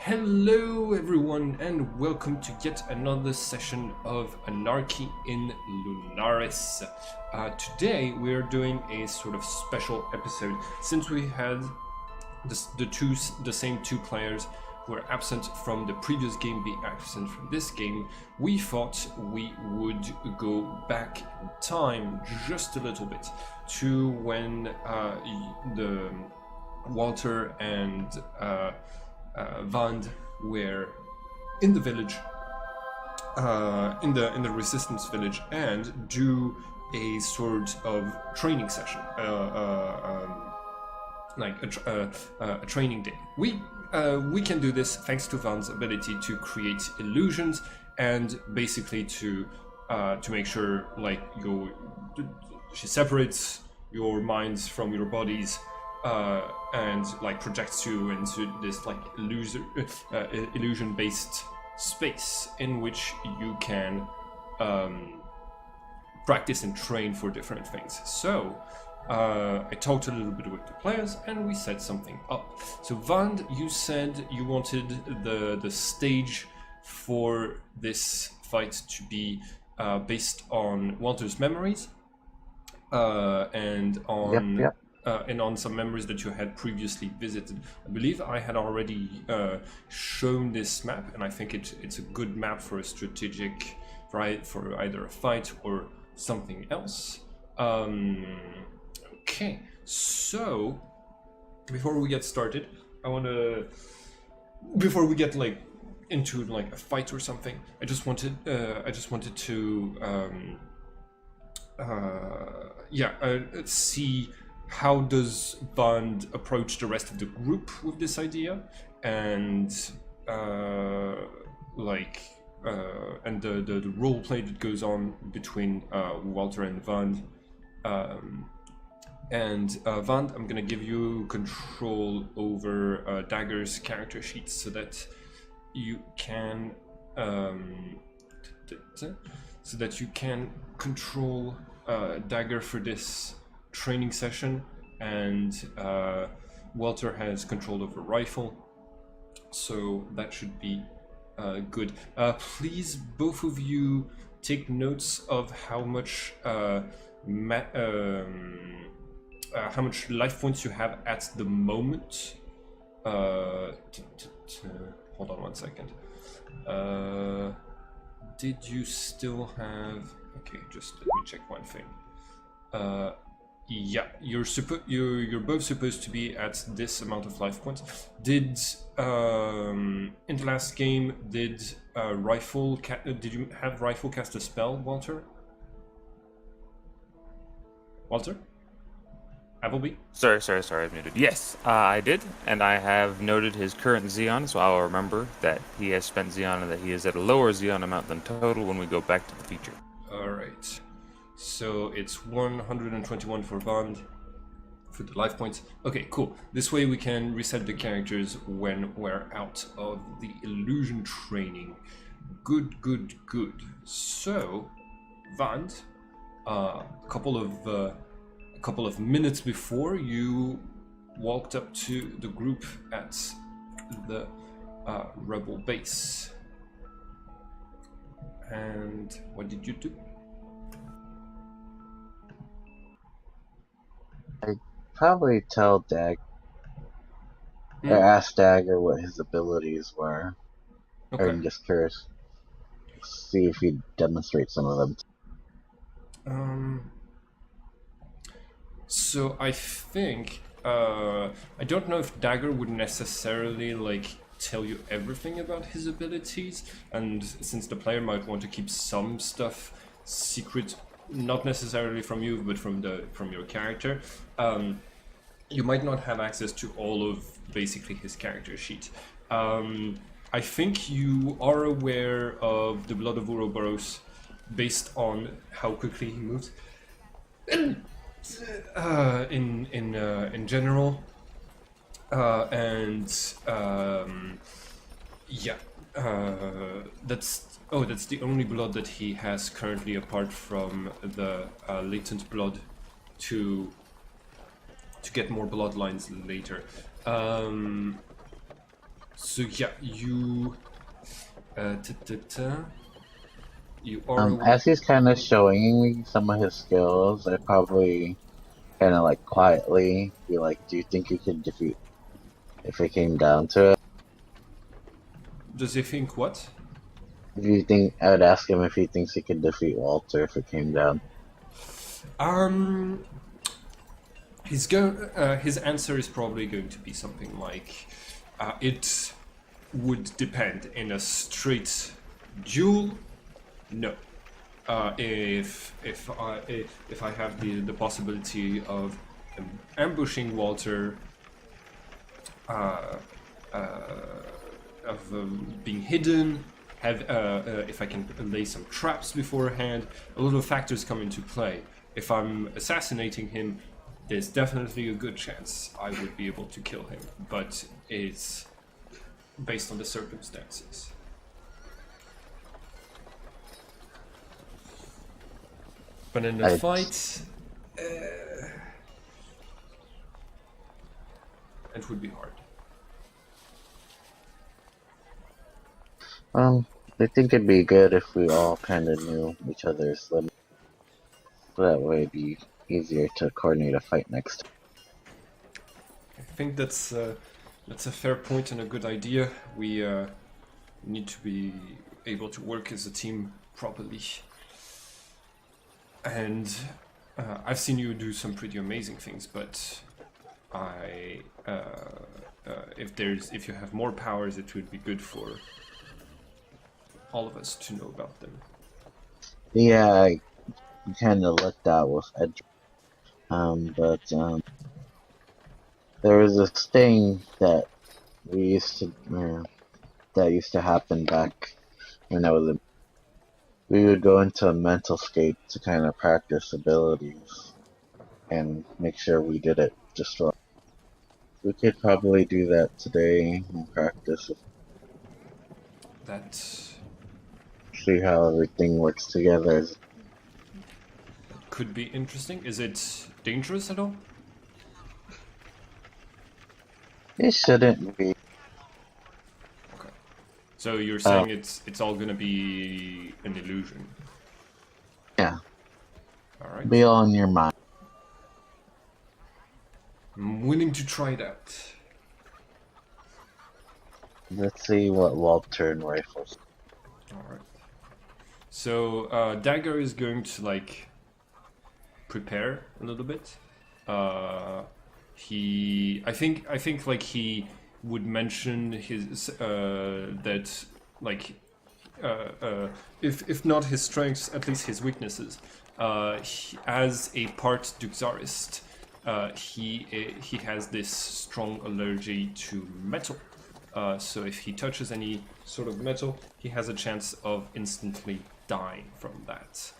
Hello everyone and welcome to yet another session of Anarchy in Lunaris. Today we are doing a sort of special episode. Since we had the same two players who were absent from the previous game be absent from this game, we thought we would go back in time just a little bit to when the Walter and Vand were in the village, in the resistance village, and do a sort of training session, like a training day. We can do this thanks to Vand's ability to create illusions and basically to make sure like she separates your minds from your bodies. And like projects you into this like illusion-based space in which you can practice and train for different things. So I talked a little bit with the players and we set something up. So Vand, you said you wanted the stage for this fight to be based on Walter's memories and on. Yep. And on some memories that you had previously visited. I believe I had already shown this map, and I think it's a good map for a strategic, right, for either a fight or something else. Okay, so before we get started, before we get like into like a fight or something, I just wanted to see. How does Bond approach the rest of the group with this idea, and the role play that goes on between Walter and Vand. Vand, I'm gonna give you control over Dagger's character sheet so that you can control Dagger for this training session, and Walter has control over rifle, so that should be good. Please, both of you, take notes of how much life points you have at the moment. Hold on one second. Did you still have? Okay, just let me check one thing. Yeah, you're both supposed to be at this amount of life points. Did in the last game did you have rifle cast a spell, Walter? Walter? Appleby? Sorry, I'm muted. Yes, I did, and I have noted his current Xeon, so I'll remember that he has spent Xeon and that he is at a lower Xeon amount than total when we go back to the feature. Alright. So it's 121 for Bond for the life points. Okay, cool. This way we can reset the characters when we're out of the illusion training. Good. So, Vand, a couple of minutes before, you walked up to the group at the rebel base. And what did you do? Probably tell Dag, or ask Dagger what his abilities were. Okay. I'm just curious. See if he demonstrates some of them. So I think I don't know if Dagger would necessarily like tell you everything about his abilities, and since the player might want to keep some stuff secret. Not necessarily from you, but from your character. You might not have access to all of basically his character sheet. I think you are aware of the Blood of Ouroboros based on how quickly he moves. In general, that's the only blood that he has currently, apart from the latent blood to get more bloodlines later. So yeah, you you are As he's kind of showing me some of his skills, I probably kind of like quietly be like, "Do you think you could defeat if it came down to it?" does he think what? If you think, I would ask him if he thinks he could defeat Walter if it came down. Um, his answer is probably going to be something like, it would depend. In a straight duel, no. If I have the possibility of ambushing Walter, of being hidden, if I can lay some traps beforehand, a lot of factors come into play. If I'm assassinating him, there's definitely a good chance I would be able to kill him, but it's based on the circumstances. But in a fight, it would be hard. I think it'd be good if we all kind of knew each other's limits. That way it'd be easier to coordinate a fight next time. I think that's a fair point and a good idea. We need to be able to work as a team properly. And I've seen you do some pretty amazing things, but if you have more powers, it would be good for all of us to know about them. Yeah, I kind of let that with Edge. But there was this thing that used to happen back when I was in. We would go into a mental state to kind of practice abilities and make sure we did it just right. We could probably do that today and practice. See how everything works together. That could be interesting. Is it dangerous at all? It shouldn't be. Okay. So you're saying it's all gonna be an illusion? Yeah. Alright. Be on your mind. I'm willing to try that. Let's see what Walter and rifles. Alright. So Dagger is going to like prepare a little bit. I think like he would mention his that like if not his strengths, at least his weaknesses. As a part Duxarist, he has this strong allergy to metal. So if he touches any sort of metal, he has a chance of instantly dying from that.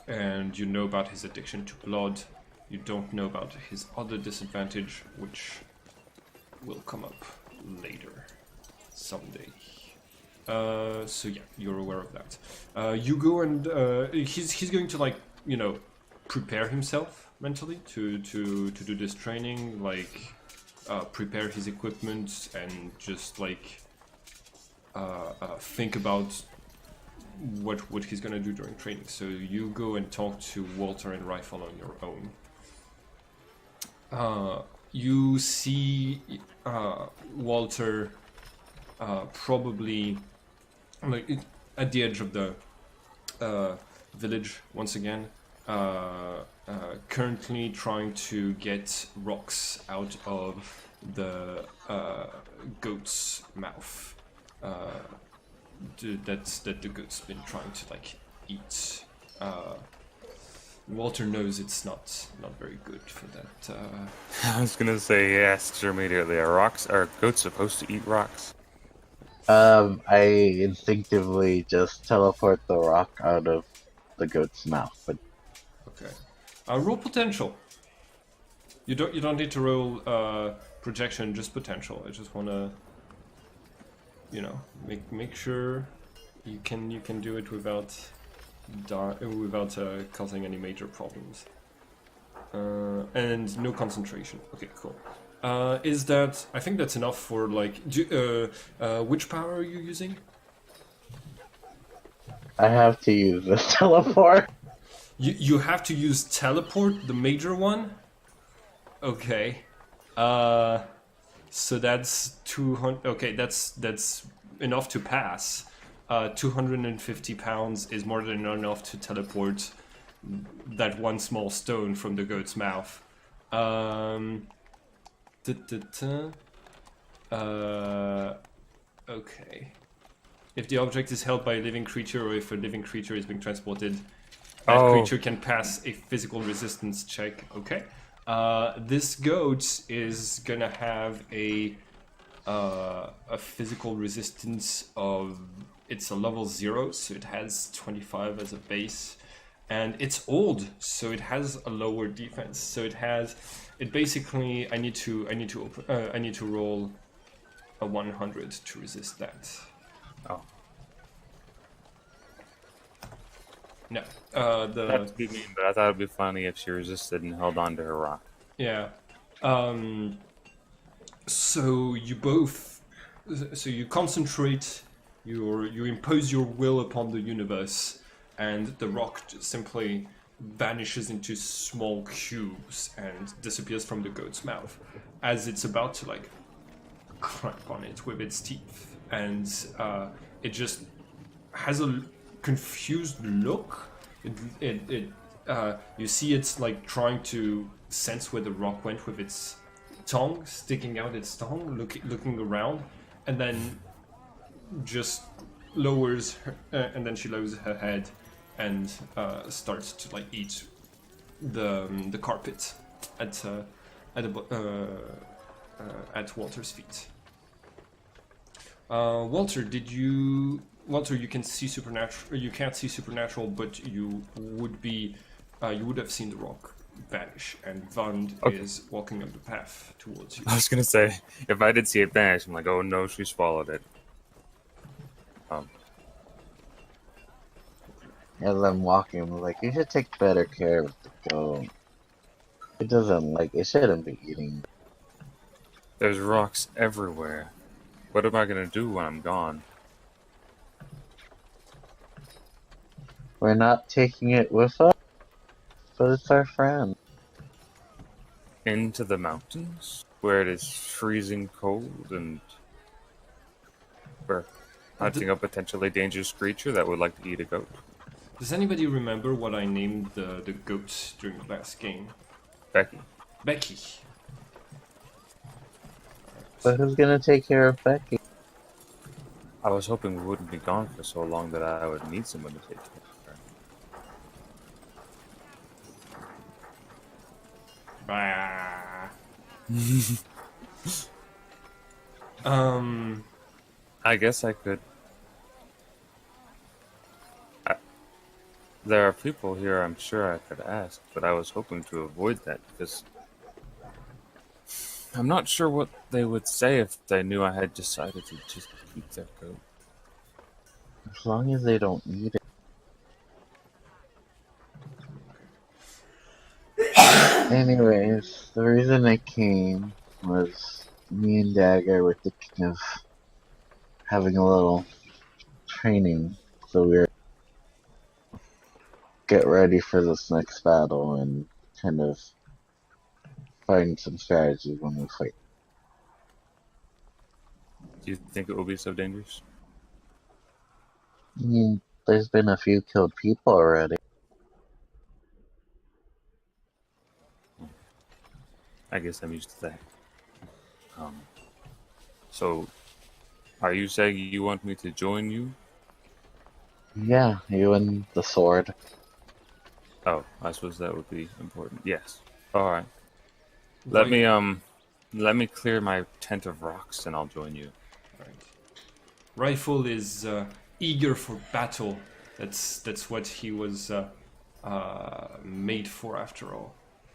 And you know about his addiction to blood. You don't know about his other disadvantage, which will come up later, someday. So yeah, you're aware of that. You go and he's going to like, you know, prepare himself mentally to do this training, like prepare his equipment and just like think about what he's gonna do during training. So you go and talk to Walter and Rifle on your own. You see Walter probably like at the edge of the village once again, currently trying to get rocks out of the goat's mouth that the goat's been trying to like eat. Walter knows it's not very good for that. I was gonna say, he asks immediately, are goats supposed to eat rocks? I instinctively just teleport the rock out of the goat's mouth. But okay, roll potential. You don't need to roll projection, just potential. I just wanna, you know, make sure you can do it without causing any major problems. And no concentration. Okay, cool. Is that... I think that's enough for, like... which power are you using? I have to use the teleport. You have to use teleport, the major one? Okay. So that's 200... Okay, that's enough to pass. 250 pounds is more than enough to teleport that one small stone from the goat's mouth. Okay. If the object is held by a living creature, or if a living creature is being transported, that creature can pass a physical resistance check. Okay. This goat is gonna have a physical resistance of... It's a level 0, so it has 25 as a base. And it's old, so it has a lower defense. So it has... It basically... I need to roll a 100 to resist that. Oh. No. That'd be mean, but I thought it'd be funny if she resisted and held on to her rock. Yeah. So you both... So you concentrate, you impose your will upon the universe, and the rock just simply vanishes into small cubes and disappears from the goat's mouth as it's about to, like, crack on it with its teeth. And it just has a confused look. You see it's like trying to sense where the rock went with its tongue, sticking out its tongue, looking around, and then just lowers her, and then she lowers her head and starts to, like, eat the carpet at Walter's feet. Walter, you can see supernatural. You can't see supernatural, but you would have seen the rock vanish, and Vand is walking up the path towards you. I was gonna say, if I did see it vanish, I'm like, oh no, she swallowed it. As I'm walking, I'm like, you should take better care of the goat. It doesn't, like, it shouldn't be eating. There's rocks everywhere. What am I gonna do when I'm gone? We're not taking it with us, but it's our friend. Into the mountains, where it is freezing cold, and we're hunting a potentially dangerous creature that would like to eat a goat. Does anybody remember what I named the goat during the last game? Becky. Becky. But who's gonna take care of Becky? I was hoping we wouldn't be gone for so long that I would need someone to take care of her. I guess I could. There are people here I'm sure I could ask, but I was hoping to avoid that because I'm not sure what they would say if they knew I had decided to just keep their goat. As long as they don't eat it. Anyways, the reason I came was me and Dagger were thinking of having a little training, so we're get ready for this next battle and kind of find some strategy when we fight. Do you think it will be so dangerous? I mean, there's been a few killed people already. I guess I'm used to that. So, are you saying you want me to join you? Yeah, you and the sword. Oh, I suppose that would be important. Yes. All right. Let me clear my tent of rocks, and I'll join you. Right. Rifle is eager for battle. That's what he was made for, after all.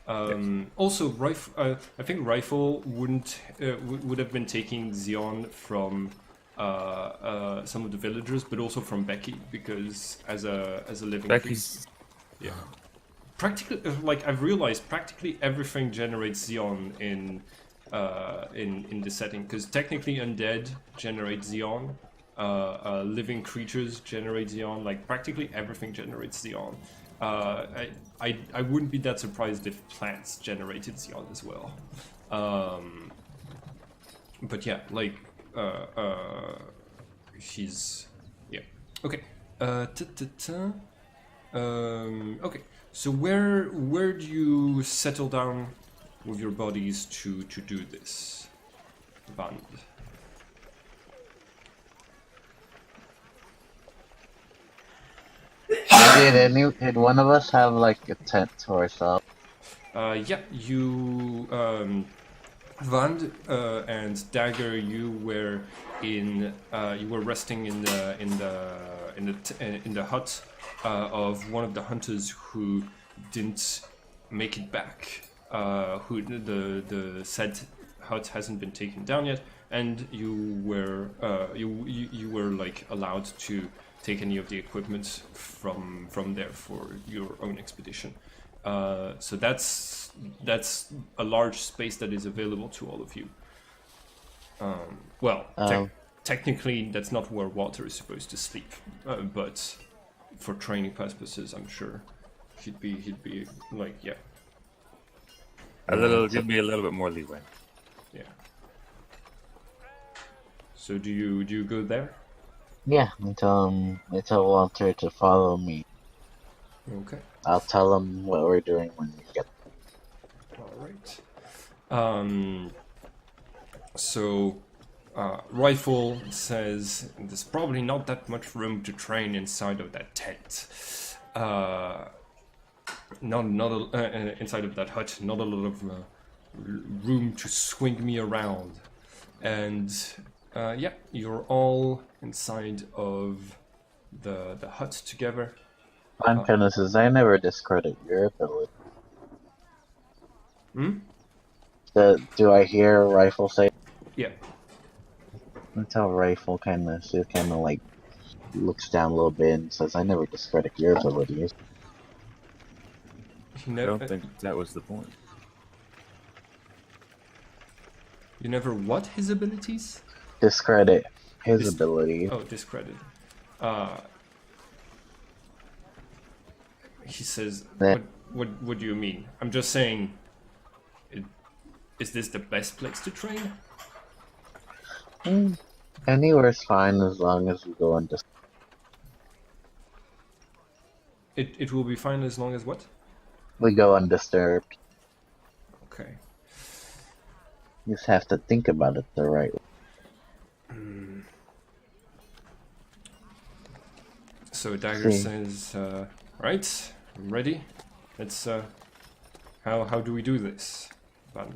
Yes. Also, I think Rifle would have been taking Zion from some of the villagers, but also from Becky, because as a living Becky's. Yeah. Practically, like, I've realized practically everything generates Xeon in the setting, because technically undead generate Xeon, living creatures generate Xeon, like practically everything generates Xeon. I wouldn't be that surprised if plants generated Xeon as well. But yeah, like he's yeah. Okay. Okay. So where do you settle down with your bodies to do this, Band? Did one of us have like a tent to ourselves? Yeah, you, Vand and Dagger, you were resting in the hut of one of the hunters who didn't make it back. Who the said hut hasn't been taken down yet, and you were you were like allowed to take any of the equipment from there for your own expedition. So that's a large space that is available to all of you. Technically, that's not where Walter is supposed to sleep, but for training purposes, I'm sure he'd be like, yeah. Give me a little bit more leeway. Yeah. So do you go there? Yeah, I tell Walter to follow me. Okay. I'll tell him what we're doing when we get there. Alright. So Rifle says there's probably not that much room to train inside of that tent. Inside of that hut, not a lot of room to swing me around. And yeah, you're all inside of the hut together. says I never discredit your ability. Do I hear Rifle say? Yeah. I tell Rifle she kind of like looks down a little bit and says, I never discredit your abilities. I don't think that was the point. You never what his abilities? Discredit his abilities. Oh, discredit. He says, what do you mean? I'm just saying, is this the best place to train? Anywhere's fine as long as we go undisturbed. It will be fine as long as what? We go undisturbed. Okay. You just have to think about it the right way. So Dagger says, right, I'm ready. Let's, how do we do this, Band?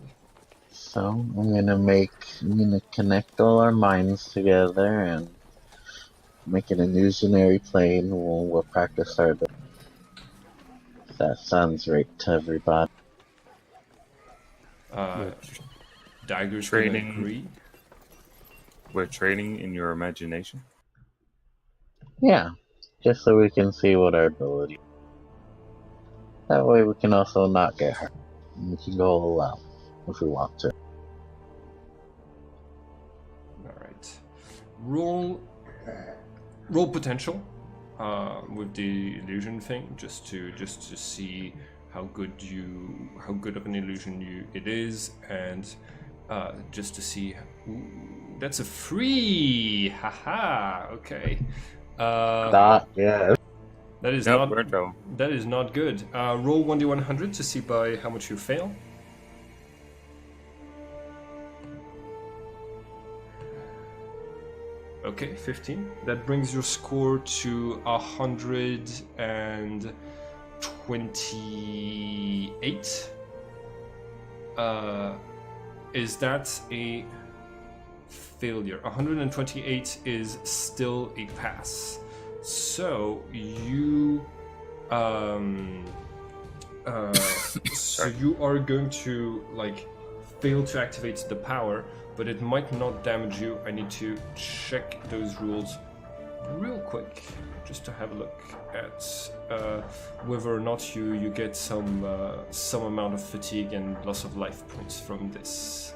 So, I'm gonna connect all our minds together and make an illusionary plane. We'll practice our... That sounds right to everybody. Dagger's Training. gonna agree. We're training in your imagination? Yeah, just so we can see what our ability. That way we can also not get hurt. We can go all out if we want to. Alright. Roll potential with the illusion thing, just to see how good of an illusion it is, and just to see. Ooh, that's a 3! Haha. Okay. Yeah. That is that is not good. Roll 1d100 to see by how much you fail. Okay, 15. That brings your score to 128. Is that a failure? 128 is still a pass. So you so you are going to like fail to activate the power, but it might not damage you. I need to check those rules real quick just to have a look at whether or not you get some amount of fatigue and loss of life points from this.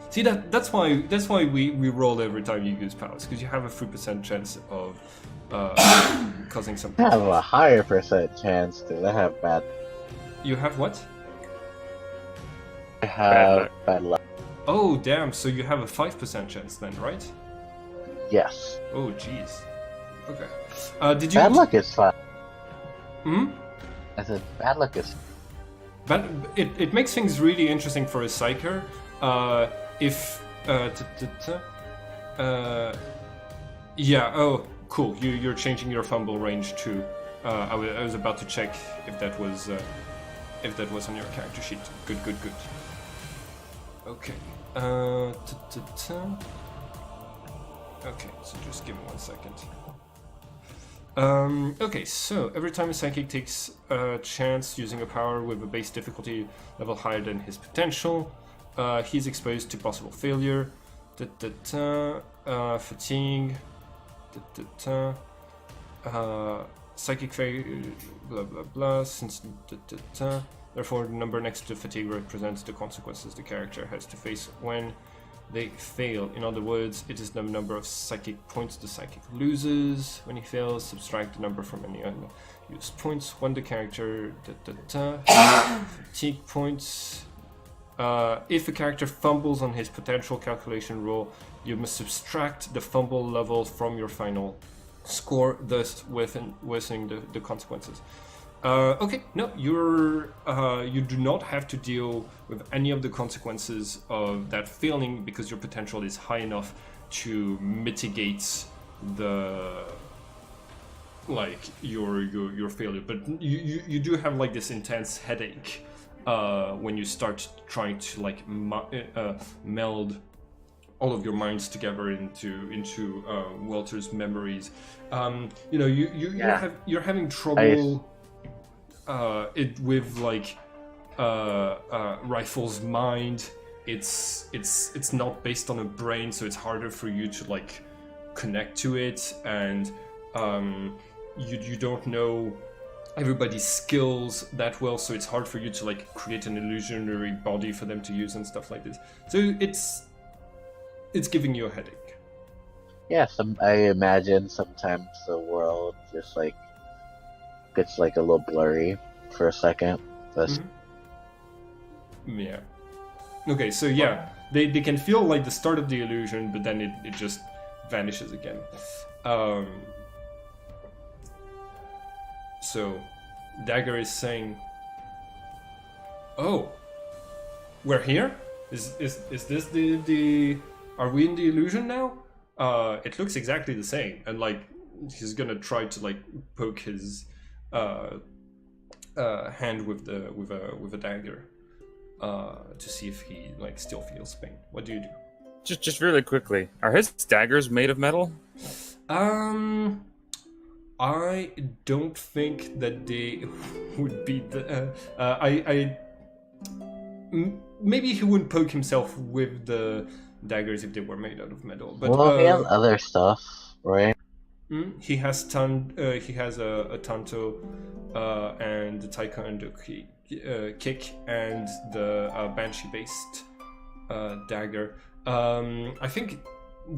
See that's why we roll every time you use powers, because you have a 3% chance of causing something. I have a higher percent chance because I have bad. You have what? I have bad luck. Oh damn! So you have a 5% chance then, right? Yes. Oh jeez. Okay. Did you? Bad luck is fine. Hmm. I said bad luck is. But it makes things really interesting for a psyker. If yeah. Oh, cool. You're changing your fumble range too. I was about to check if that was on your character sheet. Good. Okay. Okay, so just give me 1 second. Okay, so every time a psychic takes a chance using a power with a base difficulty level higher than his potential, he's exposed to possible failure. Fatigue. Psychic failure. Blah blah blah. Since. Therefore, the number next to fatigue represents the consequences the character has to face when they fail. In other words, it is the number of psychic points the psychic loses when he fails. Subtract the number from any unused points when the character fatigue points. If a character fumbles on his potential calculation roll, you must subtract the fumble level from your final score, thus worsening the consequences. Okay, no, you do not have to deal with any of the consequences of that failing because your potential is high enough to mitigate your failure. But you do have like this intense headache when you start trying to like meld all of your minds together into Walter's memories. You're having trouble. With like Rifle's mind, it's not based on a brain, so it's harder for you to like connect to it, and you don't know everybody's skills that well, so it's hard for you to like create an illusionary body for them to use and stuff like this. So it's giving you a headache. Yeah, I imagine sometimes the world just like gets like a little blurry for a second. Yeah. Okay, so yeah, they can feel like the start of the illusion, but then it just vanishes again. So Dagger is saying, "Oh, we're here? Is this the are we in the illusion now? It looks exactly the same." And like he's gonna try to like poke his hand with a dagger to see if he like still feels pain. What do you do? Just really quickly, are his daggers made of metal? I don't think that they would be maybe he wouldn't poke himself with the daggers if they were made out of metal. But he has other stuff, right? He has a Tanto and the Taekwondo kick and the Banshee-based dagger. I think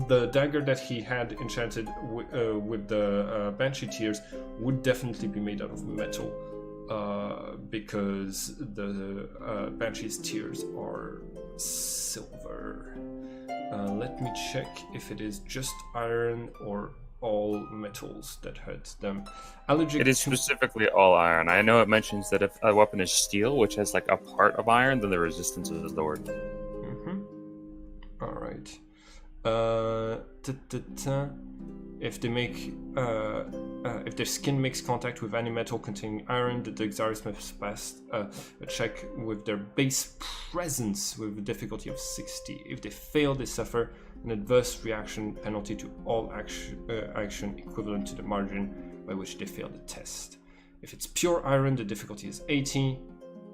the dagger that he had enchanted with the Banshee tears would definitely be made out of metal, because the Banshee's tears are silver. Let me check if it is just iron or all metals that hurt them. It is specifically all iron. I know it mentions that if a weapon is steel, which has like a part of iron, then the resistance is lowered. All right. If they make if their skin makes contact with any metal containing iron, the Dexaris must pass a check with their base presence with a difficulty of 60. If they fail, they suffer an adverse reaction penalty to all action equivalent to the margin by which they fail the test. If it's pure iron, the difficulty is 80.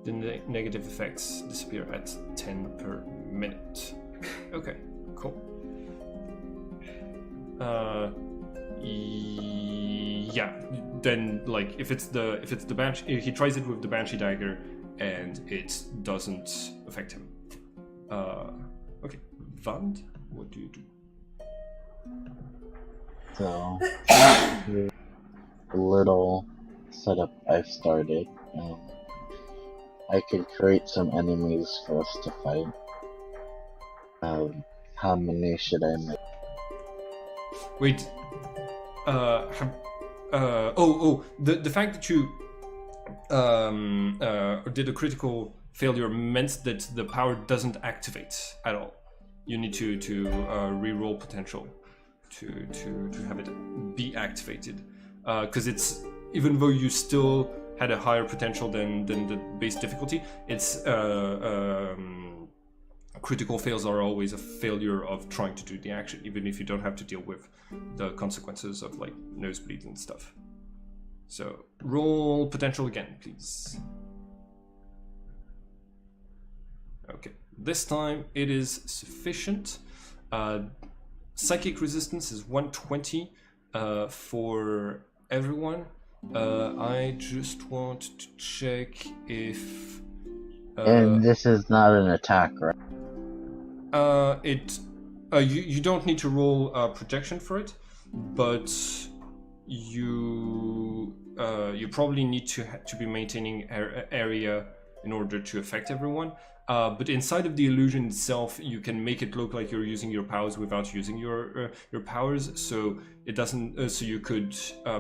The negative effects disappear at 10 per minute. Okay, cool. Yeah. Then, like, if it's the Banshee, he tries it with the Banshee dagger, and it doesn't affect him. Okay, Vand, what do you do? So, a little setup I've started. I could create some enemies for us to fight. How many should I make? Wait, the fact that you did a critical failure meant that the power doesn't activate at all. You need to re-roll potential to have it be activated, because it's, even though you still had a higher potential than the base difficulty, it's critical fails are always a failure of trying to do the action, even if you don't have to deal with the consequences of like nosebleeds and stuff. So roll potential again, please. Okay, this time it is sufficient. Psychic resistance is 120 for everyone. I just want to check if... and this is not an attack, right? You don't need to roll projection for it, but you probably need to be maintaining area in order to affect everyone. But inside of the illusion itself, you can make it look like you're using your powers without using your powers. So it doesn't. So you could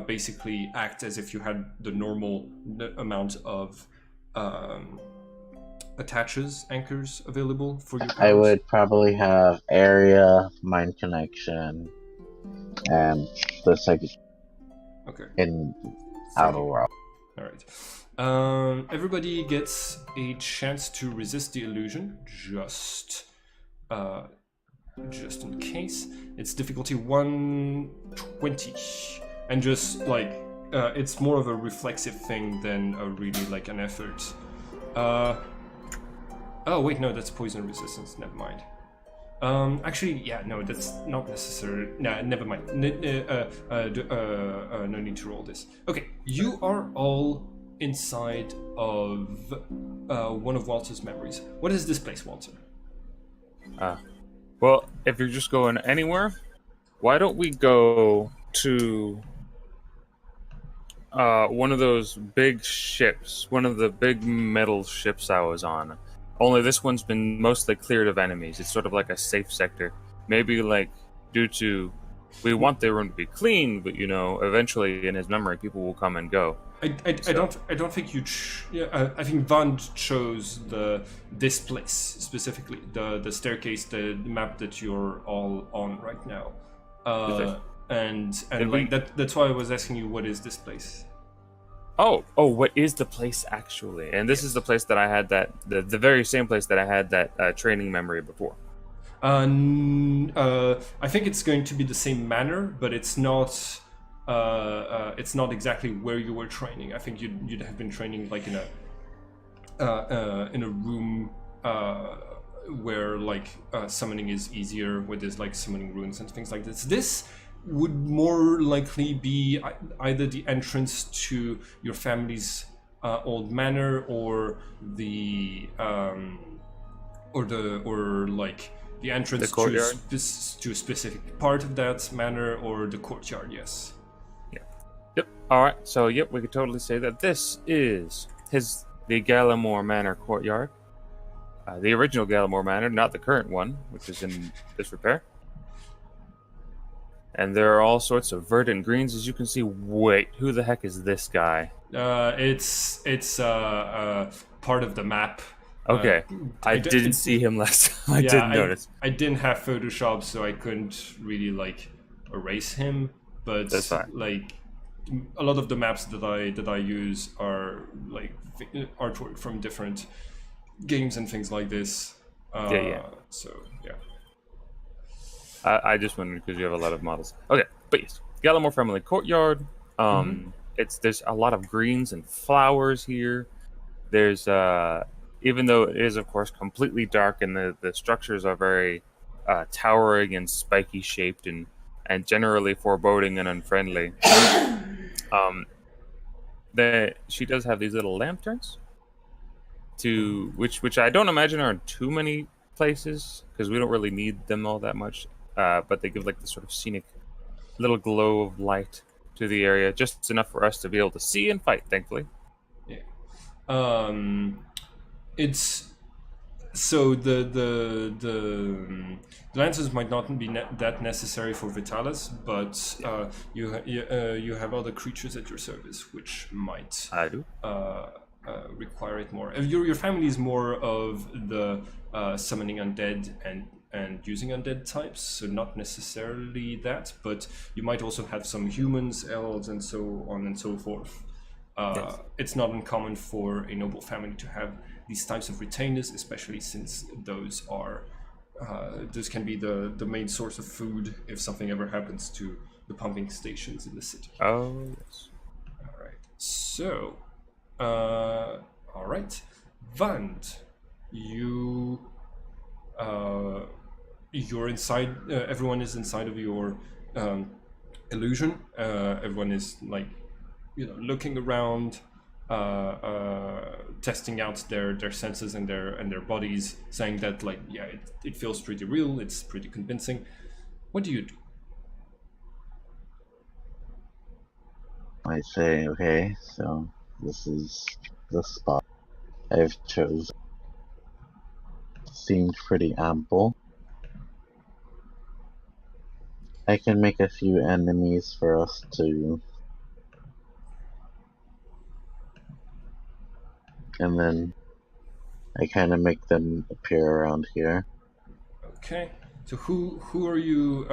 basically act as if you had the normal amount of attaches, anchors available for your powers. I would probably have area, mind connection, and the psychic. Okay. In outer world. All right. Everybody gets a chance to resist the illusion, just in case. It's difficulty 120, and just like it's more of a reflexive thing than a really like an effort. Oh wait, no, that's poison resistance. Never mind. Actually, yeah, no, that's not necessary. Nah, never mind. No need to roll this. Okay, you are all inside of one of Walter's memories. What is this place, Walter? Well, if you're just going anywhere, why don't we go to one of those big ships, one of the big metal ships I was on. Only this one's been mostly cleared of enemies. It's sort of like a safe sector. Maybe like due to, we want the room to be clean, but you know, eventually in his memory, people will come and go. I don't think you. I think Vand chose this place specifically, the staircase, the map that you're all on right now, and like that's why I was asking you, what is this place? Oh, what is the place actually? And this is the place that I had the very same place that I had that training memory before. I think it's going to be the same manner, but it's not. It's not exactly where you were training. I think you'd have been training like in a room where like summoning is easier, where there's like summoning runes and things like this. This would more likely be either the entrance to your family's old manor, or the entrance to a specific part of that manor, or the courtyard. Yes. Yep. All right. So, yep, we could totally say that this is the Gallimore Manor courtyard. The original Gallimore Manor, not the current one, which is in disrepair. And there are all sorts of verdant greens, as you can see. Wait, who the heck is this guy? It's part of the map. Okay, I didn't see him last time. I didn't notice. I didn't have Photoshop, so I couldn't really like erase him. But that's fine. Like a lot of the maps that I use are like artwork from different games and things like this. So yeah. I just wondered because you have a lot of models. Okay, but yes, Gallimore Family Courtyard. There's a lot of greens and flowers here. There's even though it is of course completely dark and the structures are very towering and spiky shaped and generally foreboding and unfriendly. She does have these little lanterns, which I don't imagine are in too many places because we don't really need them all that much. But they give like this sort of scenic little glow of light to the area, just enough for us to be able to see and fight. Thankfully. Yeah. It's so the lances might not be that necessary for Vitalis, but you have other creatures at your service which might I do. require it more. Your family is more of the summoning undead and using undead types, so not necessarily that, but you might also have some humans, elves, and so on and so forth. Yes. It's not uncommon for a noble family to have these types of retainers, especially since those can be the main source of food if something ever happens to the pumping stations in the city. Oh yes. All right. So, all right, Vand, you're inside. Everyone is inside of your illusion. Everyone is like, looking around, testing out their senses and their bodies, saying that like, yeah, it feels pretty real. It's pretty convincing. What do you do? I say, okay, so this is the spot I've chosen. Seemed pretty ample. I can make a few enemies for us to, and then I kind of make them appear around here. Okay. So who are you?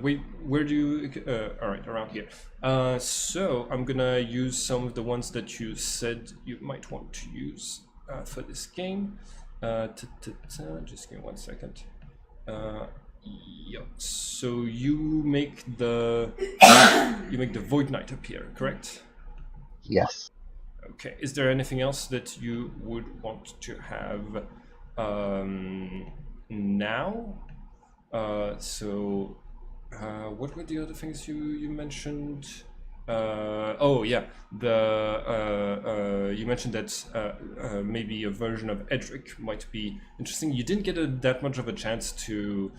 Wait, where do you? All right, around here. So I'm gonna use some of the ones that you said you might want to use for this game. Just give me 1 second. Yep. So you make the Void Knight appear, correct? Yes. Okay. Is there anything else that you would want to have now? What were the other things you mentioned? Oh yeah, you mentioned that maybe a version of Edric might be interesting. You didn't get that much of a chance to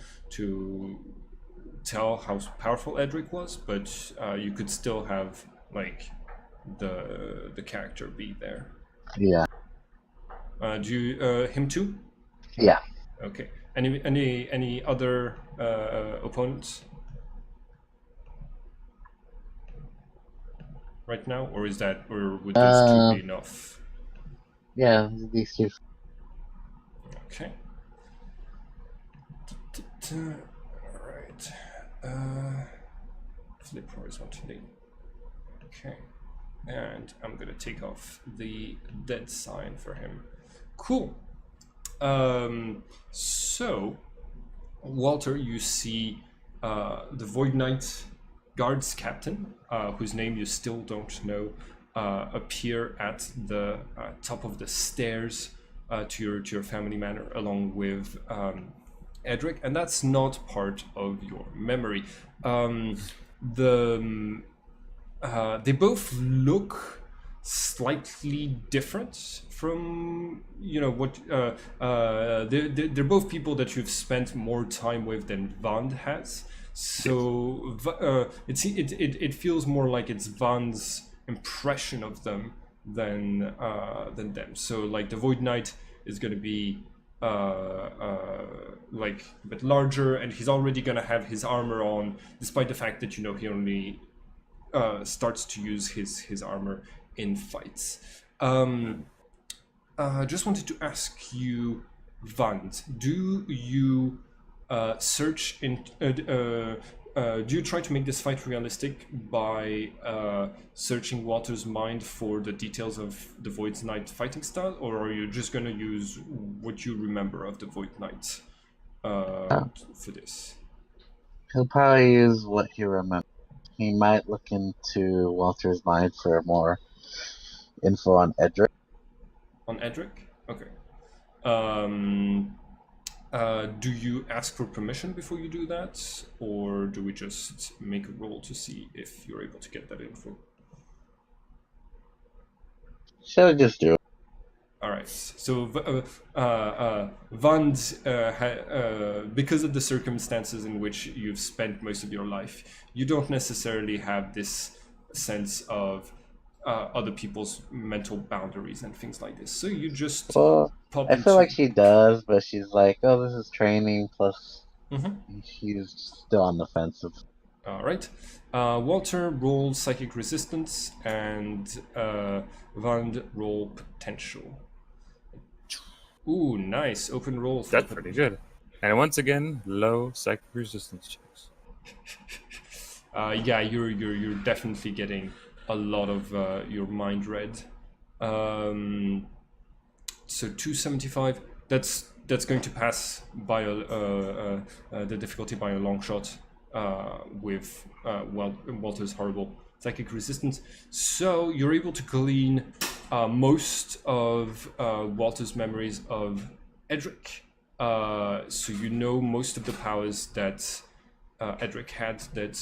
tell how powerful Edric was, but you could still have like the character be there. Yeah. Do you him too? Yeah. Okay. Any other opponents right now, or would those two be enough? Yeah, these two. Okay. All right. Flip horizontally. Okay. And I'm gonna take off the dead sign for him. Cool. So, Walter, you see the Void Knight guards captain, whose name you still don't know, appear at the top of the stairs to your family manor, along with Edric, and that's not part of your memory. They both look slightly different from what they're both people that you've spent more time with than Vand has, so it feels more like it's Vand's impression of them than them. So like the Void Knight is going to be like a bit larger, and he's already going to have his armor on, despite the fact that he only starts to use his armor in fights. Just wanted to ask you, Vand, do you search in? Do you try to make this fight realistic by searching Walter's mind for the details of the Void Knight fighting style, or are you just going to use what you remember of the Void Knight for this? He'll probably use what he remembers. He might look into Walter's mind for more info on Edric. On Edric? Okay. Do you ask for permission before you do that, or do we just make a roll to see if you're able to get that info? Shall we just do it? All right. So Vand, because of the circumstances in which you've spent most of your life, you don't necessarily have this sense of other people's mental boundaries and things like this. So you just Well, pop I feel into. like she does, but she's like, "Oh, this is training." Plus, Mm-hmm. she's still on the fence. All right. Walter roll psychic resistance and Vand roll potential. Ooh, nice. Open roll. That's pretty good. And once again, low psychic resistance checks. Yeah, you're definitely getting a lot of your mind read. So 275. That's going to pass by the difficulty by a long shot with Walter's horrible psychic resistance. So you're able to glean most of Walter's memories of Edric. So you know most of the powers that Edric had that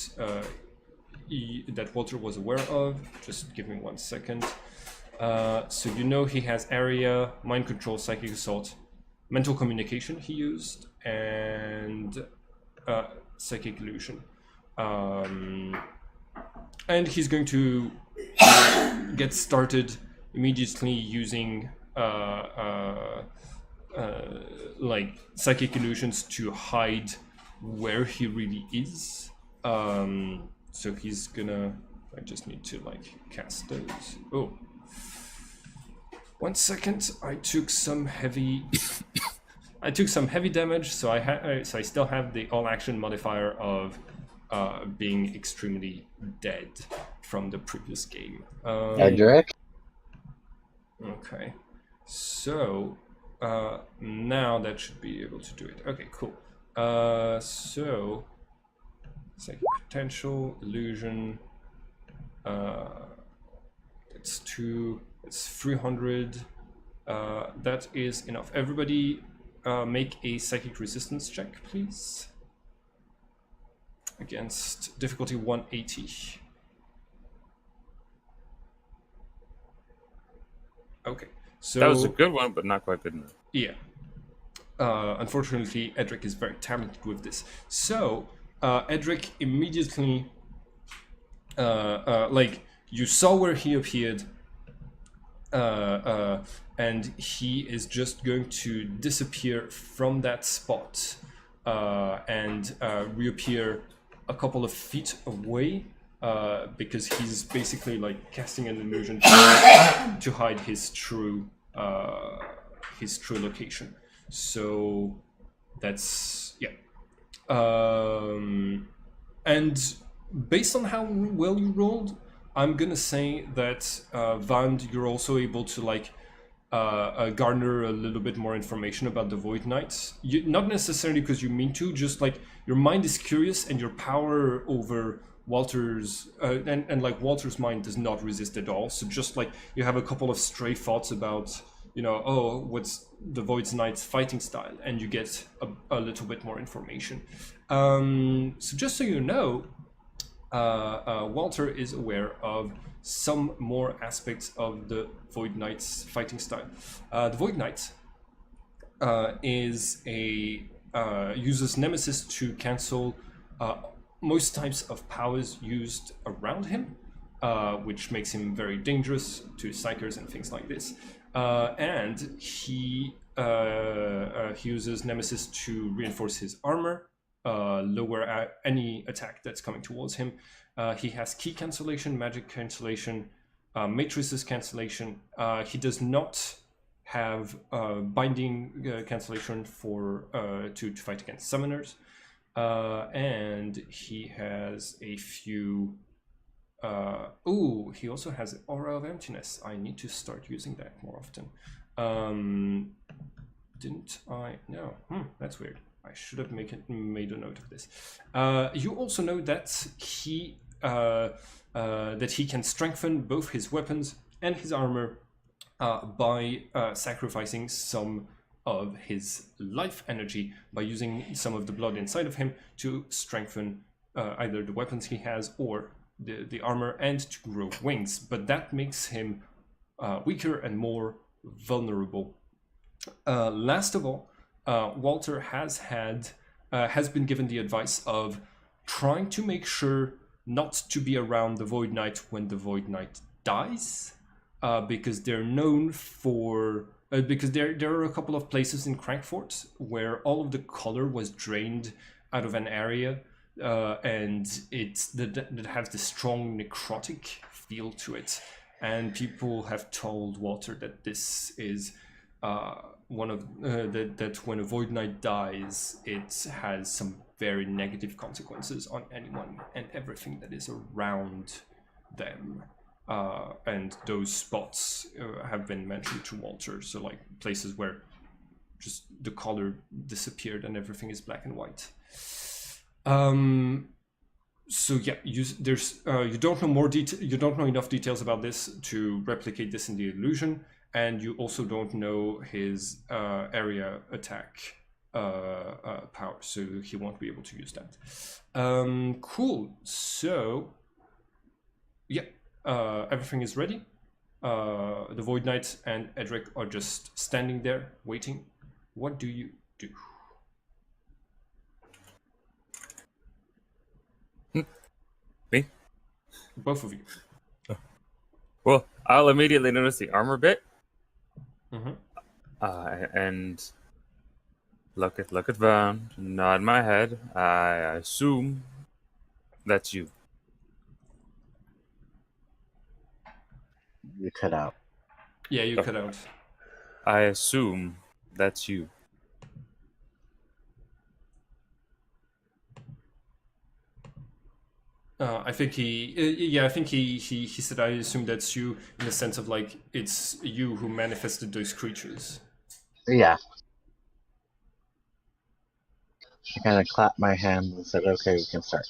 that Walter was aware of. Just give me 1 second. So you know he has area, mind control, psychic assault, mental communication he used, and psychic illusion. And he's going to get started immediately using like psychic illusions to hide where he really is. So he's gonna. I just need to like cast those. Oh, 1 second. I took some heavy. I took some heavy damage, so I still have the all action modifier of being extremely dead from the previous game. Edric? Okay, so now that should be able to do it. Okay, cool. So psychic potential, illusion. It's 300. That is enough. Everybody, make a psychic resistance check, please. Against difficulty 180. Okay, so That was a good one, but not quite good enough. yeah. Unfortunately, Edric is very talented with this. So Edric immediately, like you saw where he appeared, and he is just going to disappear from that spot and reappear a couple of feet away. Because he's basically like casting an illusion to hide his true location. So that's yeah. And based on how well you rolled, I'm gonna say that Vand, you're also able to like garner a little bit more information about the Void Knights. Not necessarily because you mean to, just like your mind is curious and your power over Walter's and like Walter's mind does not resist at all. So just like you have a couple of stray thoughts about, you know, oh, what's the Void Knight's fighting style, and you get a little bit more information. So just so you know, Walter is aware of some more aspects of the Void Knight's fighting style. The Void Knight is uses Nemesis to cancel most types of powers used around him, which makes him very dangerous to psychers and things like this. And he uses Nemesis to reinforce his armor, lower any attack that's coming towards him. He has key cancellation, magic cancellation, matrices cancellation. He does not have binding cancellation for to fight against summoners. And he has a few. He also has Aura of Emptiness. I need to start using that more often. Didn't I? No. That's weird. I should have made a note of this. You also know that he can strengthen both his weapons and his armor by sacrificing some of his life energy, by using some of the blood inside of him to strengthen either the weapons he has or the armor, and to grow wings. But that makes him weaker and more vulnerable. Last of all, Walter has been given the advice of trying to make sure not to be around the Void Knight when the Void Knight dies, because they're known for because there are a couple of places in Crankfort where all of the color was drained out of an area, and that has this strong necrotic feel to it, and people have told Walter that this is one of that when a Void Knight dies, it has some very negative consequences on anyone and everything that is around them. And those spots have been mentioned to Walter. So like places where just the color disappeared and everything is black and white. So yeah, you don't know you don't know enough details about this to replicate this in the illusion, and you also don't know his area attack power, so he won't be able to use that. Cool. So yeah, everything is ready. The Void Knight and Edric are just standing there waiting. What do you do? Me? Both of you. Well, I'll immediately notice the armor bit. Mm-hmm. And look at Van, nod my head. I assume that's you. You cut out. Yeah, you cut out. I assume that's you. I think he said, I assume that's you, in the sense of like it's you who manifested those creatures. Yeah. I kind of clapped my hands and said, okay, we can start.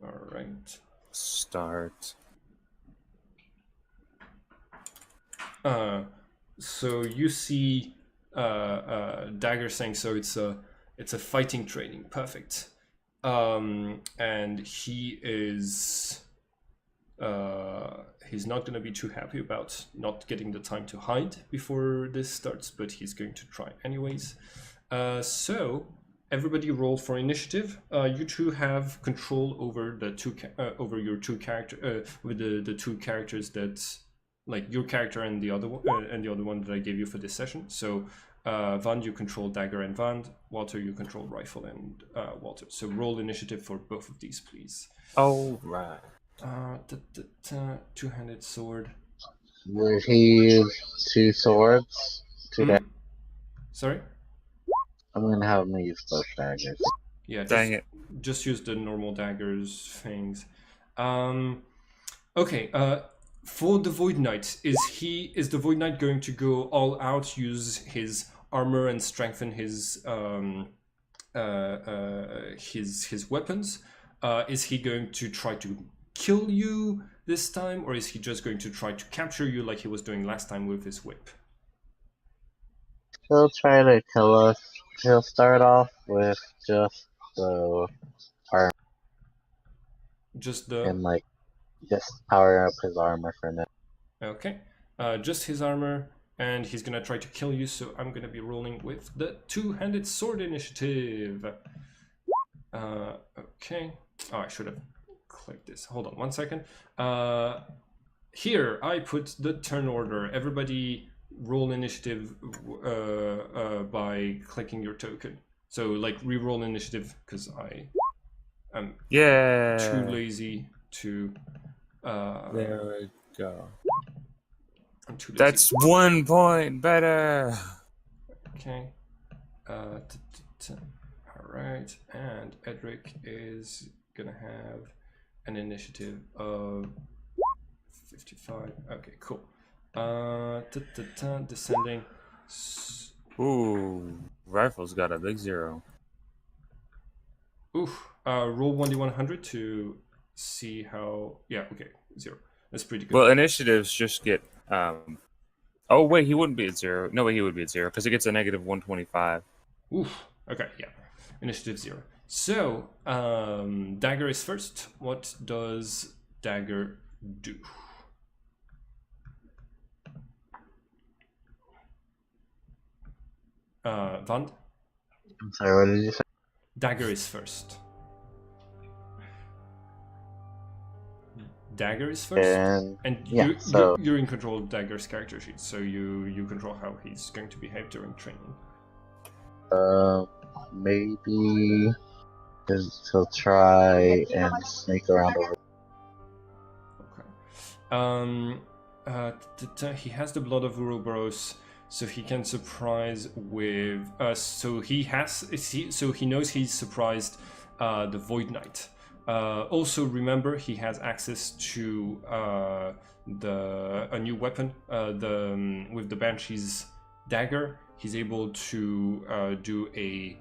All right. Start. So you see Dagger saying, so it's a fighting training. Perfect. And he is he's not going to be too happy about not getting the time to hide before this starts, but he's going to try anyways. So everybody roll for initiative. You two have control over the over your two with the two characters that, like your character and the other one that I gave you for this session. So Van, you control Dagger and Van. Walter, you control Rifle and Walter. So roll initiative for both of these, please. Oh, right. Two-handed sword. Would he use two swords? Sorry? I'm going to have him use both daggers. Yeah, Dang it. Just use the normal daggers things. Okay, for the Void Knight, is the Void Knight going to go all out, use his armor and strengthen his weapons? Is he going to try to kill you this time, or is he just going to try to capture you like he was doing last time with his whip? He'll try to kill us. He'll start off with just the armor. And like just power up his armor for a minute. Okay. Just his armor, and he's gonna try to kill you, so I'm gonna be rolling with the two-handed sword initiative. Okay. Oh, I should have clicked this. Hold on one second. Here, I put the turn order. Everybody roll initiative by clicking your token. So, like, re-roll initiative, because I am too lazy to... there we go. I'm too lazy. That's 1 point better. Okay. All right, and Edric is gonna have an initiative of 55. Okay, cool. Descending. Ooh, Rifle's got a big 0. Oof. Roll 1d100 to see how. Yeah. Okay. 0. That's pretty good. Well, initiatives just get. Oh wait, he wouldn't be at 0. No way, he would be at 0 because it gets a negative 125. Oof. Okay. Yeah. Initiative 0. So, Dagger is first. What does Dagger do? Vand? I'm sorry, what did you say? Dagger is first. Dagger is first, and you're in control of Dagger's character sheet, so you control how he's going to behave during training. Maybe he'll try and sneak around over. Okay. He has the blood of Ouroboros, so he can surprise with. So he knows he's surprised the Void Knight. Also, remember he has access to a new weapon. With the Banshee's dagger, he's able to do a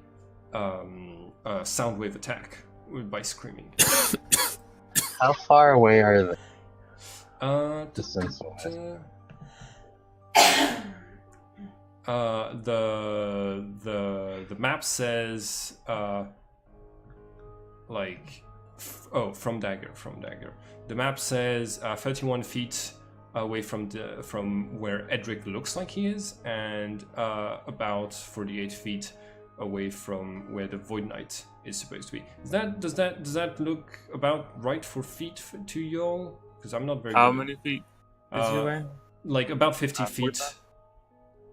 sound wave attack by screaming. How far away are they? Distance-wise. The map says from dagger. The map says 31 feet away from where Edric looks like he is, and about 48 feet away from where the Void Knight is supposed to be. Does that look about right for feet to y'all? Because I'm not very. How good. many feet is he away? Like about 50 feet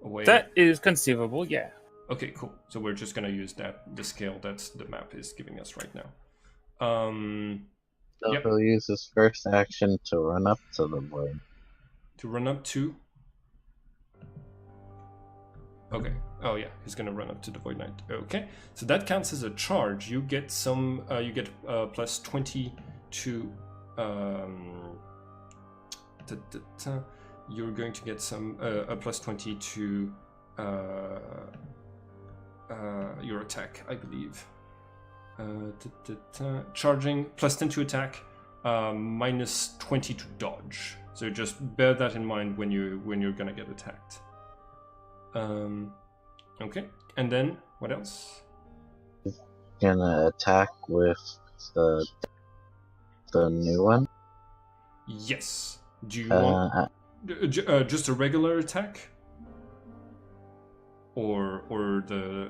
away. That is conceivable, yeah. Okay, cool. So we're just gonna use the scale that the map is giving us right now. So he'll use his first action to run up to the void. To run up to. Okay. Oh yeah, he's gonna run up to the Void Knight. Okay, so that counts as a charge. You get some. You get plus 20 to. You're going to get some a plus 20 to your attack, I believe. Charging plus 10 to attack, minus 20 to dodge. So just bear that in mind when you're gonna get attacked. Okay, and then what else? Gonna attack with the new one. Yes. Do you want just a regular attack, or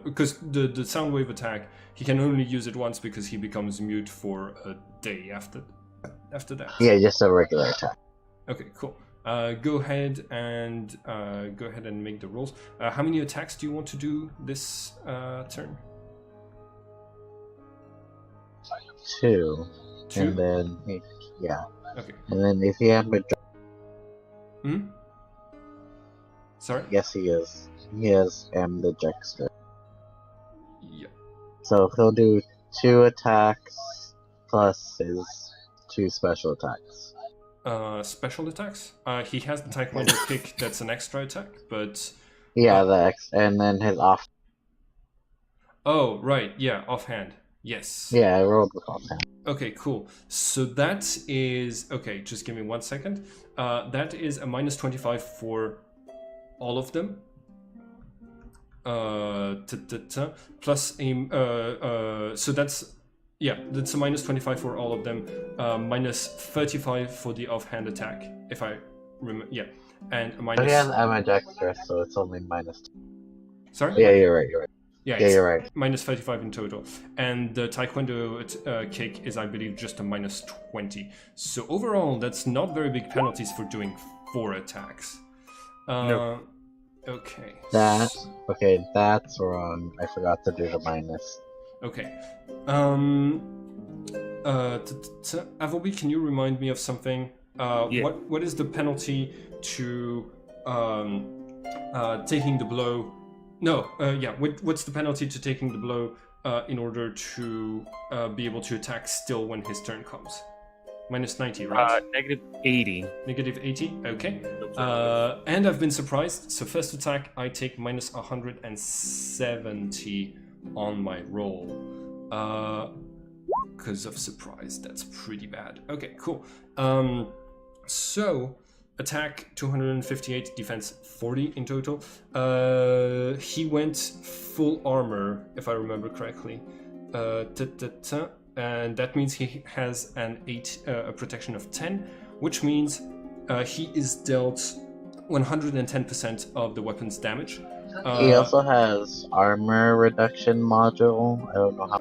because the sound wave attack, he can only use it once because he becomes mute for a day after that. Yeah, just a regular attack. Okay, cool. Go ahead and make the rolls. How many attacks do you want to do this turn? 2. And then Okay. And then if he had Sorry? Yes, he is. He has ambidextrous. Yeah. So he'll do 2 attacks plus his 2 special attacks. Special attacks? He has the Taekwondo kick that's an extra attack, but... Yeah, and then his off... Oh, right, yeah, offhand. Yes. Yeah, I rolled with offhand. Okay, cool. So that is... Okay, just give me 1 second. That is a minus 25 for all of them. Plus a... so that's... Yeah, that's a minus 25 for all of them. Minus 35 for the offhand attack, if I remember. Yeah, and a minus... But he has ambidextrous, so it's only minus... Sorry? Yeah, you're right. Yeah, you're right. Minus 35 in total. And the Taekwondo kick is, I believe, just a minus 20. So overall, that's not very big penalties for doing 4 attacks. No. Okay. That's wrong. I forgot to do the minus. Okay. Avelby, can you remind me of something? Yeah. What is the penalty to taking the blow? No, what's the penalty to taking the blow in order to be able to attack still when his turn comes? Minus 90, right? Negative 80. Negative 80, okay. And I've been surprised. So first attack, I take minus 170 on my roll. Because of surprise, that's pretty bad. Okay, cool. So... Attack 258, defense 40 in total. He went full armor, if I remember correctly. And that means he has a protection of 10, which means he is dealt 110% of the weapon's damage. He also has armor reduction module. I don't know how.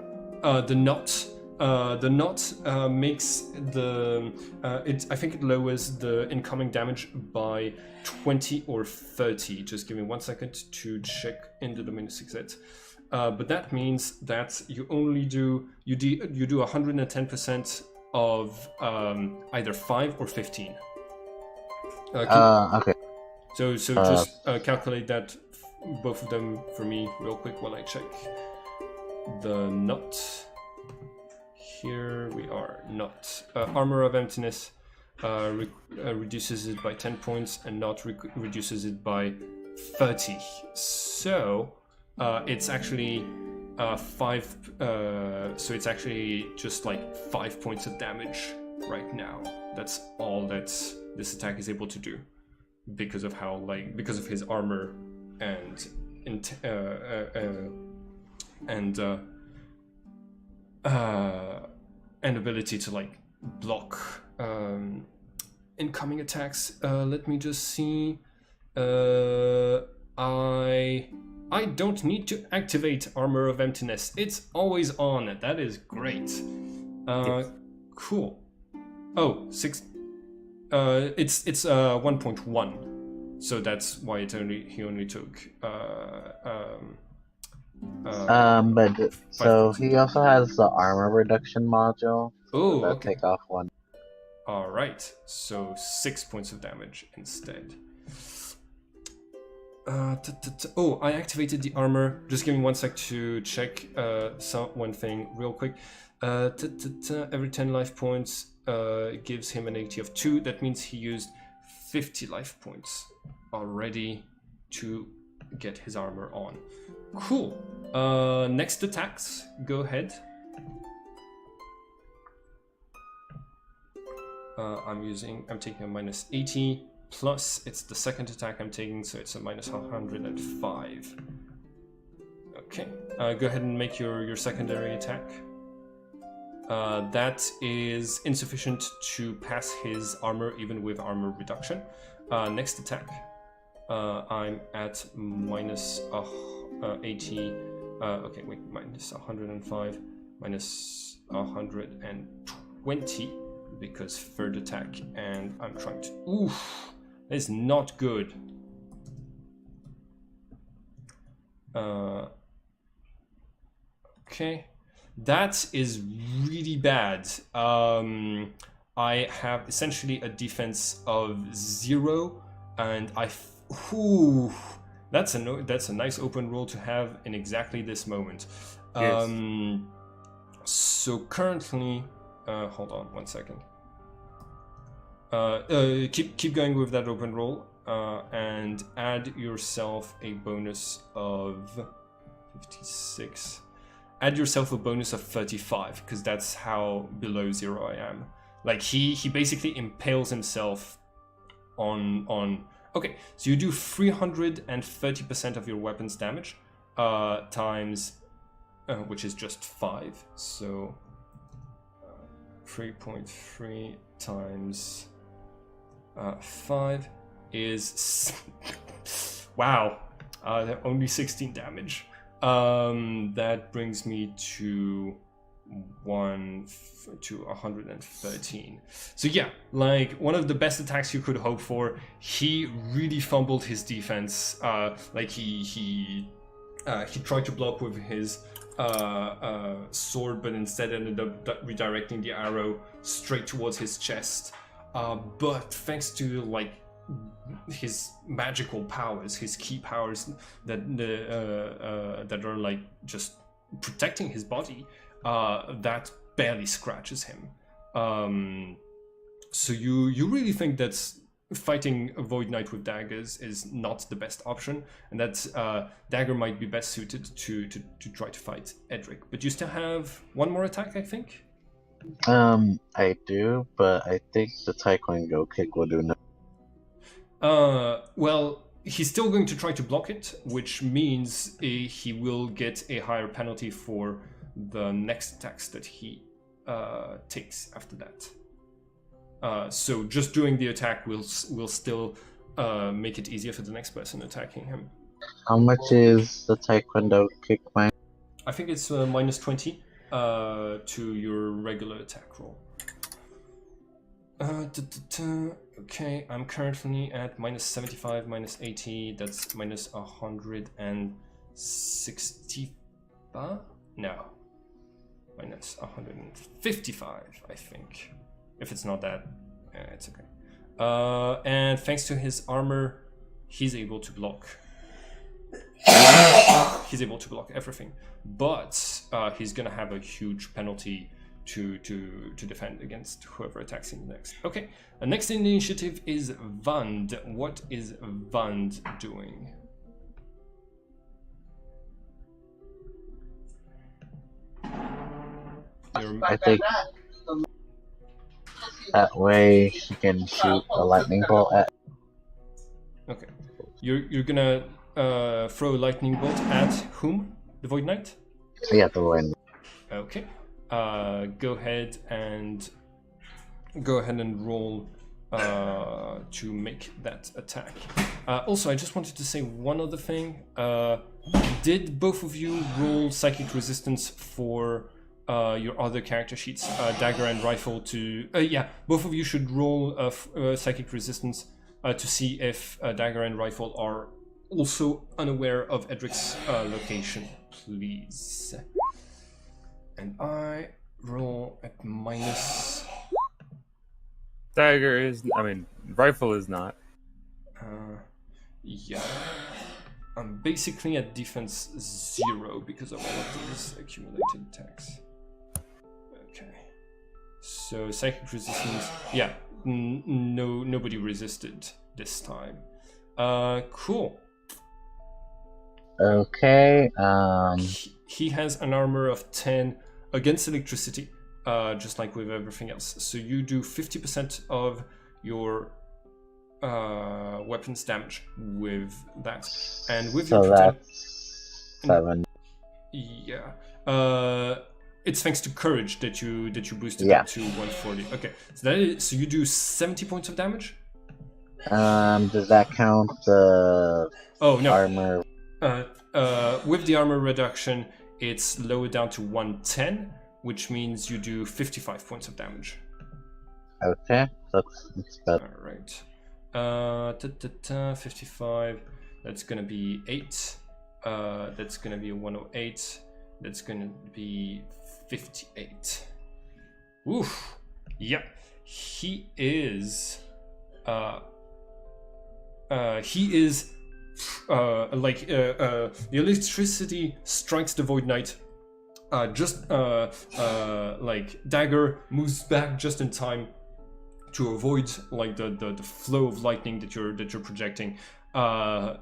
The knot makes the I think it lowers the incoming damage by 20 or 30. Just give me 1 second to check in the Luminous exit. But that means that you only do 110% of either 5 or 15. Okay. So just calculate that both of them for me real quick while I check the knot. Here we are. Knot. Armor of Emptiness reduces it by 10 points, and Knot reduces it by 30. So it's actually 5. So it's actually just like 5 points of damage right now. That's all that this attack is able to do, because of his armor and ability to like block incoming attacks. Let me just see. I don't need to activate Armor of Emptiness. It's always on. That is great. Yes. Cool. Oh, 6. It's 1.1. So that's why he only took But so he also has the armor reduction module. Oh, so okay. Take off 1. All right, so 6 points of damage instead. Oh, I activated the armor. Just give me 1 sec to check one thing real quick. Every 10 life points gives him an AT of 2. That means he used 50 life points already to get his armor on. Cool. Next attacks, go ahead. I'm taking a minus 80, plus it's the second attack I'm taking, so it's a minus 105. Okay, go ahead and make your secondary attack. That is insufficient to pass his armor, even with armor reduction. Next attack, I'm at minus 80. Okay, wait, minus 105, minus 120, because third attack, and I'm trying to. Oof, that is not good. Okay, that is really bad. I have essentially a defense of 0, and that's a nice open roll to have in exactly this moment. Yes. So currently, hold on 1 second. Keep going with that open roll, and add yourself a bonus of 56. Add yourself a bonus of 35, because that's how below 0 I am. Like he basically impales himself on. Okay, so you do 330% of your weapon's damage times, which is just 5. So 3.3 times 5 is wow. Only 16 damage. That brings me to 113. So yeah, like one of the best attacks you could hope for. He really fumbled his defense. Like he tried to block with his sword, but instead ended up redirecting the arrow straight towards his chest. But thanks to like his magical powers, his key powers that are like just protecting his body, that barely scratches him. So you really think that fighting a Void Knight with daggers is not the best option, and that dagger might be best suited to try to fight Edric. But you still have one more attack, I think. I do, but I think the Taekwondo kick will do no. Well, he's still going to try to block it, which means he will get a higher penalty for the next attacks that he takes after that. So just doing the attack will still make it easier for the next person attacking him. How much is the Taekwondo kick minus? I think it's minus 20 to your regular attack roll. Okay, I'm currently at minus 75, minus 80. That's minus 165. No, minus 155, I think. If it's not that, it's okay. And thanks to his armor, he's able to block. He's able to block everything, but he's gonna have a huge penalty to defend against whoever attacks him next. Okay, next in the initiative is Vand. What is Vand doing? I think that way she can shoot a lightning bolt at. Okay, you're gonna throw a lightning bolt at whom? The Void Knight? Yeah, the one. Okay. Go ahead and roll to make that attack. Also, I just wanted to say one other thing. Did both of you roll psychic resistance for your other character sheets, dagger and rifle? Yeah, both of you should roll psychic resistance to see if dagger and rifle are also unaware of Edric's location, please. And I roll at minus. Dagger is, rifle is not. Yeah. I'm basically at defense 0 because of all of these accumulated attacks. Okay. So psychic resistance. Yeah. Nobody resisted this time. Cool. Okay. He has an armor of 10 against electricity, just like with everything else. So you do 50% of your weapons damage with that, and with your that's 7. Yeah. It's thanks to courage that you boosted it to 140. Okay, so you do 70 points of damage. Does that count the armor? With the armor reduction, it's lowered down to 110, which means you do 55 points of damage. Okay, that's better. Alright. 55, that's gonna be 8. That's gonna be a 108. That's gonna be 58. Oof. Yeah. He is the electricity strikes the Void Knight. Dagger moves back just in time to avoid the flow of lightning that you're projecting. The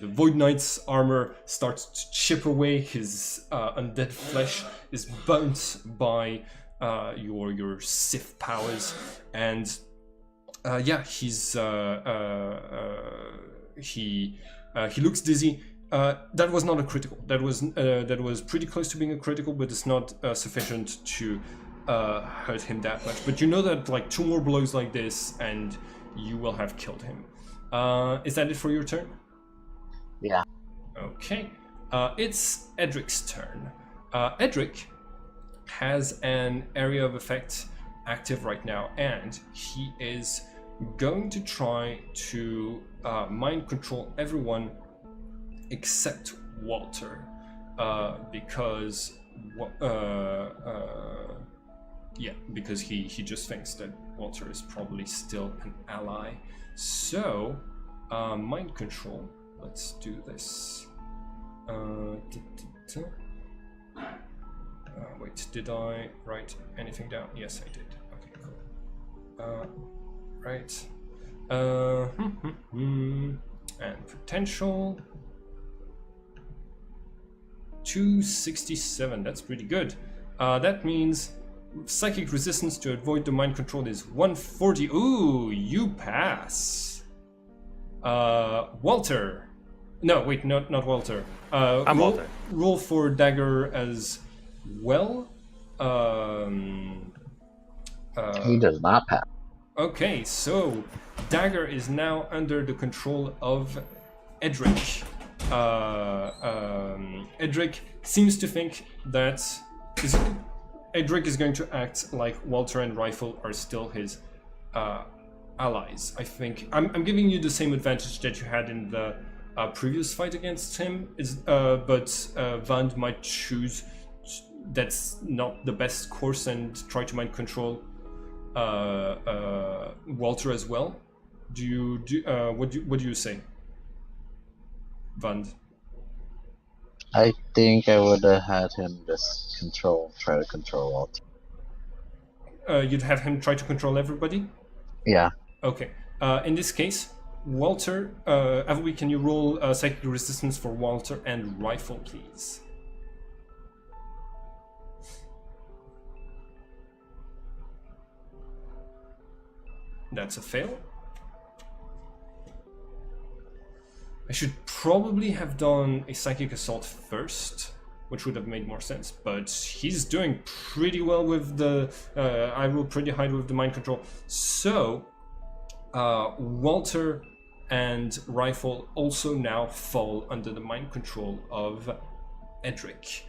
Void Knight's armor starts to chip away. His undead flesh is burnt by your Sith powers, and he looks dizzy. That was not a critical. That was pretty close to being a critical, but it's not sufficient to hurt him that much. But you know that like 2 more blows like this, and you will have killed him. Is that it for your turn? Yeah. Okay. It's Edric's turn. Edric has an area of effect active right now, and he is going to try to mind control everyone except Walter, because he just thinks that Walter is probably still an ally. So mind control, let's do this. Wait, did I write anything down? Yes, I did. Okay, cool. Right. And potential 267. That's pretty good. That means psychic resistance to avoid the mind control is 140. Ooh, you pass. Walter. No, wait, not Walter. I'm Walter. Roll for dagger as well. He does not pass. Okay, so dagger is now under the control of Edric. Edric seems to think that Edric is going to act like Walter and Rifle are still his allies. I think I'm giving you the same advantage that you had in the previous fight against him, but Vand might choose that's not the best course and try to mind control Walter as well. What do you say, Vand? I think I would have had him just try to control Walter. You'd have him try to control everybody? Yeah. Okay. In this case, Walter, Avui, can you roll psychic resistance for Walter and Rifle, please? That's a fail. I should probably have done a psychic assault first, which would have made more sense, but he's doing pretty well with the I rolled pretty high with the mind control. So Walter and Rifle also now fall under the mind control of Edric.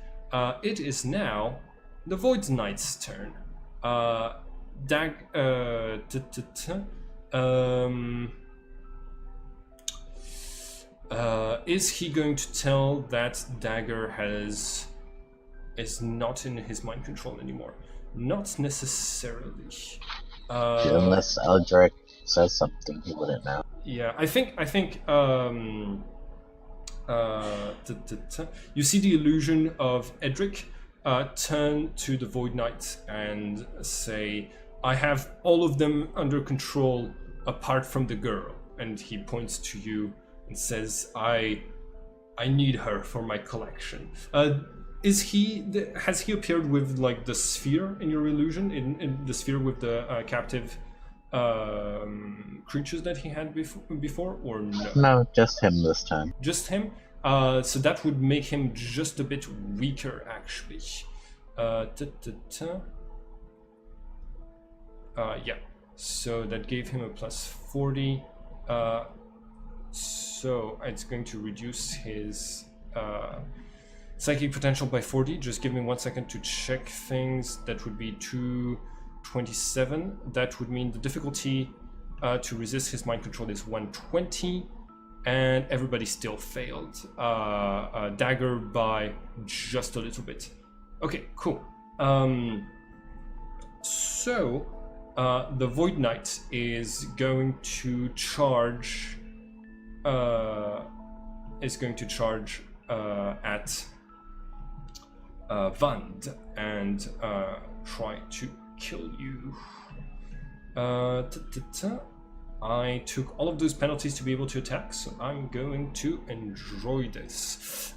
It is now the Void Knight's turn. Is he going to tell that Dagger is not in his mind control anymore? Not necessarily. Unless Eldrick says something, he wouldn't know. Yeah, I think you see the illusion of Edric turn to the Void Knight and say, I have all of them under control apart from the girl. And he points to you and says, I need her for my collection. Has he appeared with like the sphere in your illusion, in the sphere with the captive creatures that he had before, or no? No, just him this time. Just him? So that would make him just a bit weaker, actually. Yeah, so that gave him a plus 40. So it's going to reduce his psychic potential by 40. Just give me 1 second to check things. That would be 227. That would mean the difficulty to resist his mind control is 120. And everybody still failed. Dagger by just a little bit. Okay, cool. So the Void Knight is going to charge. At Vand and try to kill you. I took all of those penalties to be able to attack, so I'm going to enjoy this.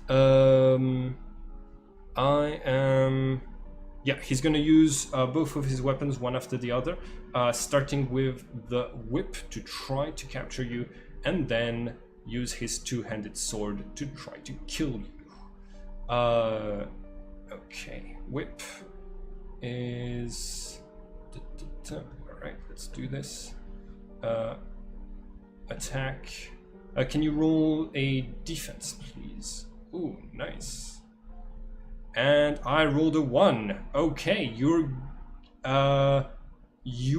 Yeah, he's going to use both of his weapons, one after the other, starting with the whip to try to capture you, and then use his two-handed sword to try to kill you. Okay, whip is... Alright, let's do this. Attack. Can you roll a defense, please? Ooh, nice. And I rolled a 1. Okay, you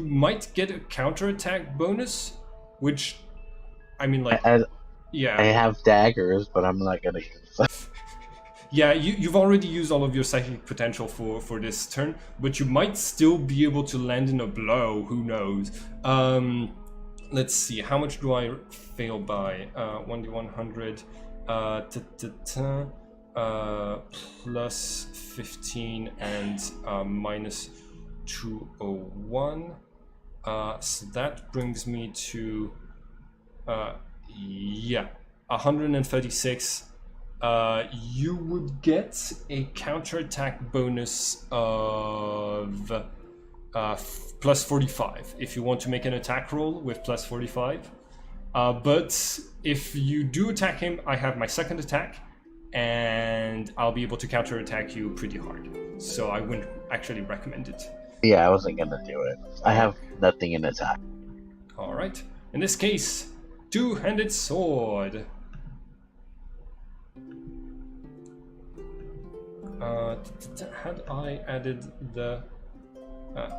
might get a counterattack bonus, which, I mean, like, yeah. I have daggers, but I'm not gonna use them. Yeah, you've already used all of your psychic potential for this turn, but you might still be able to land in a blow, who knows. Let's see, how much do I fail by? 1d100, plus 15 and minus 201. So that brings me to, 136. You would get a counterattack bonus of plus 45 if you want to make an attack roll with plus 45. But if you do attack him, I have my second attack, and I'll be able to counterattack you pretty hard. So I wouldn't actually recommend it. Yeah, I wasn't gonna do it. I have nothing in attack. Alright. In this case, two-handed sword. Had I added the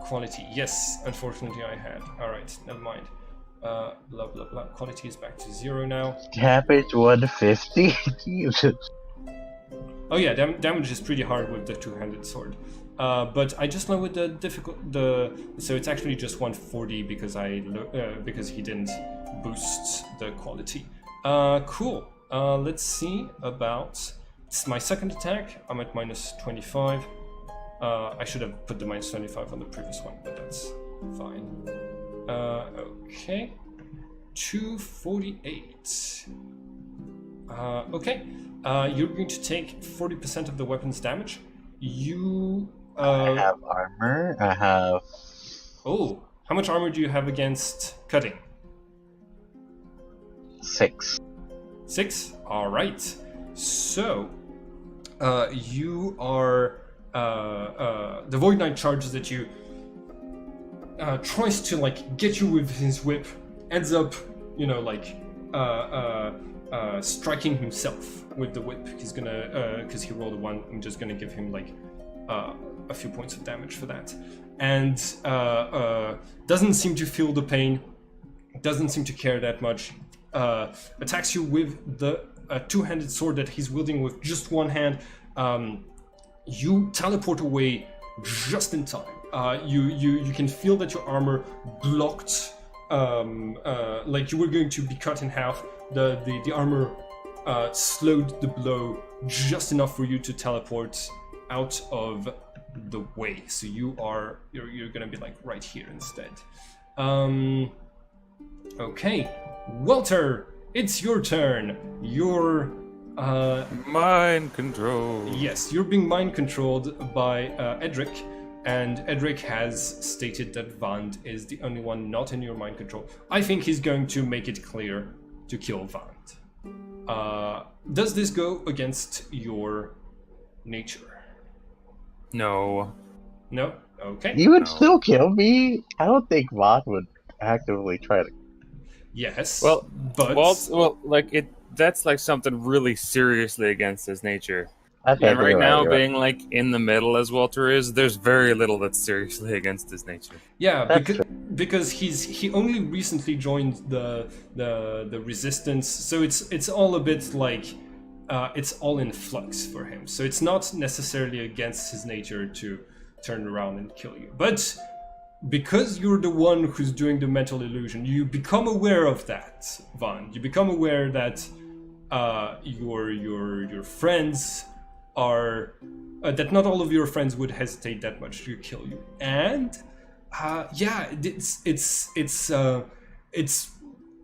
quality? Yes, unfortunately I had. Alright, never mind. Blah blah blah. Quality is back to 0 now. Damage 150? Jesus. Oh yeah, damage is pretty hard with the two-handed sword. But I just lowered so it's actually just 140 because because he didn't boost the quality. Cool. Let's see about. It's my second attack. I'm at minus 25. I should have put the minus 25 on the previous one, but that's fine. Okay. 248. Okay. You're going to take 40% of the weapon's damage. I have armor. I have. Oh, how much armor do you have against cutting? 6. 6? Alright. So, you are. The Void Knight charges at you, tries to like get you with his whip, ends up, striking himself with the whip. He's gonna, because he rolled a 1, I'm just gonna give him like a few points of damage for that. And doesn't seem to feel the pain, doesn't seem to care that much. Attacks you with the two-handed sword that he's wielding with just one hand. You teleport away just in time. You can feel that your armor blocked, like you were going to be cut in half. The armor slowed the blow just enough for you to teleport out of the way. So you're gonna be like right here instead. Okay, Walter, it's your turn. You're mind control. Yes, you're being mind controlled by Edric, and Edric has stated that Vand is the only one not in your mind control. I think he's going to make it clear to kill Vand. Does this go against your nature? No. No? Okay. You would still kill me? I don't think Vaughn would actively try to. Yes. Well, but that's like something really seriously against his nature. Okay, And right now, you're being like in the middle as Walter is, there's very little that's seriously against his nature. Yeah, because he only recently joined the resistance, so it's all a bit like it's all in flux for him. So it's not necessarily against his nature to turn around and kill you, but because you're the one who's doing the mental illusion, you become aware of that, Vaughn. You become aware that your friends are that not all of your friends would hesitate that much to kill you, and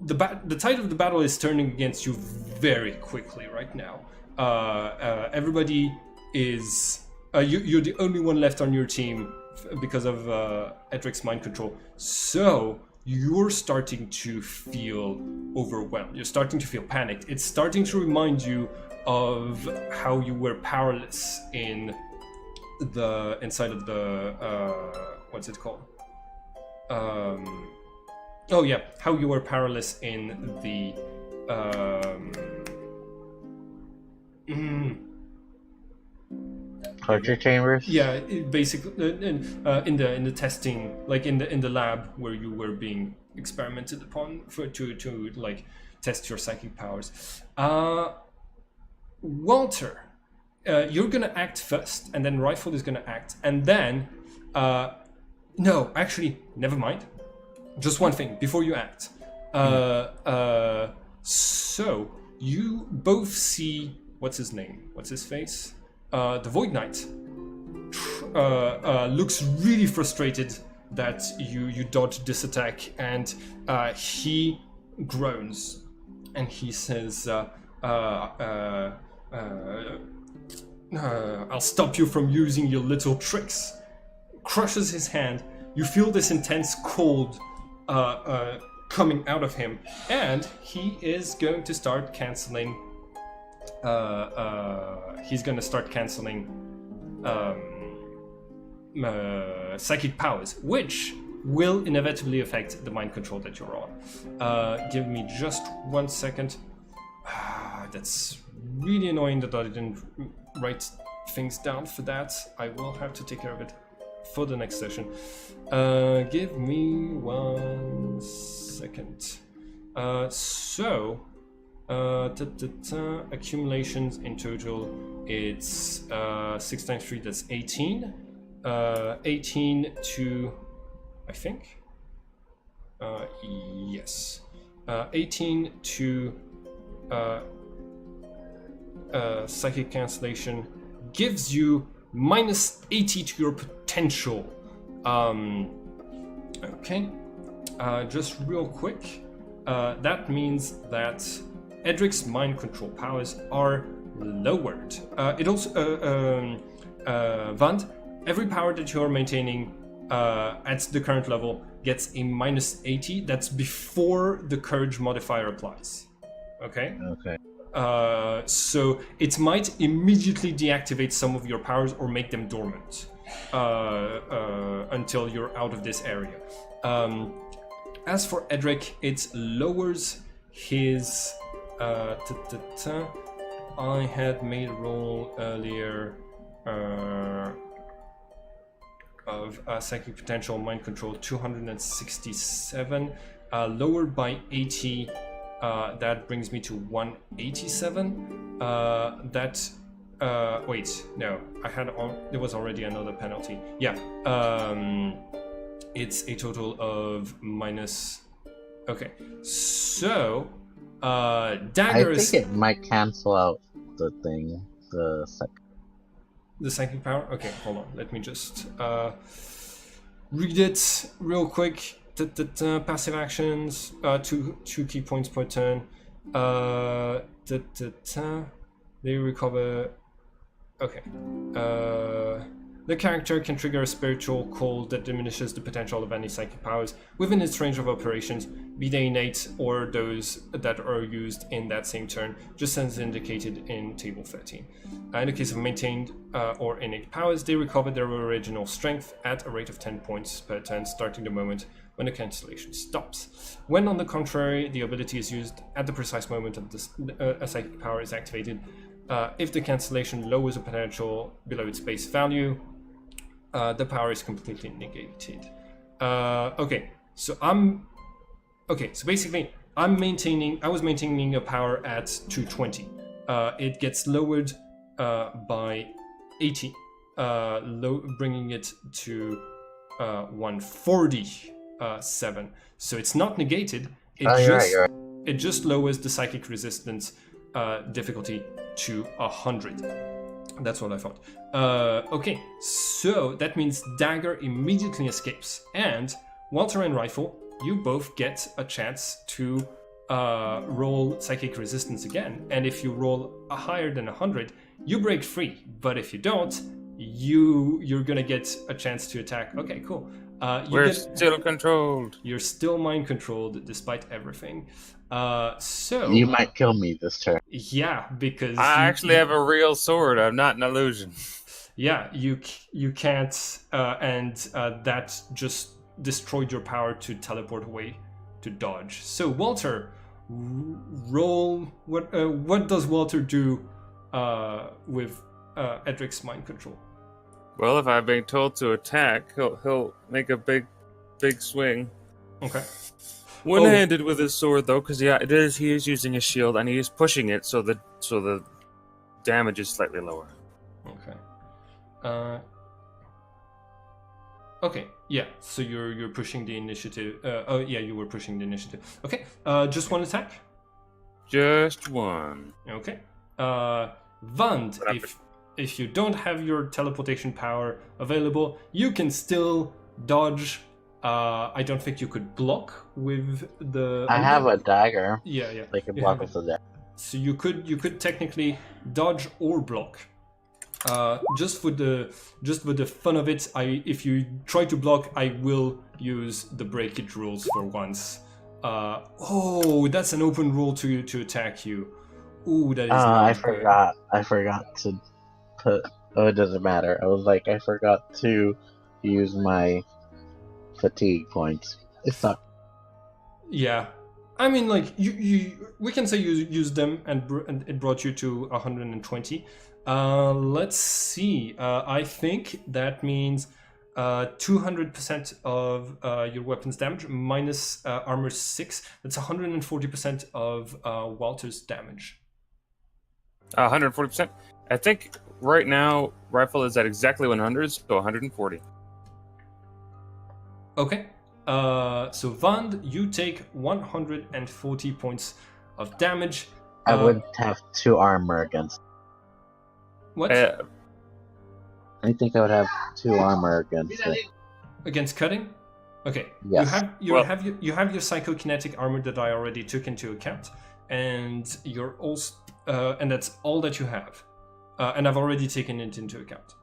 the tide of the battle is turning against you very quickly right now. Everybody is you're the only one left on your team because of Edric's mind control. So you're starting to feel overwhelmed. You're starting to feel panicked. It's starting to remind you of how you were powerless inside of the what's it called? Oh yeah, how you were powerless in the torture chambers. Yeah, basically in the testing, like in the lab where you were being experimented upon to like test your psychic powers. Walter, you're gonna act first, and then Rifle is gonna act, and then no, actually, never mind. Just one thing before you act. So you both see what's his name? What's his face? The Void Knight looks really frustrated that you dodged this attack, and he groans and he says, I'll stop you from using your little tricks. Crushes his hand. You feel this intense cold coming out of him, and he is going to start canceling. He's going to start canceling psychic powers, which will inevitably affect the mind control that you're on. Give me just 1 second. That's really annoying that I didn't write things down for that. I will have to take care of it for the next session. Give me 1 second. Accumulations in total, it's 6 times 3, that's 18. 18 to, I think, yes, 18 to psychic cancellation gives you minus 80 to your potential. Okay, just real quick, that means that Edric's mind control powers are lowered. It also, Vand, every power that you're maintaining at the current level gets a minus 80. That's before the courage modifier applies. Okay? Okay. So it might immediately deactivate some of your powers or make them dormant until you're out of this area. As for Edric, it lowers his... I had made a roll earlier of psychic potential mind control 267, lowered by 80. That brings me to 187. Wait, no, there was already another penalty. Yeah, it's a total of minus. Okay, so dagger. I think it might cancel out the thing, the psychic power. Okay, hold on. Let me just read it real quick. Passive actions, two key points per turn. They recover. Okay. The character can trigger a spiritual call that diminishes the potential of any psychic powers within its range of operations, be they innate or those that are used in that same turn, just as indicated in Table 13. In the case of maintained or innate powers, they recover their original strength at a rate of 10 points per turn, starting the moment when the cancellation stops. When, on the contrary, the ability is used at the precise moment of a psychic power is activated, if the cancellation lowers a potential below its base value, the power is completely negated. Okay, so basically I was maintaining a power at 220. It gets lowered by 80, bringing it to 147. So it's not negated. It just lowers the psychic resistance difficulty to 100. That's what I thought. Okay, so that means Dagger immediately escapes, and Walter and Rifle, you both get a chance to roll psychic resistance again. And if you roll a higher than 100, you break free. But if you don't, you're gonna get a chance to attack. Okay, cool. We're still controlled. You're still mind controlled despite everything. So you might kill me this turn. Yeah, because I actually have a real sword. I'm not an illusion. Yeah, you can't, and that just destroyed your power to teleport away, to dodge. So Walter, roll. What does Walter do with Edric's mind control? Well, if I'm being told to attack, he'll make a big swing. Okay. One-handed with his sword, though, because he is using a shield and he is pushing it, so the damage is slightly lower. Okay. Okay. Yeah. So you're pushing the initiative. Oh yeah, you were pushing the initiative. Okay. Just one attack. Just one. Okay. Vand, if you don't have your teleportation power available, you can still dodge. I don't think you could block with the... I have a dagger. Yeah. They can block with the dagger. So you could technically dodge or block. Just for the fun of it, if you try to block, I will use the breakage rules for once. That's an open rule to attack you. Ooh, that is not good. I forgot to put... Oh, it doesn't matter. I was like, I forgot to use my fatigue points. It's not... Yeah. I mean, like, we can say you used them and it brought you to 120. Let's see. I think that means 200% of your weapons damage minus armor 6. That's 140% of Walter's damage. 140%. I think right now rifle is at exactly 100, so 140. Okay. So Vand, you take 140 points of damage. I would have 2 armor against. What? I think I would have 2 armor against it. Against cutting? Okay. Yes. You have your psychokinetic armor that I already took into account, and you're also and that's all that you have. And I've already taken it into account.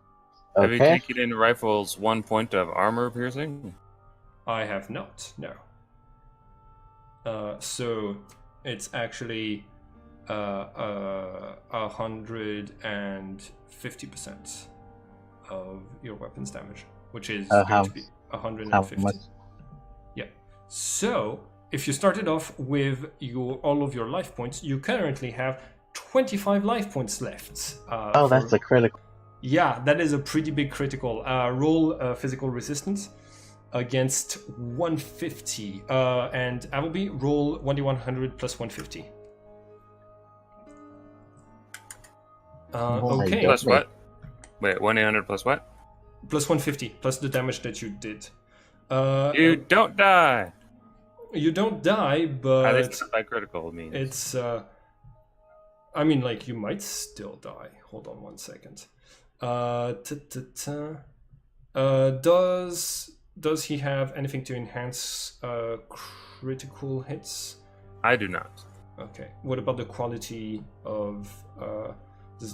Okay. Have you taken in rifles 1 point of armor piercing? I have not. No. So it's actually 150% of your weapons damage, which is going to be 150. How much? Yeah. So if you started off with all of your life points, you currently have 25 life points left. That's a critical. Yeah, that is a pretty big critical. Roll physical resistance against 150. And Appleby, roll 1d100 plus 150. Okay. Plus what? Wait, 1d100 plus what? Plus 150, plus the damage that you did. You don't die! You don't die, but... At least by critical means. It's... I mean, like, you might still die. Hold on 1 second. Does he have anything to enhance critical hits? I do not. Okay. What about the quality of...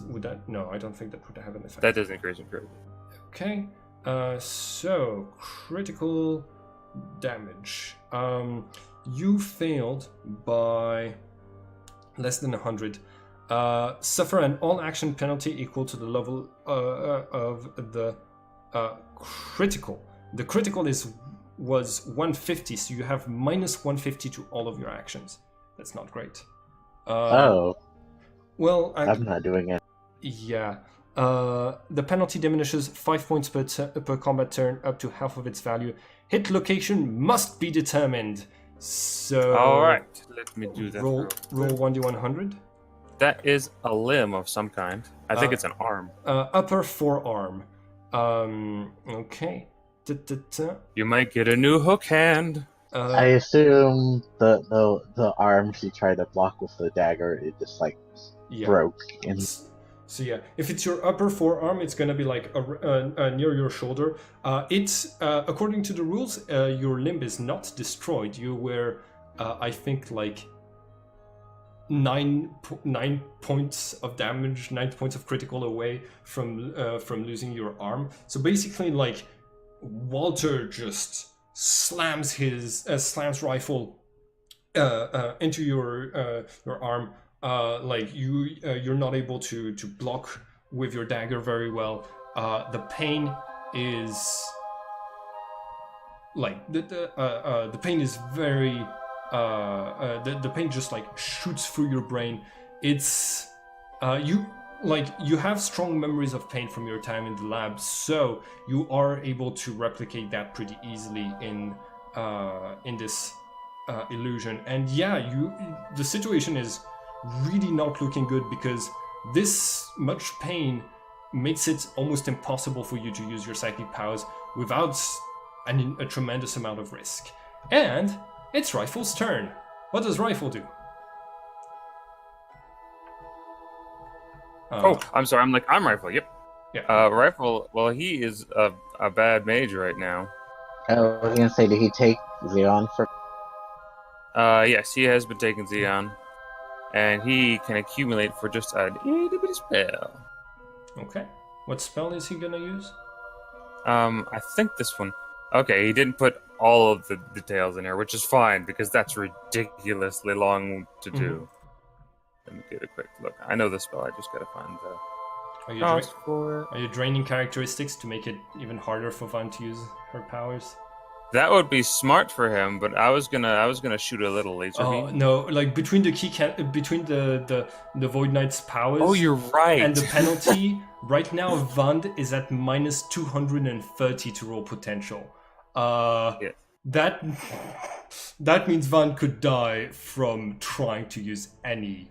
would that... No, I don't think that would have an effect. That doesn't increase in critical. Okay. So, critical damage. You failed by less than 100. Suffer an all-action penalty equal to the level of the critical. The critical was 150, so you have minus 150 to all of your actions. That's not great. Well, I'm not doing it. Yeah. The penalty diminishes 5 points per combat turn up to half of its value. Hit location must be determined. So... Alright, let me do that. Roll 1d100. That is a limb of some kind. I think it's an arm. Upper forearm. Okay. You might get a new hook hand. I assume the arm she tried to block with the dagger, it just broke. So yeah, if it's your upper forearm, it's gonna be like near your shoulder. It's according to the rules, your limb is not destroyed. You were, I think, like 9 points of damage, 9 points of critical away from losing your arm. So basically, like, Walter just slams rifle into your arm. Like you're not able to block with your dagger very well. The pain is like the pain is very the pain just like shoots through your brain. It's you have strong memories of pain from your time in the lab, so you are able to replicate that pretty easily in this illusion. And yeah, the situation is really not looking good because this much pain makes it almost impossible for you to use your psychic powers without a tremendous amount of risk. And it's Rifle's turn. What does Rifle do? I'm sorry. I'm Rifle. Yep. Yeah. Rifle. Well, he is a bad mage right now. I was gonna say, did he take Xeon for? Yes, he has been taking Xeon, and he can accumulate for just an itty bitty spell. Okay. What spell is he gonna use? I think this one. Okay, he didn't put all of the details in here, which is fine because that's ridiculously long to do. Let me get a quick look. I know the spell. I just gotta find the Are you draining characteristics to make it even harder for Van to use her powers? That would be smart for him, but I was gonna shoot a little laser beam. No, like between between the Void Knight's powers. Oh, you're right. And the penalty right now, Vand is at minus 230 to roll potential. Yeah. That means Vand could die from trying to use any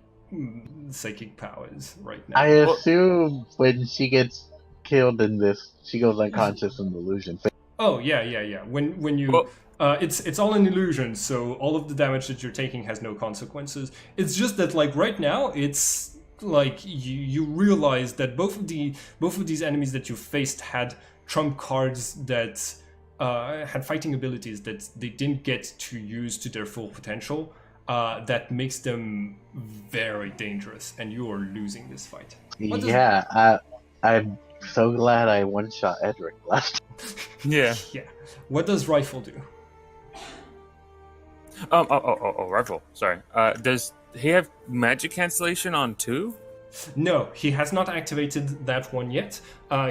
psychic powers right now. I assume when she gets killed in this, she goes unconscious in the illusion. Oh yeah. When you it's all an illusion, so all of the damage that you're taking has no consequences. It's just that like right now, it's like you realize that both of these enemies that you faced had trump cards that had fighting abilities that they didn't get to use to their full potential. That makes them very dangerous, and you are losing this fight. I'm so glad I one-shot Edric last. Yeah. What does Rifle do? Rifle. Sorry. Does he have magic cancellation on 2? No, he has not activated that one yet.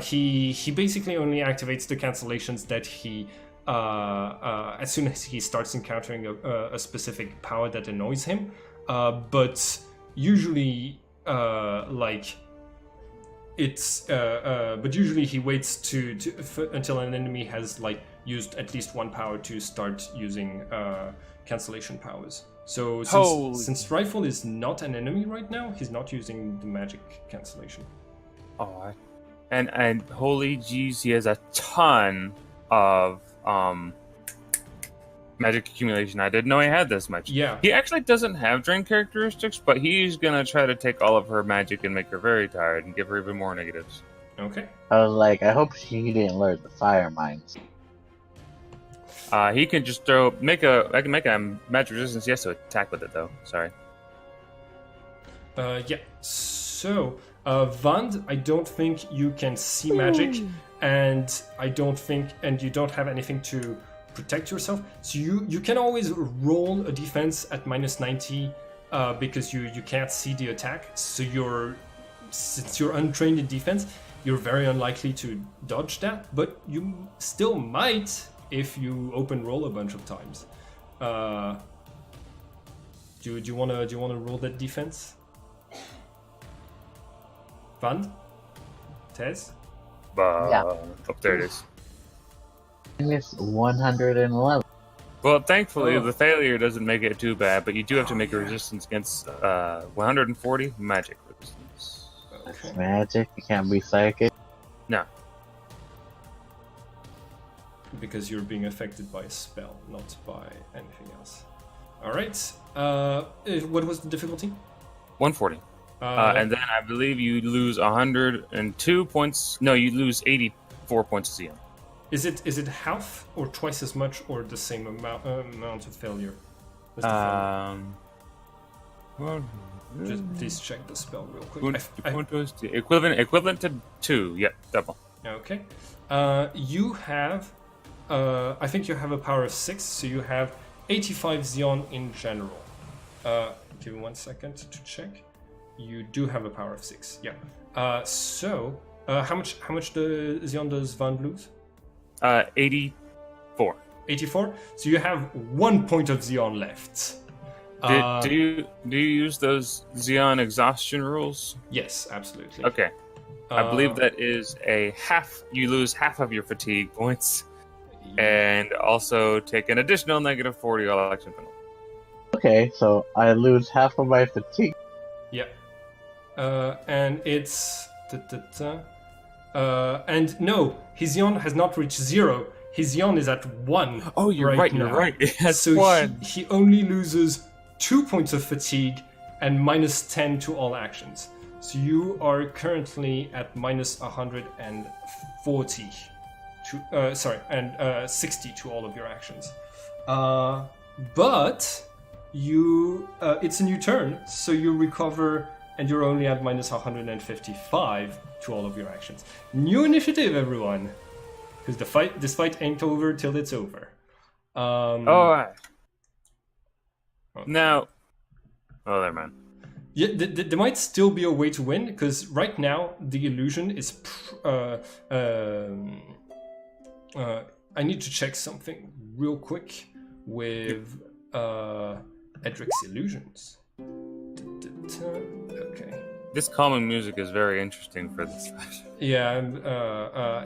He basically only activates the cancellations that he as soon as he starts encountering a specific power that annoys him. But usually, but usually he waits until an enemy has like used at least one power to start using cancellation powers. So since Rifle is not an enemy right now, he's not using the magic cancellation. Oh, and holy jeez, he has a ton of magic accumulation. I didn't know he had this much. Yeah. He actually doesn't have drain characteristics, but he's gonna try to take all of her magic and make her very tired and give her even more negatives. Okay. I was like, I hope she didn't learn the fire mines. He can just make a magic resistance. He has to attack with it though. Sorry. Yeah. So, Vand, I don't think you can see magic, and you don't have anything to protect yourself. So you can always roll a defense at minus 90 because you can't see the attack. So since you're untrained in defense, you're very unlikely to dodge that, but you still might if you open roll a bunch of times. Do you wanna roll that defense? Vand? Tez? Yeah. Oh, there it is. It's 111. Well, thankfully, the failure doesn't make it too bad, but you do have to make a resistance against 140 magic resistance. Okay. Magic? You can't be psychic? No. Because you're being affected by a spell, not by anything else. Alright. What was the difficulty? 140. And then I believe you lose 102 points. No, you lose 84 points of Xeon. Is it half or twice as much or the same amount of failure? Just please check the spell real quick. Equivalent to 2. Yeah, double. Okay. You have I think you have a power of 6, so you have 85 Xeon in general. Give me 1 second to check. You do have a power of 6. Yeah. So how much the Xeon does Vand lose? 84. 84. So you have 1 point of Xeon left. Do you use those Xeon exhaustion rules? Yes, absolutely. Okay. I believe that is a half. You lose half of your fatigue points, and also take an additional negative 40 all action penalty. Okay, so I lose half of my fatigue. Yeah. And it's and no, his Xeon has not reached 0. His Xeon is at 1. Oh, you're right. Now. You're right. It has so 1. He only loses 2 points of fatigue and minus 10 to all actions. So you are currently at minus 140 to 60 to all of your actions. But you it's a new turn, so you recover and you're only at minus 155 to all of your actions. New initiative, everyone, because this fight ain't over till it's over. Now, never mind. Yeah, there might still be a way to win, because right now the illusion is. I need to check something. real quick with Edric's Illusions. Okay. This calming music is very interesting for this. Yeah,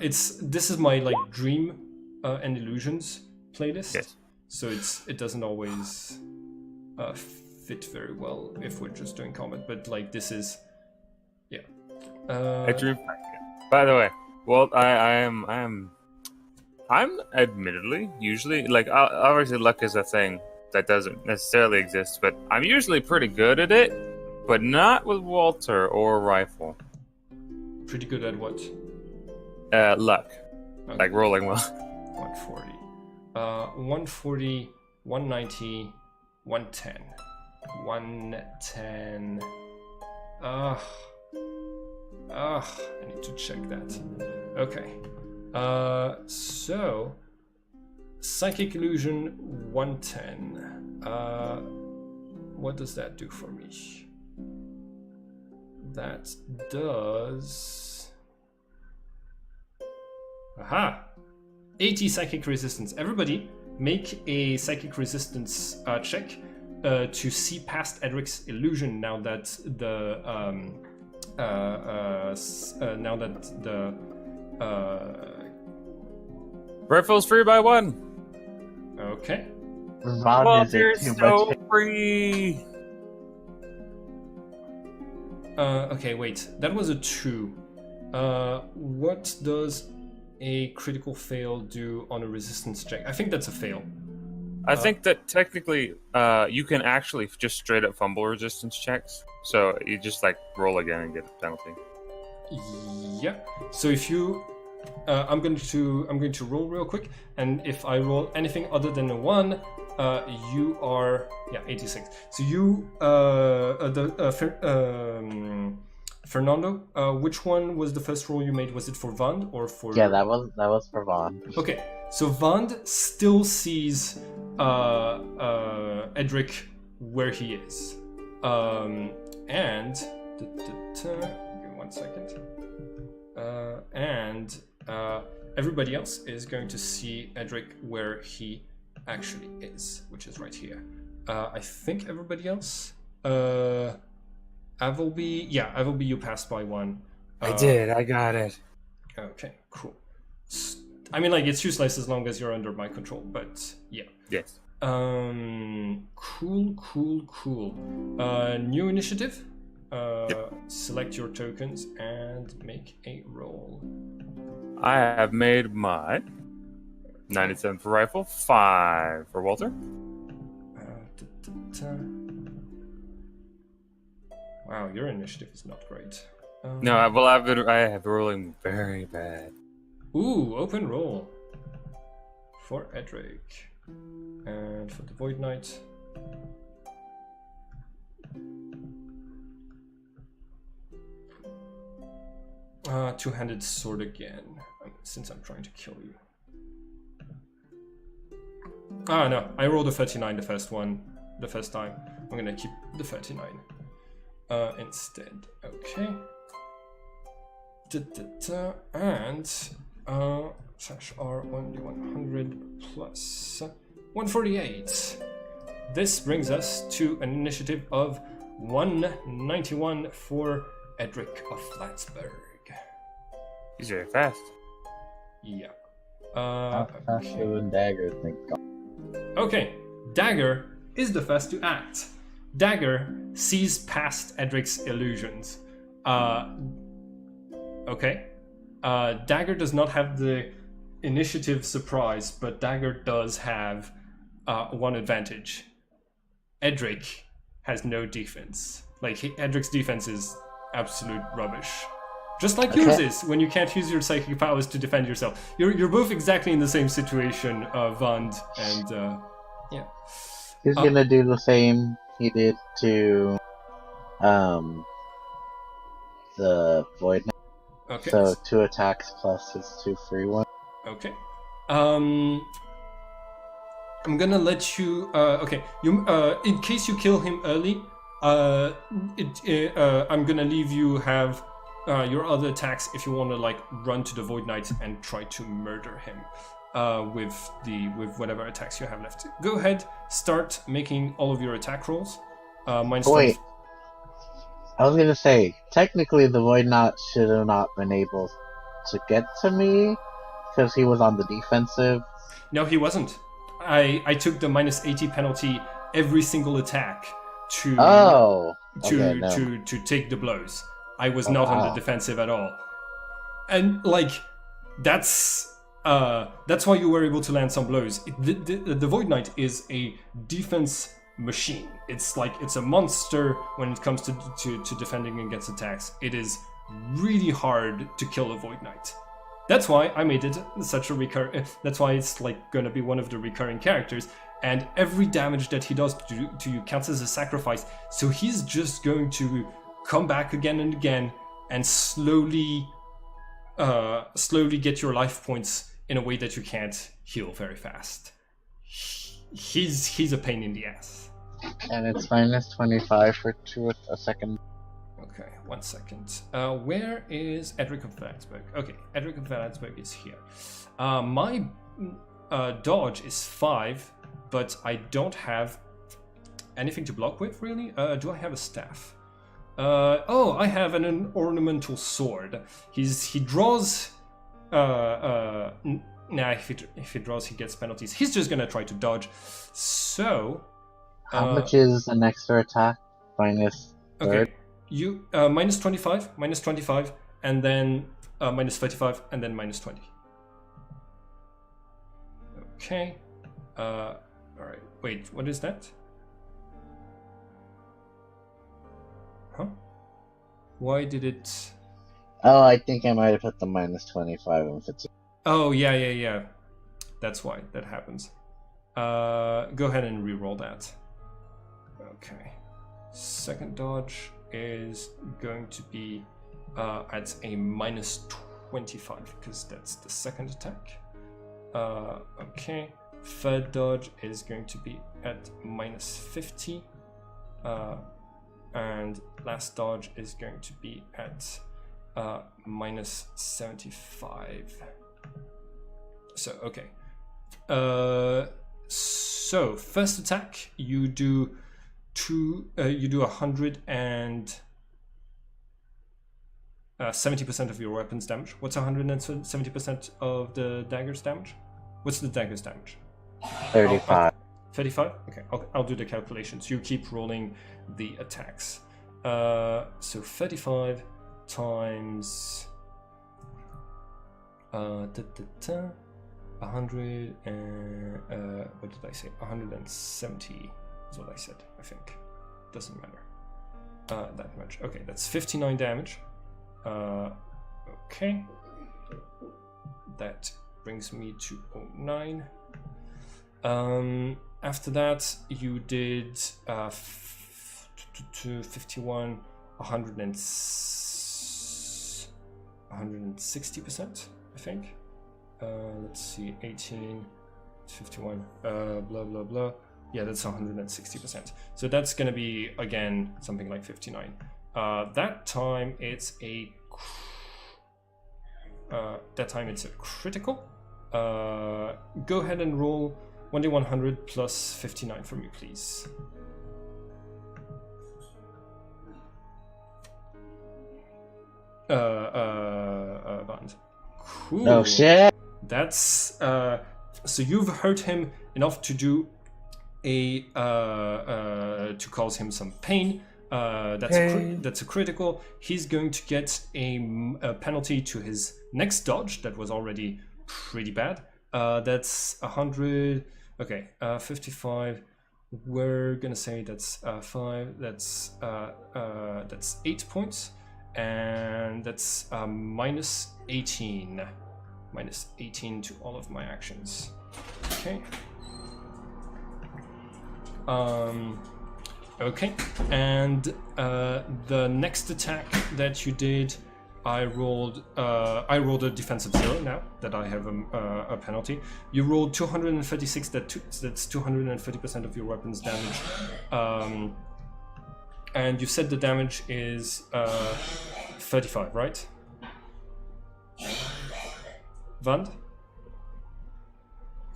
this is my like dream and illusions playlist. Yes. So it doesn't always fit very well if we're just doing combat, but like this is, yeah. A dream. By the way, well, I'm admittedly usually like obviously luck is a thing that doesn't necessarily exist, but I'm usually pretty good at it, but not with Walter or rifle. Pretty good at what? Luck, Okay. like rolling well. 140. 140, 190, 110. 110. I need to check that. Okay. So Psychic Illusion 110. What does that do for me? That does... Aha! 80 psychic resistance. Everybody make a psychic resistance check to see past Edric's illusion now that the Rifle's free by 1. Okay. Walter's so free. Okay, wait. That was a 2. What does a critical fail do on a resistance check? I think that's a fail. I think that technically you can actually just straight up fumble resistance checks. So you just like roll again and get the penalty. Yeah. So if you I'm going to roll real quick, and if I roll anything other than a 1, you are 86. So you Fernando, which one was the first roll you made? Was it for Vand or for? Yeah, that was for Vand. Okay, so Vand still sees Edric where he is, and give me 1 second, and everybody else is going to see Edric where he actually is, which is right here. I think everybody else. Avelby, you passed by 1. I did. I got it. Okay, cool. I mean, like, it's useless as long as you're under my control, but yeah. Yes. Cool. New initiative. Yep. Select your tokens and make a roll. I have made my 97 for rifle, 5 for Walter. Wow, your initiative is not great. No, I have been rolling very bad. Ooh, open roll for Edric and for the Void Knight. Two-handed sword again, since I'm trying to kill you. Ah, no, I rolled a 39 the first time. I'm gonna keep the 39 instead. Okay. And slash R 1d100 plus 148. This brings us to an initiative of 191 for Edric of Flatsburg. He's very fast. Yeah. Faster than Dagger, thank God. Okay, Dagger is the first to act. Dagger sees past Edric's illusions. Okay. Dagger does not have the initiative surprise, but Dagger does have one advantage. Edric has no defense. Like, Edric's defense is absolute rubbish. Just like yours is, when you can't use your psychic powers to defend yourself. You're both exactly in the same situation, Vand, and yeah. He's gonna do the same he did to the Void Knight. Okay. So 2 attacks plus his 2 free ones. Okay. I'm gonna let you. Okay. You. In case you kill him early, I'm gonna leave you have your other attacks if you want to like run to the Void Knight and try to murder him. with whatever attacks you have left. Go ahead, start making all of your attack rolls. Minus Wait. 20. I was gonna say, technically the Void Knight should have not been able to get to me, because he was on the defensive. No, he wasn't. I took the minus 80 penalty every single attack to to take the blows. I was not on the defensive at all. And like that's why you were able to land some blows. The Void Knight is a defense machine. It's a monster when it comes to defending against attacks. It is really hard to kill a Void Knight. That's why I made it such a that's why it's like gonna be one of the recurring characters, and every damage that he does to you counts as a sacrifice. So he's just going to come back again and again and slowly get your life points in a way that you can't heal very fast. He's a pain in the ass. And it's minus 25 for a second. Okay, 1 second. Where is Edric of Velansburg? Okay, Edric of Velansburg is here. My dodge is 5, but I don't have anything to block with, really. Do I have a staff? I have an ornamental sword. He draws... if he draws, he gets penalties. He's just gonna try to dodge. So... How much is an extra attack? Minus 30? Okay, you minus 25, and then minus 35, and then minus 20. Okay. All right. Wait, what is that? Huh? Why did it? Oh, I think I might have put the minus 25 on 50. Oh yeah. That's why that happens. Go ahead and re-roll that. Okay. Second dodge is going to be at a minus 25 because that's the second attack. Okay. Third dodge is going to be at minus 50. And last dodge is going to be at minus 75. So, okay. So first attack, you do 170% of your weapons damage. What's 170% of the dagger's damage? What's the dagger's damage? 35. 35? Okay, I'll do the calculations. You keep rolling the attacks. So 35 times 100 and what did I say? 170 is what I said, I think. Doesn't matter. That much. Okay, that's 59 damage. Okay. That brings me to 09. After that, you did 51, 160%, I think. Let's see, 18, 51, blah, blah, blah. Yeah, that's 160%. So that's going to be, again, something like 59. That time it's a critical. Go ahead and roll 1d100 plus 59 for me, please. Bond. Cool. Oh shit. That's so you've hurt him enough to do a to cause him some pain. That's a critical. He's going to get a penalty to his next dodge that was already pretty bad. That's 100. Okay, 55. We're gonna say that's 5. That's 8 points, and that's minus 18. Minus 18 to all of my actions. Okay. Okay, and the next attack that you did, I rolled a defensive 0 now that I have a penalty. You rolled 236. That's 230% of your weapons damage. And you said the damage is 35, right? Vand?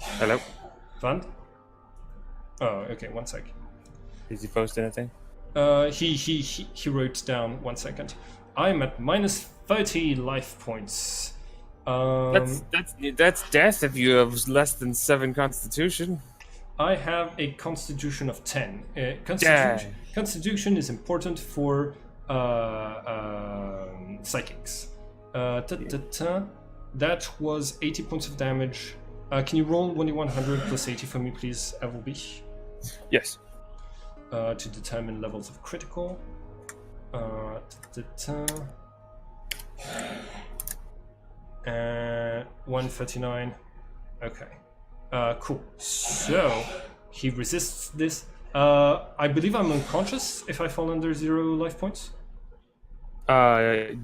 Hello? Vand? Oh, okay, one sec. Did he post anything? He wrote down 1 second. I'm at minus 30 life points. That's death if you have less than 7 constitution. I have a constitution of 10. Constitution is important for psychics. That was 80 points of damage. Can you roll 1d100 plus 80 for me, please, Evelby? Yes. To determine levels of critical. 139. Okay. Cool. So he resists this. I believe I'm unconscious if I fall under 0 life points.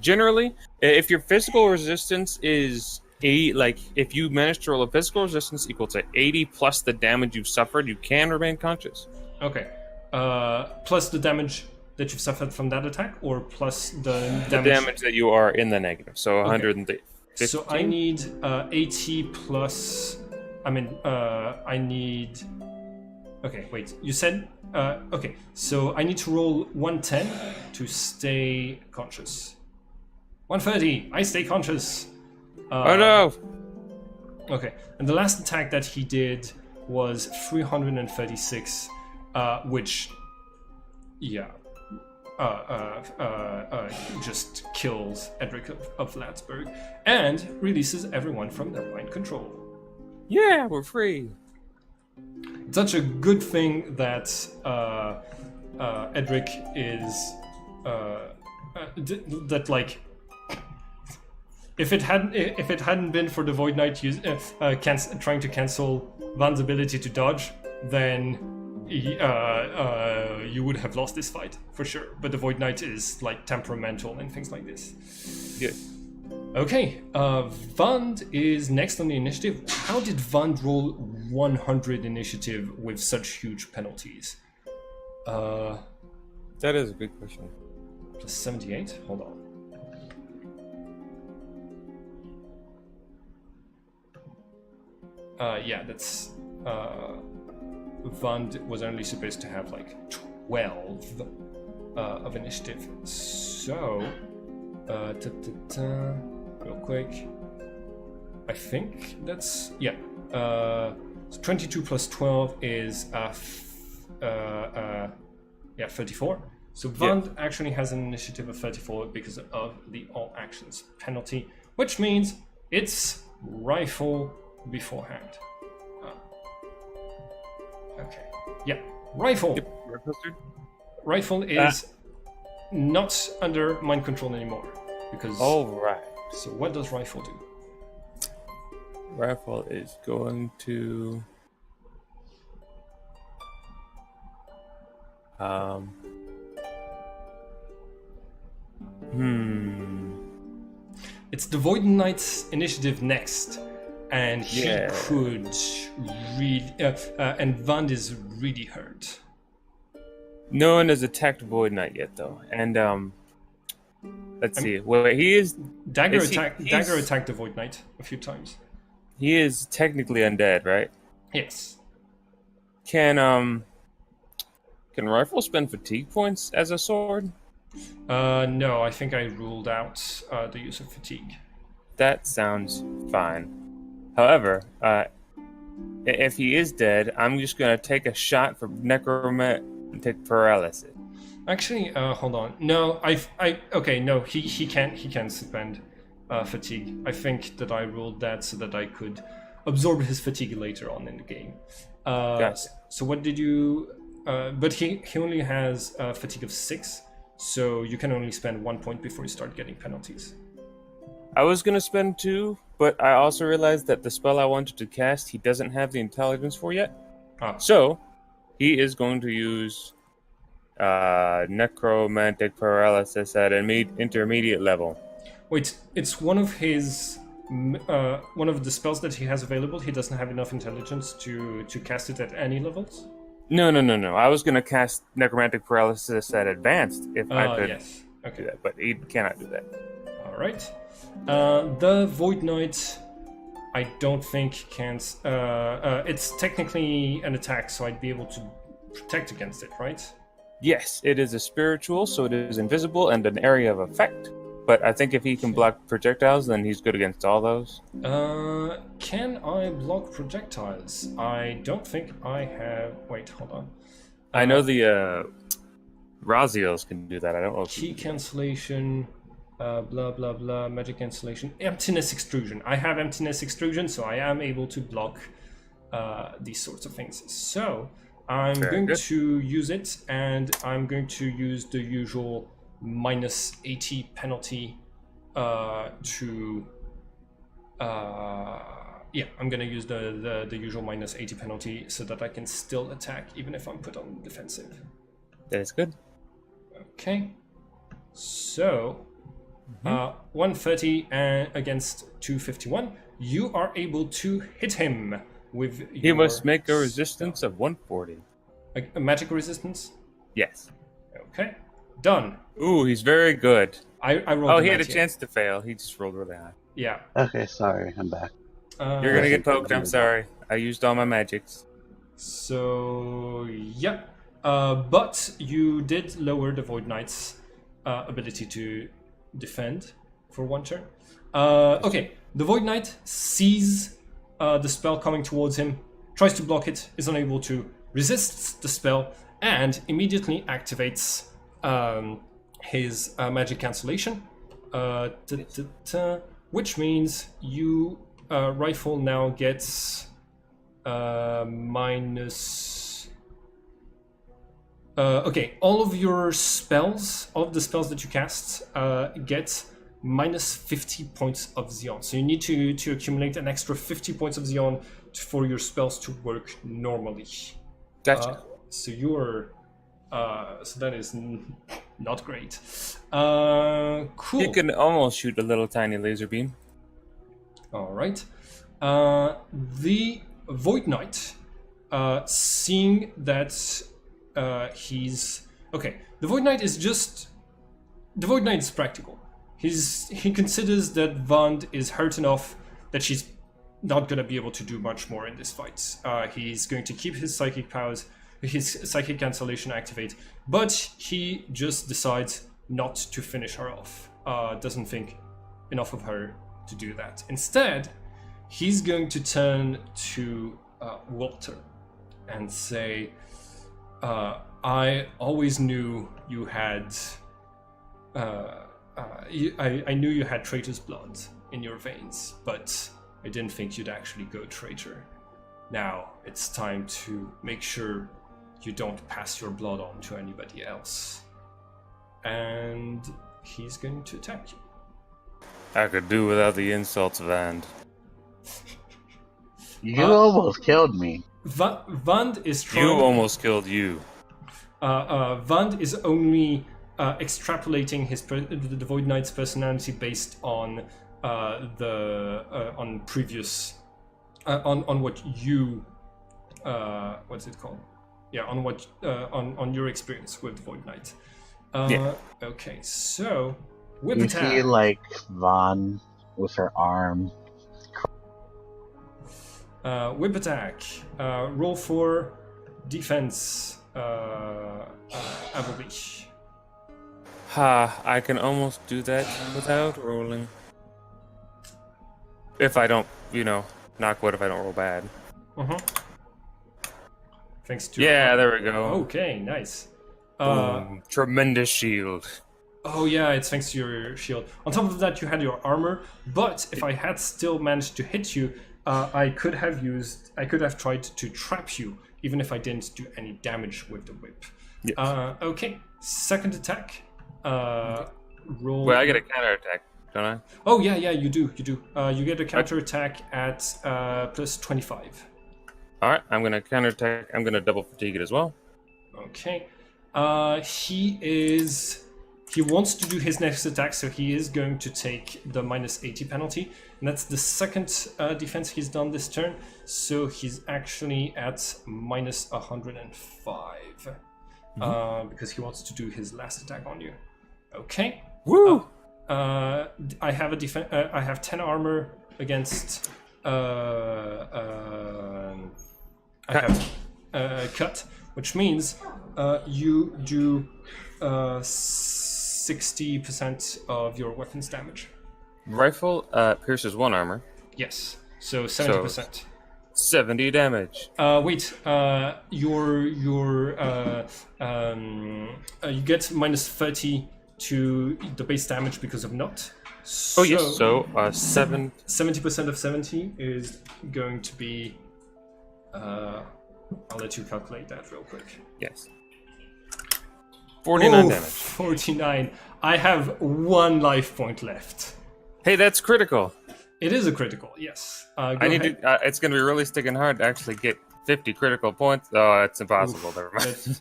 Generally, if your physical resistance is 8, like if you manage to roll a physical resistance equal to 80 plus the damage you've suffered, you can remain conscious. Okay. Plus the damage that you've suffered from that attack, or plus the damage that you are in the negative. So 150. So I need 80 plus. I need. Okay, wait. You said. Okay, so I need to roll 110 to stay conscious. 130. I stay conscious. Oh no. Okay, and the last attack that he did was 336, which, yeah, just kills Edric of Latsburg and releases everyone from their mind control. Yeah, we're free. It's such a good thing that Edric is that like. If it hadn't been for the Void Knight trying to cancel Van's ability to dodge, then you would have lost this fight for sure. But the Void Knight is like temperamental and things like this. Yeah. Okay, Vand is next on the initiative. How did Vand roll 100 initiative with such huge penalties? That is a good question. Plus 78. Hold on. Yeah, that's Vand was only supposed to have like 12 of initiative. So, real quick, I think that's yeah. So 22 plus 12 is 34. So Vand actually has an initiative of 34 because of the all actions penalty, which means it's rifle beforehand. Okay. Yeah. Rifle. Yep. Rifle is not under mind control anymore because. All right. So what does rifle do? Rifle is going to. It's the Void Knight's initiative next. And he could really, and Vand is really hurt. No one has attacked Void Knight yet, though. And let's see. Well, he is Dagger attacked the Void Knight a few times. He is technically undead, right? Yes. Can rifle spend fatigue points as a sword? No, I think I ruled out the use of fatigue. That sounds fine. However, if he is dead, I'm just going to take a shot for necromet and take paralysis. Actually, hold on. No, no, he can't spend fatigue. I think that I ruled that so that I could absorb his fatigue later on in the game. Gotcha. So what did you? But he only has fatigue of 6, so you can only spend 1 point before you start getting penalties. I was going to spend 2, but I also realized that the spell I wanted to cast, he doesn't have the intelligence for yet. So, he is going to use necromantic paralysis at an intermediate level. Wait, it's one of his... one of the spells that he has available. He doesn't have enough intelligence to cast it at any levels? No. I was going to cast necromantic paralysis at advanced if I could do that, but he cannot do that. All right. The Void Knight I don't think can. It's technically an attack, so I'd be able to protect against it, right? Yes, it is a spiritual, so it is invisible and an area of effect. But I think if he can block projectiles, then he's good against all those. Can I block projectiles? I don't think I have. Wait, hold on. I know the Raziels can do that. I don't know. Key cancellation. Blah blah blah. Magic cancellation. Emptiness extrusion. I have emptiness extrusion, so I am able to block these sorts of things. So I'm going to use it, and I'm going to use the usual minus 80 penalty to I'm gonna use the usual minus 80 penalty so that I can still attack even if I'm put on defensive. That is good. Okay, so 130 against 251. You are able to hit him with He must make a resistance of 140. A magic resistance? Yes. Okay. Done. Ooh, he's very good. I rolled. Oh, he had a chance to fail. He just rolled really high. Yeah. Okay, sorry, I'm back. You're gonna get poked. I'm sorry. I used all my magics. So yeah, but you did lower the Void Knight's ability to defend for one turn. Okay, the Void Knight sees the spell coming towards him, tries to block it, is unable to, resists the spell, and immediately activates his magic cancellation, which means you rifle now gets minus. Okay, all of your spells, all of the spells that you cast, get minus 50 points of Xeon. So you need to accumulate an extra 50 points of Xeon for your spells to work normally. Gotcha. So you're. So that is not great. Cool. You can almost shoot a little tiny laser beam. All right. The Void Knight, seeing that he's okay. The Void Knight is practical. He considers that Vand is hurt enough that she's not gonna be able to do much more in this fight. He's going to keep his psychic powers, his psychic cancellation activate, but he just decides not to finish her off. Doesn't think enough of her to do that. Instead, he's going to turn to Walter and say, I always knew you had I knew you had traitor's blood in your veins, but I didn't think you'd actually go traitor. Now it's time to make sure you don't pass your blood on to anybody else. And he's going to attack you. I could do without the insults, Vand. You almost killed me. Vand is trying. You almost killed you. Vand is only extrapolating the Void Knight's personality based on on previous on what you what's it called? Yeah, on what on your experience with Void Knight. Yeah. Okay, so whip You attack. see, like, Vaughn with her arm. Whip attack. Roll for defense. Avalanche. Ha! I can almost do that without rolling. If I don't, knock wood if I don't roll bad. Thanks to Yeah, there we go. Okay, nice. Boom. Tremendous shield. Oh yeah, it's thanks to your shield. On top of that, you had your armor. But if I had still managed to hit you, I could have tried to trap you, even if I didn't do any damage with the whip. Yes. Okay, second attack. Roll. Well, I get a counterattack, don't I? Oh yeah, you do. You get a counterattack at plus 25. All right, I'm gonna counterattack. I'm gonna double fatigue it as well. Okay. He wants to do his next attack, so he is going to take the minus 80 penalty. And that's the second defense he's done this turn. So he's actually at minus 105. Because he wants to do his last attack on you. Okay. Woo! I have I have 10 armor against I have cut, which means you do 60% of your weapons damage. Rifle pierces 1 armor. Yes, so 70%. 70 damage. Wait, you get minus 30 to the base damage because of not. Oh yes, so 70% of 70 is going to be. I'll let you calculate that real quick. Yes. 49 damage. 49. I have 1 life point left. Hey, that's critical. It is a critical, yes. I need to. It's going to be really sticking hard to actually get 50 critical points. Oh, it's impossible. Never mind.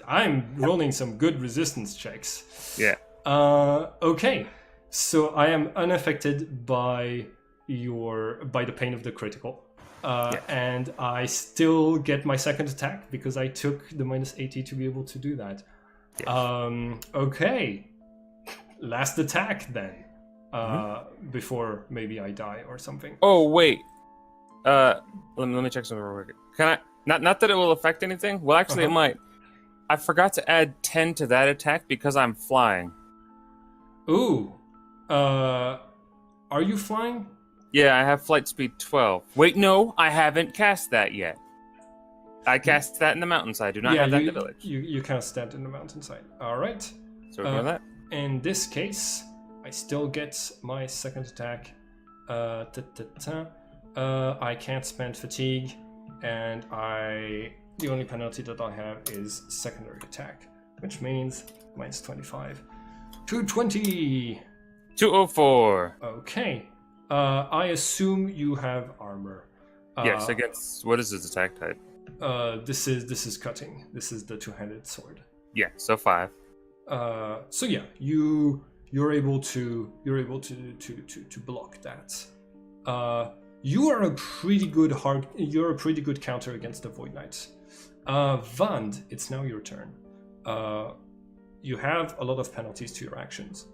I'm rolling some good resistance checks. Yeah. Okay. So I am unaffected by the pain of the critical. And I still get my second attack because I took the minus 80 to be able to do that. Yes. Okay. Last attack then. Before maybe I die or something. Oh wait. Let me check something real quick. Can I not that it will affect anything? Well, actually it might. I forgot to add 10 to that attack because I'm flying. Ooh. Are you flying? Yeah, I have flight speed 12. Wait, no, I haven't cast that yet. I cast that in the mountainside. Do not have that in the village. You cast that in the mountainside. All right. So we're doing that. In this case, I still get my second attack. I can't spend fatigue, and the only penalty that I have is secondary attack, which means minus 25. 220. 204. Okay. I assume you have armor. Yes, against what is his attack type? This is cutting. This is the two-handed sword. Yeah, so 5. So yeah, you're able to block that. You're a pretty good counter against the Void Knight. Vand, it's now your turn. You have a lot of penalties to your actions.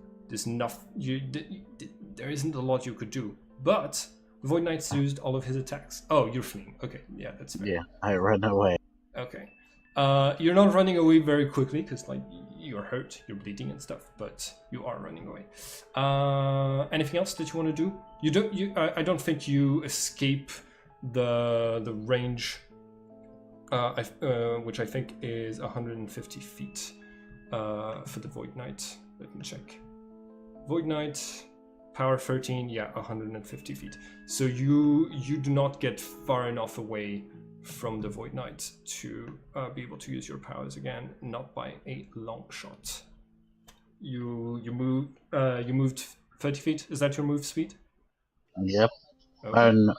There isn't a lot you could do, but Void Knight's used all of his attacks. Oh, you're fleeing. Okay, yeah, that's fair. Yeah, I run away. Okay. You're not running away very quickly because you're hurt, you're bleeding and stuff, but you are running away. Anything else that you want to do? I don't think you escape the range, which I think is 150 feet for the Void Knight. Let me check. Void Knight, power 13, yeah, 150 feet. So you do not get far enough away from the Void Knight to be able to use your powers again, not by a long shot. You moved 30 feet. Is that your move speed? Yep. Okay.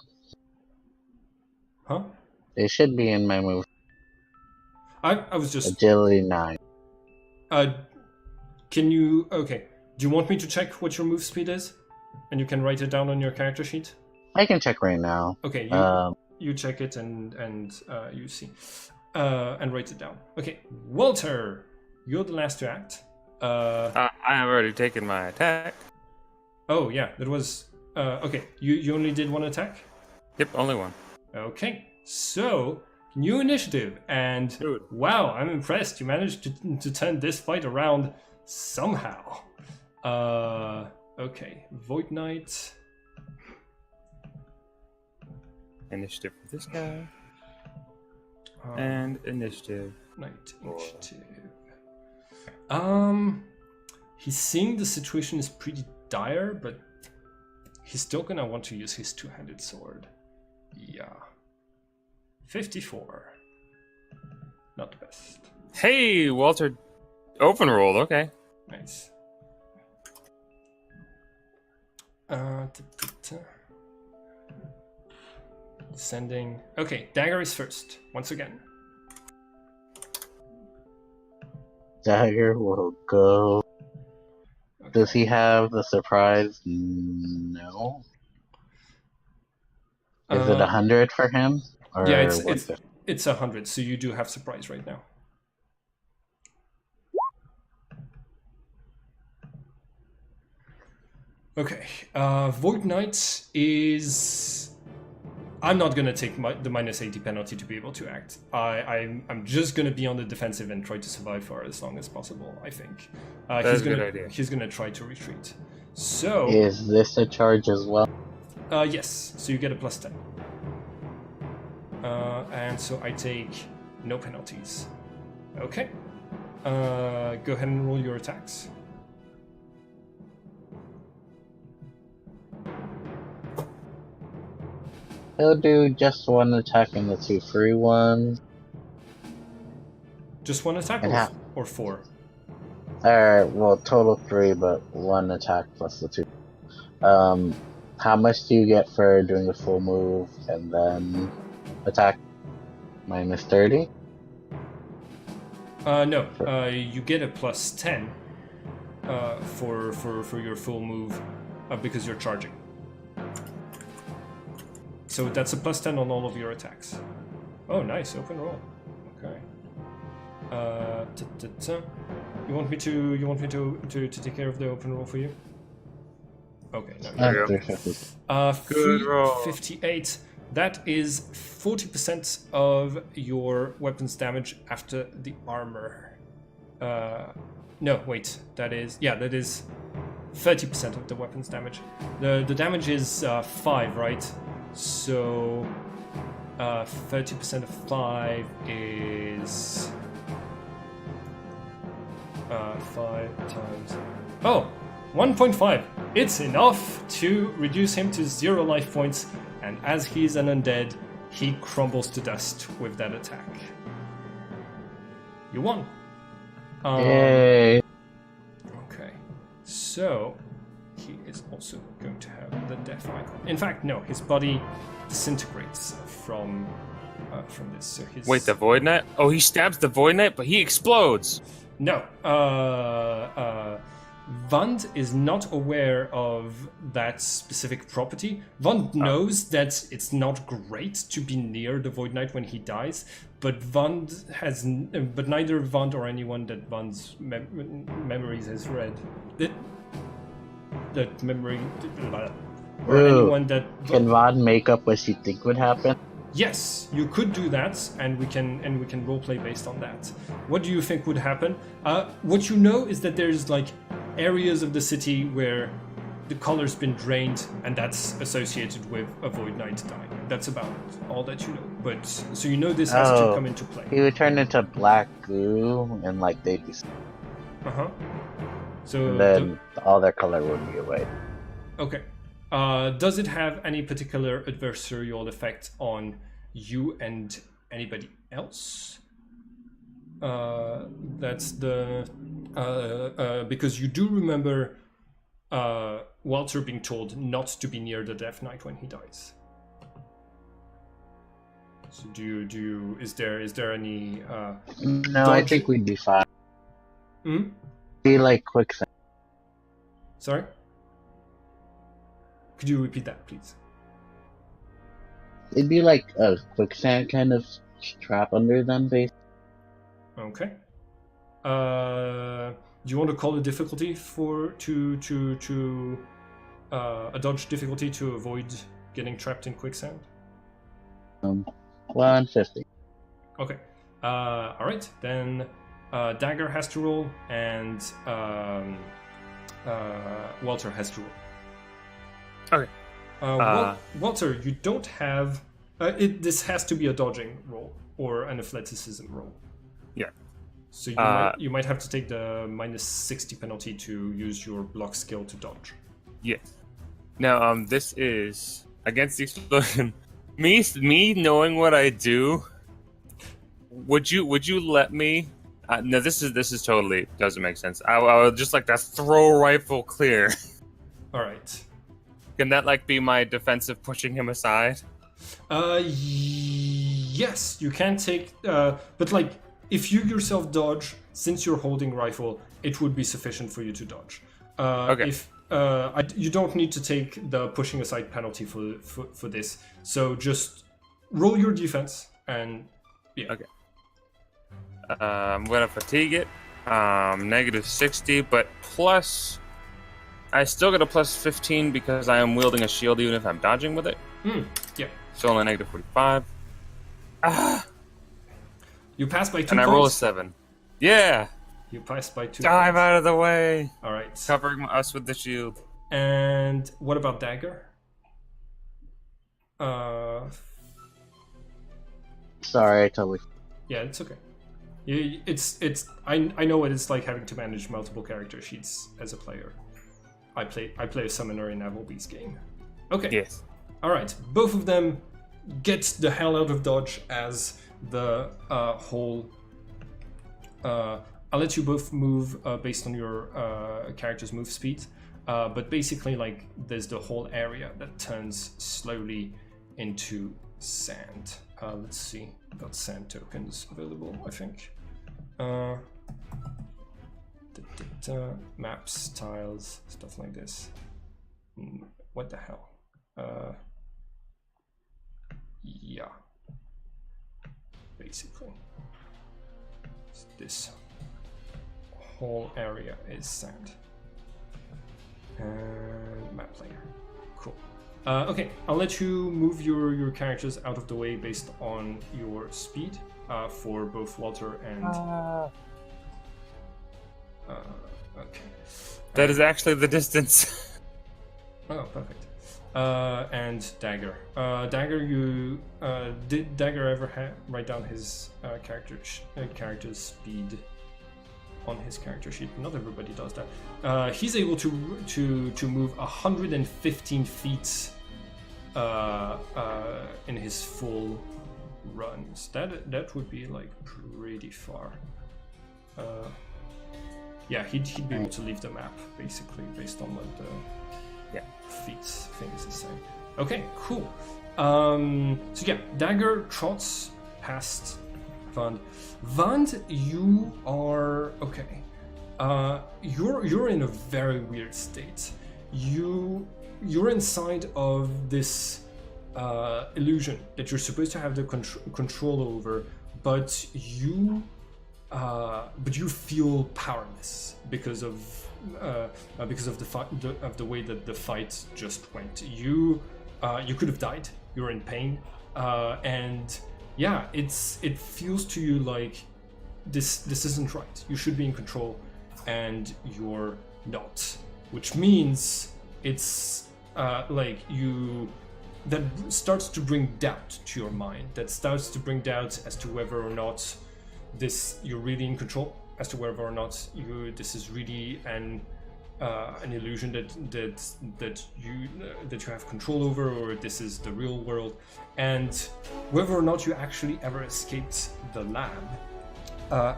Huh? It should be in my move. I was just Agility 9. Can you? Okay. Do you want me to check what your move speed is, and you can write it down on your character sheet? I can check right now. Okay. You check it and you see and write it down. Okay, Walter, you're the last to act. I have already taken my attack. Oh yeah, that was okay. You only did 1 attack? Yep, only 1. Okay, so new initiative, and Dude. Wow, I'm impressed. You managed to turn this fight around somehow. Okay, Void Knight. Initiative for this guy. And initiative. Knight initiative. He's seeing the situation is pretty dire, but he's still gonna want to use his two-handed sword. Yeah. 54. Not the best. Hey, Walter. Open roll, okay. Nice. Sending. Okay, dagger is first. Once again. Dagger will go. Okay. Does he have the surprise? No. Is it 100 for him? Or Yeah, it's 100. So you do have surprise right now. Okay. Void Knight is I'm not gonna take the minus 80 penalty to be able to act. I'm just gonna be on the defensive and try to survive for as long as possible. I think That's a good idea. He's gonna try to retreat. So is this a charge as well? Yes. So you get a +10. And so I take no penalties. Okay. Go ahead and roll your attacks. He'll do just one attack and the 2 free ones. Just one attack And or 4? Well, total 3, but 1 attack plus the 2. How much do you get for doing a full move and then attack? Minus 30? No. You get a +10 for your full move because you're charging. So that's a +10 on all of your attacks. Oh, nice. Open roll. Okay. You want me to take care of the open roll for you? Okay. No, Good roll. 58. That is 40% of your weapon's damage after the armor. No, wait. That is 30% of the weapon's damage. The damage is 5, right? So 30% of 5 is 5 times. Oh, 1.5. It's enough to reduce him to 0 life points, and as he's an undead, he crumbles to dust with that attack. You won. Yay! Okay, so he is also going to have the death icon. In fact, no, his body disintegrates from this. So his... Wait, the Void Knight? Oh, he stabs the Void Knight, but he explodes. No, Vund is not aware of that specific property. Vund knows that it's not great to be near the Void Knight when he dies, but but neither Vund or anyone that Vund's memories has read that memory or anyone that Can Vod make up what you think would happen? Yes, you could do that, and we can roleplay based on that. What do you think would happen? What you know is that there's like areas of the city where the color's been drained, and that's associated with a Void Knight dying. That's about all that you know. But so you know this has to come into play. He would turn into black goo, and like they'd be. So and then all their color would be away. Okay. Does it have any particular adversarial effect on you and anybody else? That's the because you do remember Walter being told not to be near the Death Knight when he dies. So do you is there any No, I think we'd be fine. Be like quicksand. Sorry? Could you repeat that, please? It'd be like a quicksand kind of trap under them, basically. Okay. Do you want to call a difficulty a dodge difficulty to avoid getting trapped in quicksand? 150. Okay. All right. Then Dagger has to roll, and Walter has to roll. Okay. Walter, you don't have. This has to be a dodging roll or an athleticism roll. Yeah. So you might have to take the minus 60 penalty to use your block skill to dodge. Yeah. Now, this is against the explosion. Me knowing what I do. Would you let me? No, this is totally doesn't make sense. I would just like to throw rifle clear. All right. Can that like be my defensive pushing him aside? Yes, you can take. But like, if you yourself dodge, since you're holding rifle, it would be sufficient for you to dodge. Okay. If you don't need to take the pushing aside penalty for this, so just roll your defense and yeah. Okay. I'm gonna fatigue it. Negative 60, but plus. I still get a plus 15 because I am wielding a shield even if I'm dodging with it. Yeah. So only negative 45. Ah! You pass by 2 And I points. roll a 7. Yeah! You pass by 2 Dive points. out of the way! All right. Covering us with the shield. And what about dagger? Sorry, I totally. Yeah, it's okay. I know what it's like having to manage multiple character sheets as a player. I play a summoner in Applebee's game. Okay. Yes. All right. Both of them get the hell out of dodge as the whole. I'll let you both move based on your character's move speed, but basically, like, there's the whole area that turns slowly into sand. Let's see. Got sand tokens available, I think. Maps, tiles, stuff like this. What the hell? Yeah. Basically. This whole area is sand. And map layer. Cool. Okay, I'll let you move your characters out of the way based on your speed for both Walter and... okay. That is actually the distance. Oh, perfect. And Dagger. Dagger, did Dagger ever write down his character's speed on his character sheet? Not everybody does that. He's able to move 115 feet in his full runs. That would be like pretty far. Yeah, he'd be able to leave the map basically based on what the feats thing is saying. Okay, cool. So yeah, Dagger trots past Vand. Vand, you are okay. You're in a very weird state. You're inside of this illusion that you're supposed to have the control over, but you feel powerless because of the way that the fight just went. You could have died. You're in pain, and yeah, it feels to you like this isn't right. You should be in control, and you're not. Which means it's like that starts to bring doubt to your mind. That starts to bring doubt as to whether or not you're really in control, as to whether or not this is really an illusion that you have control over, or this is the real world, and whether or not you actually ever escaped the lab.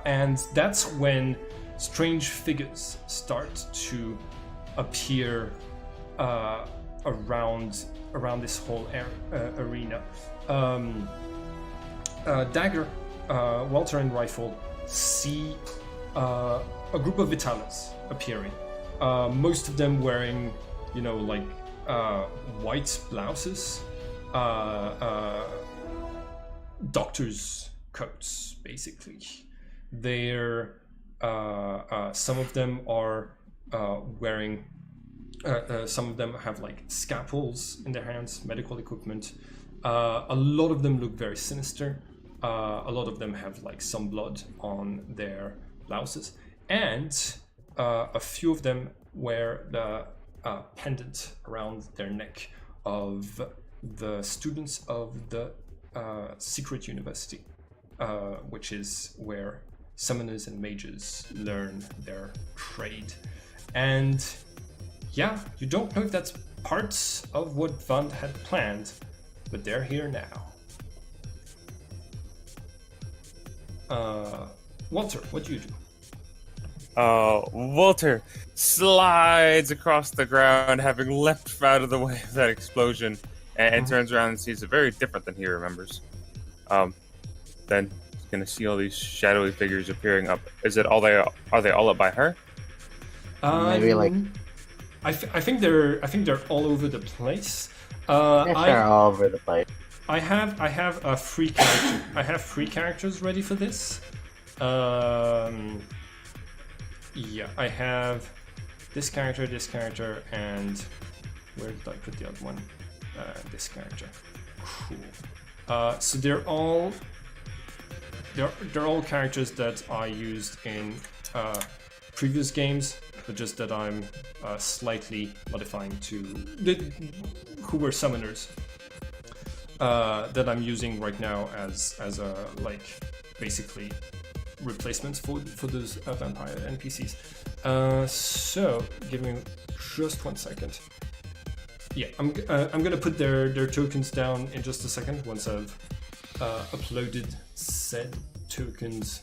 And that's when strange figures start to appear around this whole arena. Dagger, Walter, and Rifle see a group of Vitalas appearing. Most of them wearing, like white blouses, doctors' coats, basically. They're some of them are wearing. Some of them have like scalpels in their hands, medical equipment. A lot of them look very sinister. A lot of them have like some blood on their blouses, and a few of them wear the pendant around their neck of the students of the secret university, which is where summoners and mages learn their trade. And yeah, you don't know if that's parts of what Vand had planned, but they're here now. Walter, what do you do? Walter slides across the ground, having leapt out of the way of that explosion, and turns around and sees it very different than he remembers. Then he's gonna see all these shadowy figures appearing up. Are they all up by her? Maybe like. I think they're all over the place. They're all over the place. I have a free character. I have 3 characters ready for this. Yeah, I have this character, and where did I put the other one? This character. Cool. So they're all characters that I used in previous games, but just that I'm slightly modifying to who were summoners that I'm using right now as a like basically replacements for those vampire NPCs. So give me just 1 second. Yeah, I'm gonna put their tokens down in just a second once I've uploaded said tokens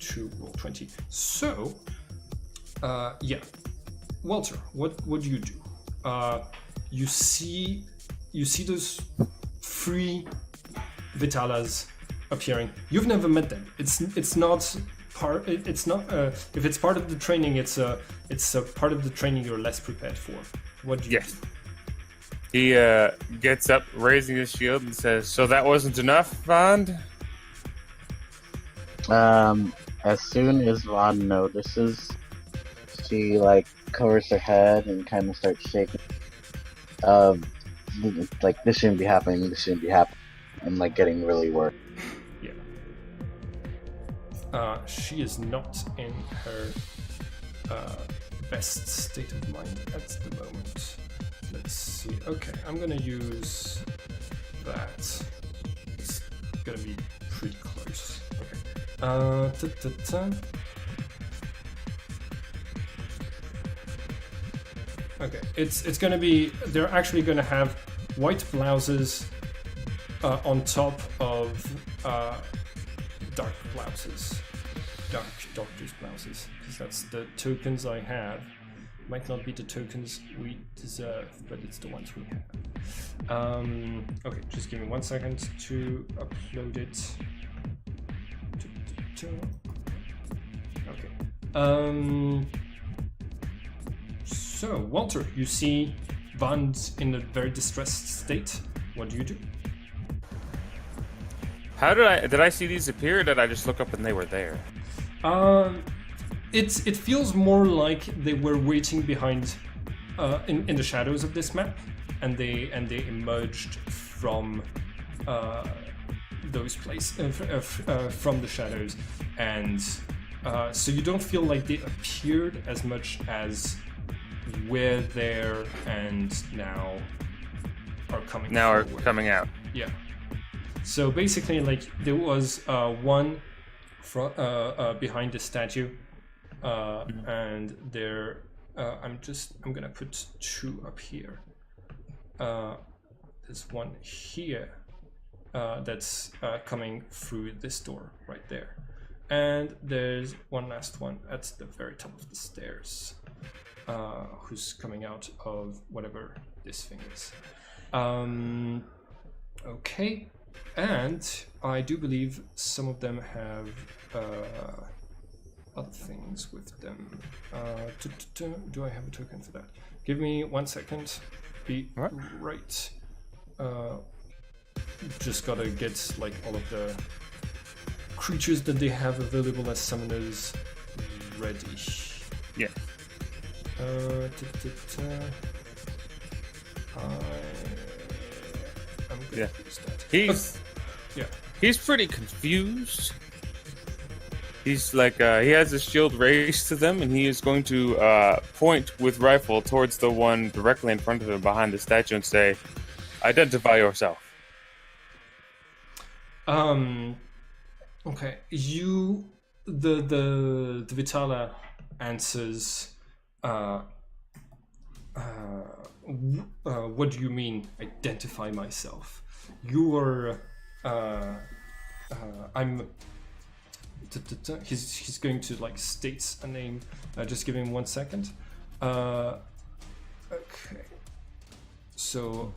to Roll20. So yeah, Walter, what do you do? You see those 3 Vitalas appearing. You've never met them. It's not part. It's not. If it's part of the training, it's a part of the training you're less prepared for. What do you do? He gets up, raising his shield, and says, "So that wasn't enough, Vond?" As soon as Vaughn notices, she like covers her head and kind of starts shaking. Like this shouldn't be happening. This shouldn't be happening. And like getting really worried. Yeah. She is not in her best state of mind at the moment. Let's see. Okay, I'm gonna use that. It's gonna be pretty close. Okay. Okay, it's gonna be. They're actually gonna have white blouses on top of dark blouses, doctor's blouses, because that's the tokens I have. Might not be the tokens we deserve, but it's the ones we have. Okay, just give me 1 second to upload it. Okay. So, Walter, you see Vond in a very distressed state. What do you do? How did I see these appear, or did I just look up and they were there? It feels more like they were waiting behind, in the shadows of this map, and they emerged from those places, from the shadows, and so you don't feel like they appeared as much as we're there and now are coming. Now forward. are coming out. Yeah. So basically, like there was one behind the statue, and there. I'm gonna put 2 up here. There's one here that's coming through this door right there, and there's one last one at the very top of the stairs, who's coming out of whatever this thing is. Okay. And I do believe some of them have other things with them. Do I have a token for that? Give me 1 second. Be right. Just gotta get like all of the creatures that they have available as summoners ready. Yeah. I'm gonna use that. He's pretty confused. He's like, he has his shield raised to them, and he is going to point with rifle towards the one directly in front of him behind the statue and say, "Identify yourself." Okay. The Vitala answers, what do you mean, identify myself? You are, I'm, he's going to like state a name. Just give him 1 second. Okay. So,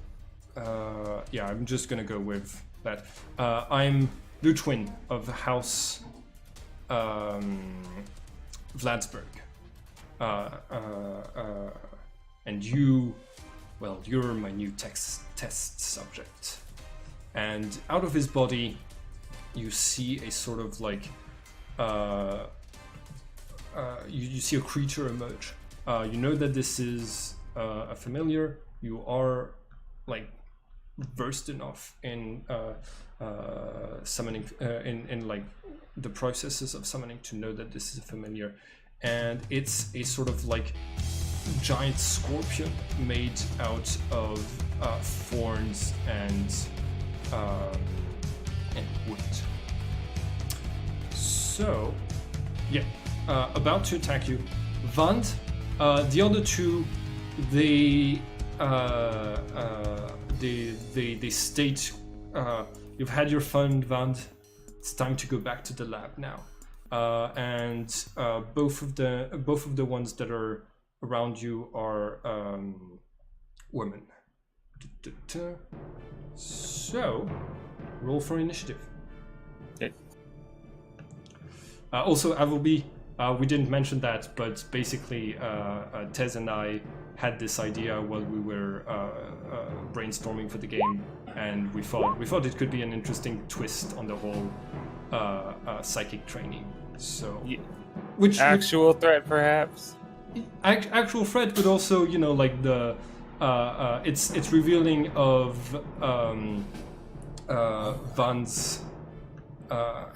yeah, I'm just gonna go with that. I'm Lutwin of House Vladsburg. And you, well, you're my new test subject. And out of his body, you see a sort of like, you see a creature emerge. You know that this is a familiar. You are like versed enough in summoning, in like the processes of summoning to know that this is a familiar, and it's a sort of like giant scorpion made out of thorns and wood. So, yeah, about to attack you, Vand. The other two, they state, you've had your fun, Vand. It's time to go back to the lab now. And both of the ones that are around you are women. So, roll for initiative. Okay. Also, Avilby, we didn't mention that, but basically, Tez and I had this idea while we were brainstorming for the game, and we thought it could be an interesting twist on the whole psychic training. So, yeah. which actual threat, perhaps. Actual threat, but also, you know, like the it's revealing of Van's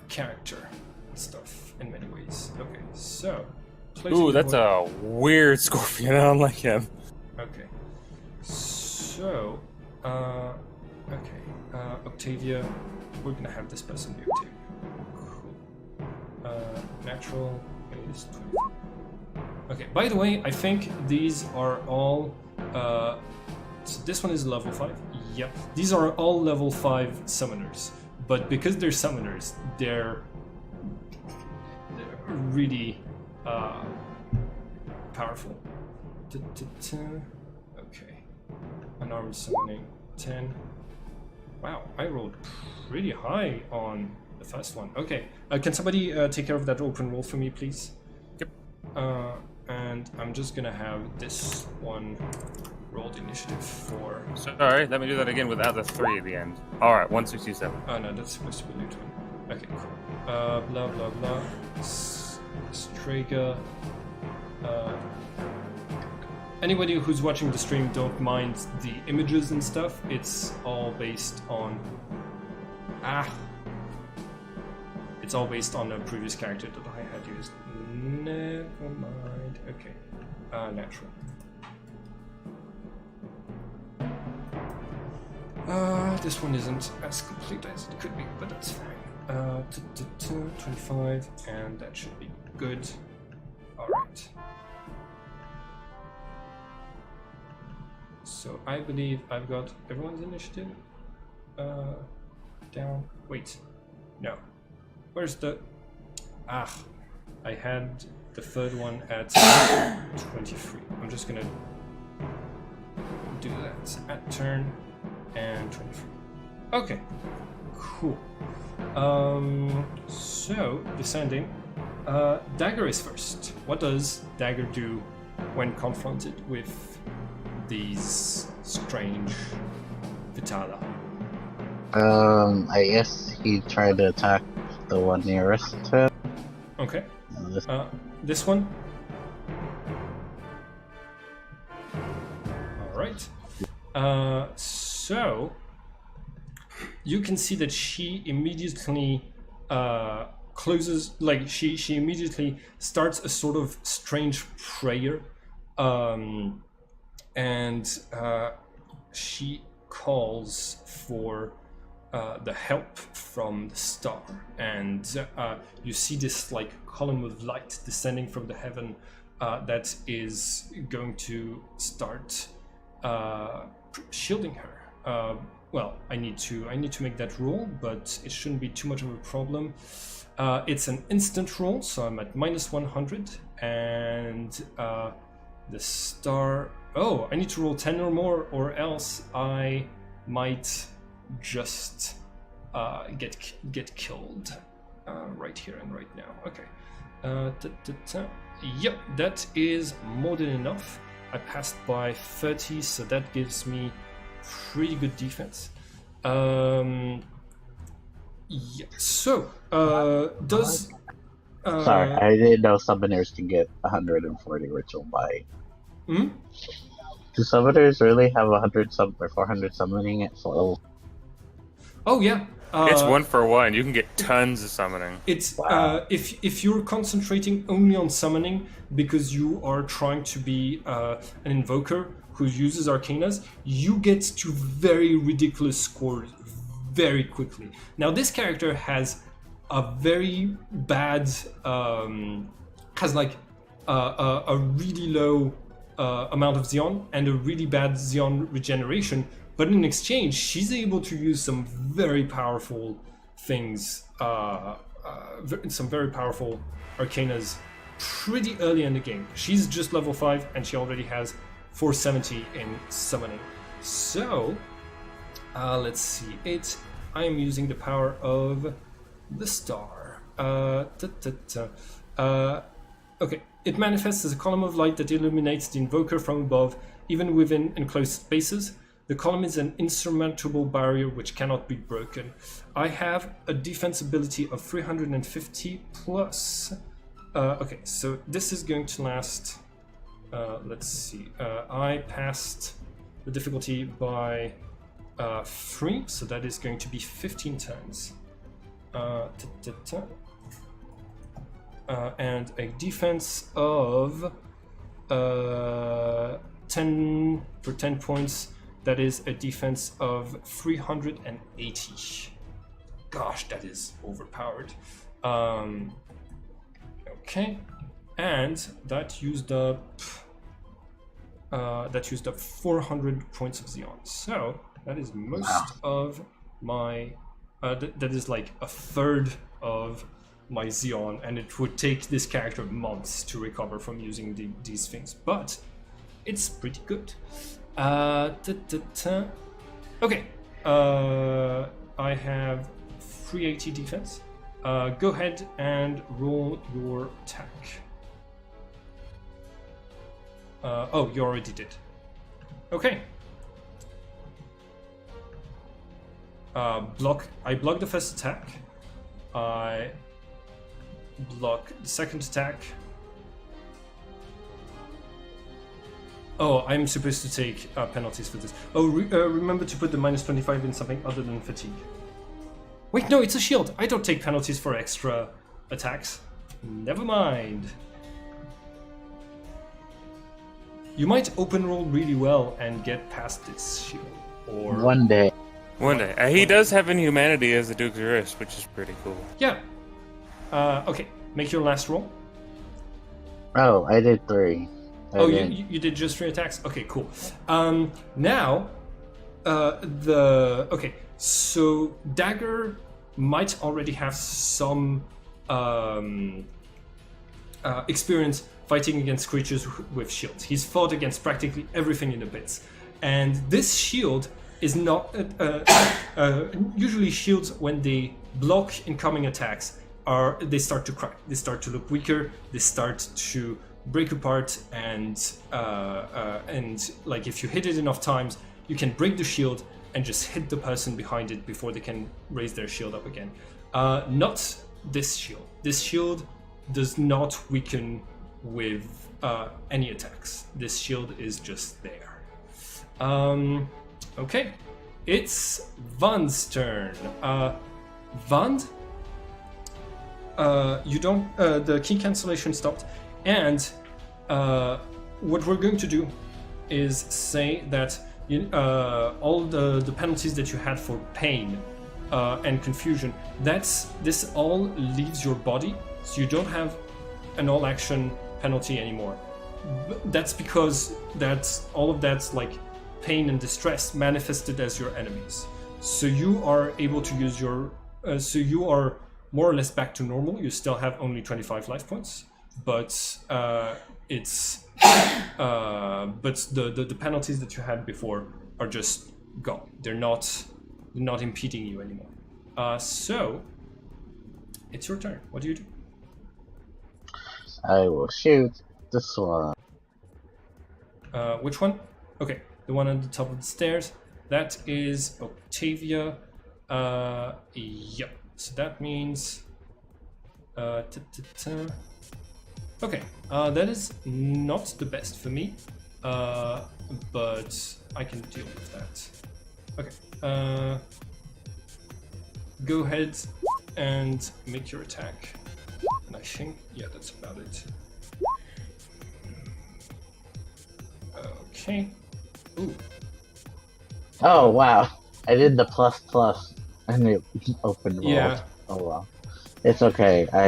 character and stuff in many ways. Okay, so ooh, that's a weird scorpion. I don't like him. Okay, so Octavia, we're gonna have this person be Octavia. Cool. Natural is 24. Okay, by the way, I think these are all, so this one is level 5, yep. These are all level 5 summoners, but because they're summoners, they're really powerful. Okay, unarmed summoning, 10. Wow, I rolled pretty high on the first one. Okay, can somebody take care of that open roll for me, please? Yep. And I'm just gonna have this one rolled initiative for. Sorry, let me do that again without the 3 at the end. All right, 167. Oh no, that's supposed to be new one. Okay, cool. Blah blah blah. Strega. Anybody who's watching the stream, don't mind the images and stuff. It's all based on. It's all based on a previous character that I had used. Never mind. Okay. Natural. This one isn't as complete as it could be, but that's fine. 25, and that should be good. Alright. So I believe I've got everyone's initiative. Down. Wait. No. Where's the... I had the third one at 23. I'm just gonna do that at turn and 23. Okay, cool. So descending, Dagger is first. What does Dagger do when confronted with these strange Vitala? I guess he tried to attack the one nearest to him. Okay. This one? Alright. So, you can see that she immediately closes, like, she immediately starts a sort of strange prayer, and she calls for the help from the star, and you see this like column of light descending from the heaven that is going to start shielding her. Well, I need to make that roll, but it shouldn't be too much of a problem. It's an instant roll, so I'm at -100, and the star. Oh, I need to roll 10 or more, or else I might just get killed right here and right now. Okay. Yep, that is more than enough. I passed by 30, so that gives me pretty good defense. Yeah. So, does sorry, I didn't know summoners can get 140 ritual by. Do summoners really have 100 or 400 summoning at full? Oh yeah. It's 1-for-1. You can get tons of summoning. It's Wow. if you're concentrating only on summoning because you are trying to be an invoker who uses arcanas, you get to very ridiculous scores very quickly. Now this character has a very bad has like a really low amount of Xeon and a really bad Xeon regeneration. But in exchange, she's able to use some very powerful things, some very powerful arcanas pretty early in the game. She's just level 5 and she already has 470 in summoning. So, let's see. I am using the power of the star. Okay, it manifests as a column of light that illuminates the invoker from above, even within enclosed spaces. The column is an insurmountable barrier which cannot be broken. I have a defense ability of 350 plus. Okay, so this is going to last. Let's see. I passed the difficulty by 3, so that is going to be 15 turns. And a defense of 10 for 10 points. That is a defense of 380. Gosh, that is overpowered. Okay, and that used up 400 points of Xeon. So that is most of my. That is like a third of my Xeon, and it would take this character months to recover from using these things. But it's pretty good. Okay, I have 380 defense. Go ahead and roll your attack. Oh, you already did. Okay. I block the first attack. I block the second attack. Oh, I'm supposed to take penalties for this. Oh, remember to put the minus 25 in something other than fatigue. Wait, no, it's a shield. I don't take penalties for extra attacks. Never mind. You might open roll really well and get past this shield. Or One day. He does have inhumanity as the Duke's wrist, which is pretty cool. Yeah. Okay, make your last roll. Oh, I did 3. You did just 3 attacks? Okay, cool. Now, okay, so Dagger might already have some experience fighting against creatures with shields. He's fought against practically everything in the pits. And this shield is not... usually shields, when they block incoming attacks, they start to crack. They start to look weaker. They start to break apart, and like if you hit it enough times, you can break the shield and just hit the person behind it before they can raise their shield up again. Not this shield. This shield does not weaken with any attacks. This shield is just there. Okay, it's Van's turn. Van, you don't. The key cancellation stopped. And what we're going to do is say that all the penalties that you had for pain and confusion, this all leaves your body, so you don't have an all-action penalty anymore. That's because all of that's like pain and distress manifested as your enemies. So you are able to use your. So you are more or less back to normal. You still have only 25 life points. But it's but the penalties that you had before are just gone. They're not impeding you anymore. So it's your turn. What do you do? I will shoot this one. Which one? Okay, the one on the top of the stairs. That is Octavia. Yeah. So that means. Okay, that is not the best for me. but I can deal with that. Okay. Go ahead and make your attack. And I think, yeah, that's about it. Okay. Ooh. Oh wow! I did the plus and it open rolled. Yeah. Oh wow. It's okay. I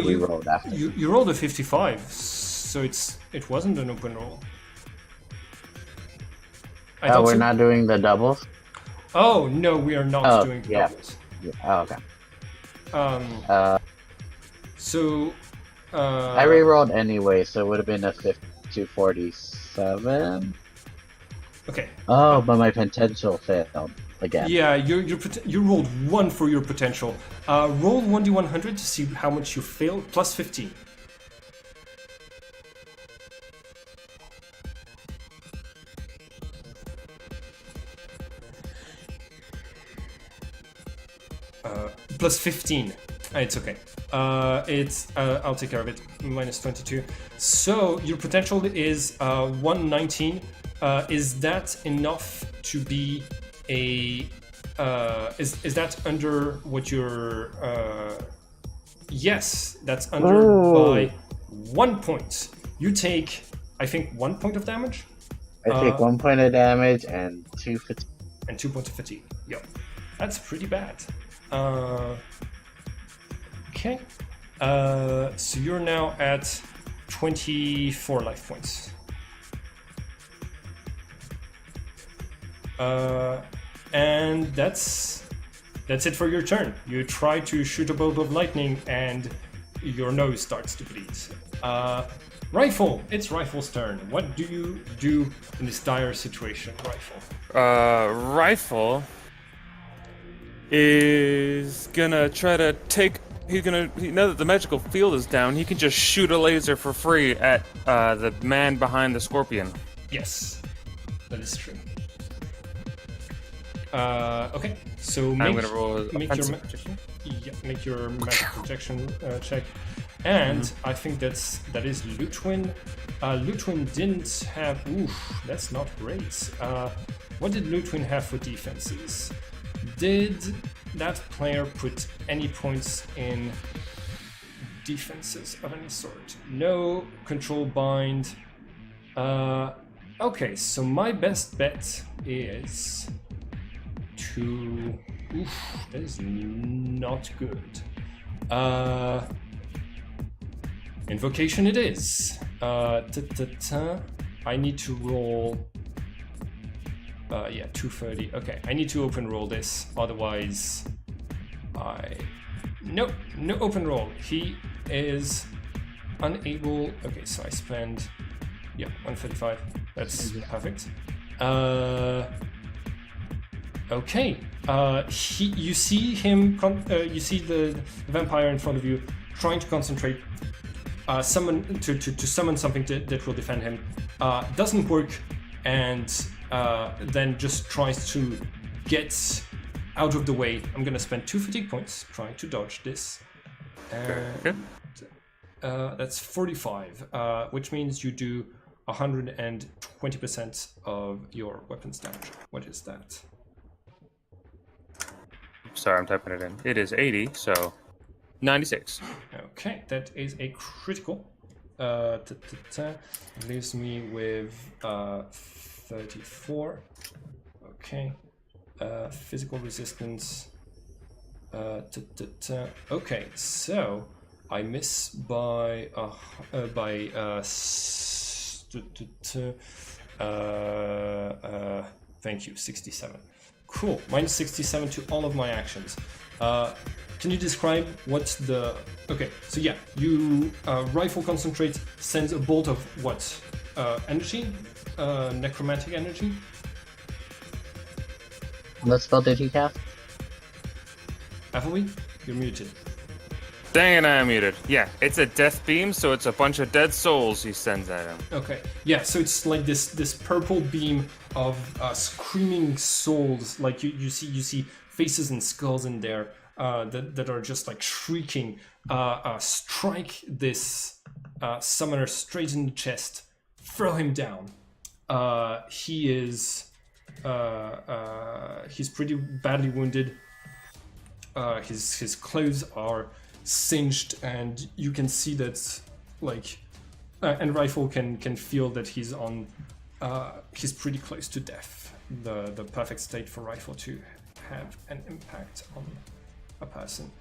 re-rolled after. You rolled a 55, so it wasn't an open roll. Oh, we're not doing the doubles? Oh no, we are not doing the doubles. Yeah. Oh, okay. So I re-rolled anyway, so it would have been a 247. Okay. Oh, but my potential failed again. Yeah, you rolled 1 for your potential. Roll 1d100 to see how much you failed, plus 15. Plus 15. It's okay. I'll take care of it. Minus 22. So your potential is 119. Is that enough to be a? Is that under what your? Yes, that's under by 1 point. You take, I think, 1 point of damage. I take 1 point of damage and 2 fatigue. And 2 points of fatigue. Yep, that's pretty bad. Okay. So you're now at 24 life points. And that's it for your turn. You try to shoot a bolt of lightning and your nose starts to bleed. Rifle, it's Rifle's turn. What do you do in this dire situation, Rifle? Rifle is gonna try to now that the magical field is down, he can just shoot a laser for free at the man behind the scorpion. Yes, that is true. Okay, so make your magic protection check, and I think that is Lutwin. Lutwin didn't have. Oof, that's not great. What did Lutwin have for defenses? Did that player put any points in defenses of any sort? No. Control bind. Okay, so my best bet is to... Oof, that is not good. Invocation it is. I need to roll... yeah, 230. Okay, I need to open roll this, otherwise Nope, no open roll. He is unable... Okay, so I spend... Yeah, 135. That's perfect. Okay. You see him... you see the vampire in front of you trying to concentrate. Summon to summon something that will defend him. Doesn't work, and then just tries to get out of the way. I'm gonna spend 2 fatigue points trying to dodge this. And that's 45, which means you do 120% of your weapons damage. What is that? Sorry, I'm typing it in. It is 80, so 96. Okay, that is a critical. Leaves me with 34. Okay. Physical resistance. Okay, so I miss by thank you, 67. Cool. Minus 67 to all of my actions. Can you describe what's the... Okay, so yeah, you rifle concentrate, sends a bolt of what? Energy? Necromantic energy? What spell did he cast? Appleby, you're muted. Dang it, I am muted. Yeah, it's a death beam, so it's a bunch of dead souls he sends at him. Okay, yeah, so it's like this purple beam of screaming souls. Like you see faces and skulls in there that are just like shrieking. Strike this summoner straight in the chest, throw him down. he is he's pretty badly wounded. His clothes are singed, and you can see that, like, and Rifle can feel that he's on. He's pretty close to death. The perfect state for Rifle to have an impact on a person.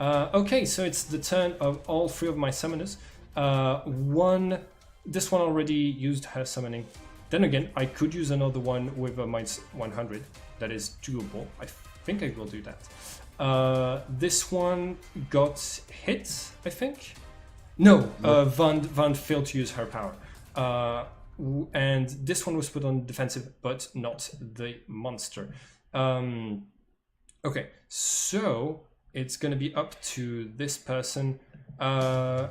Okay, so it's the turn of all three of my summoners. This one already used her summoning. Then again, I could use another one with a minus 100. That is doable. I think I will do that. This one got hit, I think. No, Van failed to use her power. And this one was put on defensive, but not the monster. Okay, so it's gonna be up to this person. All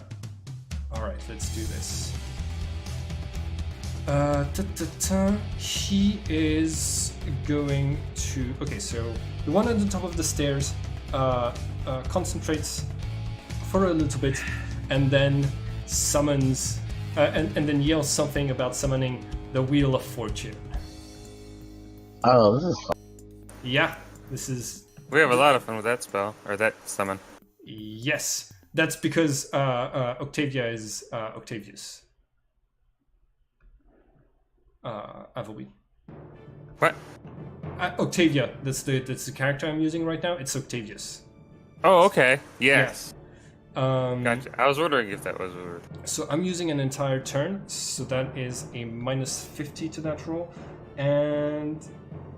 right, let's do this. He is going to. Okay, so the one at the top of the stairs concentrates for a little bit, and then summons, and then yells something about summoning the Wheel of Fortune. Oh, this is fun. Yeah, this is. We have a lot of fun with that spell, or that summon. Yes, that's because Octavia is Octavius. Avalby. What? Octavia. That's the character I'm using right now. It's Octavius. Oh, okay. Yes. Gotcha. I was wondering if that was weird. So I'm using an entire turn. So that is a minus 50 to that roll, and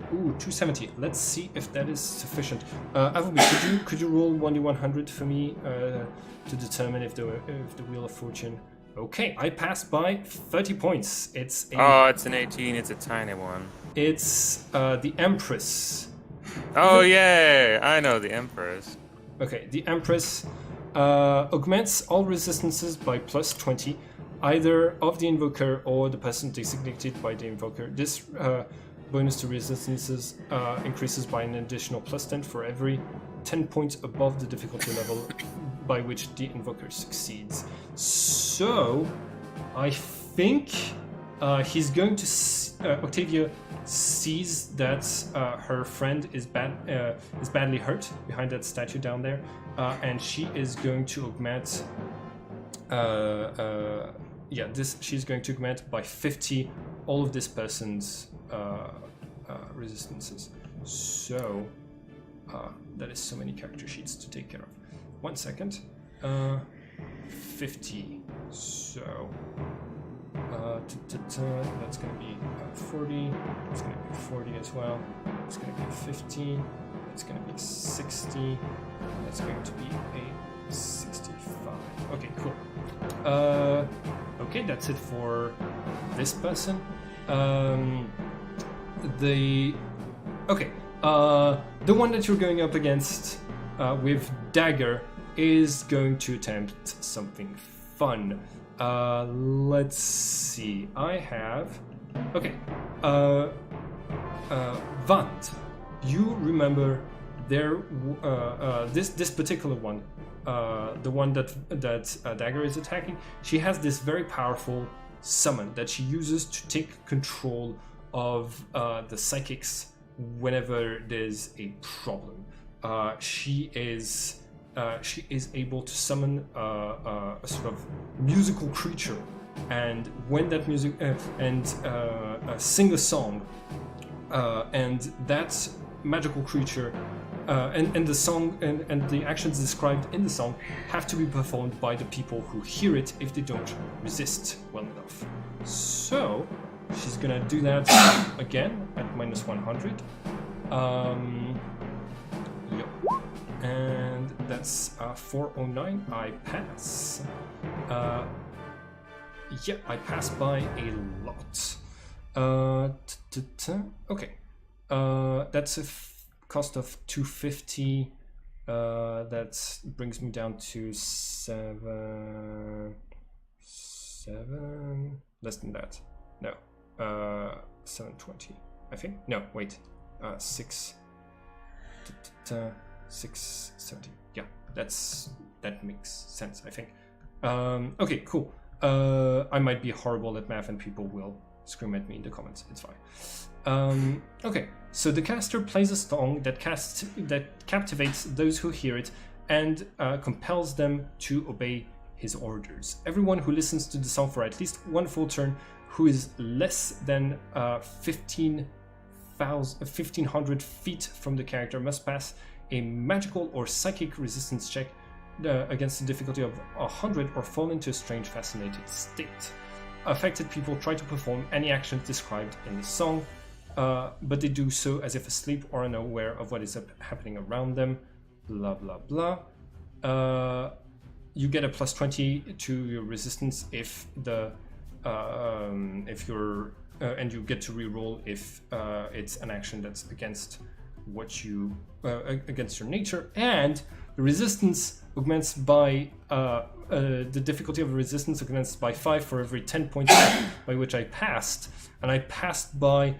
270. Let's see if that is sufficient. Avalby, could you roll 1d100 for me to determine if the Wheel of Fortune. Okay, I passed by 30 points. It's an 18. It's a tiny one. It's the Empress. Oh, yeah. I know the Empress. Okay, the Empress augments all resistances by plus 20, either of the Invoker or the person designated by the Invoker. This bonus to resistances increases by an additional plus 10 for every 10 points above the difficulty level by which the Invoker succeeds. So, I think he's going to. Octavia sees that her friend is badly hurt behind that statue down there, and she is going to augment. She's going to augment by 50 all of this person's resistances. So. That is so many character sheets to take care of. 1 second. 50. So that's going to be 40. It's going to be 40 as well. It's going to be 50. It's going to be 60. That's going to be a 65. Okay, cool. Okay, that's it for this person. The one that you're going up against with Dagger is going to attempt something fun. Let's see. I have. Okay. Vant. You remember this particular one, the one that Dagger is attacking. She has this very powerful summon that she uses to take control of the psychics whenever there's a problem. She is able to summon a sort of musical creature, and when that music sing a song, and that magical creature and the song and the actions described in the song have to be performed by the people who hear it if they don't resist well enough. So she's gonna do that again at minus 100. And that's 409. I pass. I pass by a lot. Okay. That's a cost of 250. That brings me down to 7. Less than that. No. 720. I think. No, wait. 670. Yeah, that makes sense, I think. Okay, cool. I might be horrible at math and people will scream at me in the comments. It's fine. Okay, so the caster plays a song that captivates those who hear it and compels them to obey his orders. Everyone who listens to the song for at least one full turn who is less than 1,500 feet from the character must pass a magical or psychic resistance check against the difficulty of 100 or fall into a strange fascinated state. Affected people try to perform any actions described in the song, but they do so as if asleep or unaware of what is happening around them. Blah blah blah. You get a plus 20 to your resistance if you're and you get to reroll if it's an action that's against what you against your nature, and the resistance augments by the difficulty of resistance augments by 5 for every 10 points by which I passed, and I passed by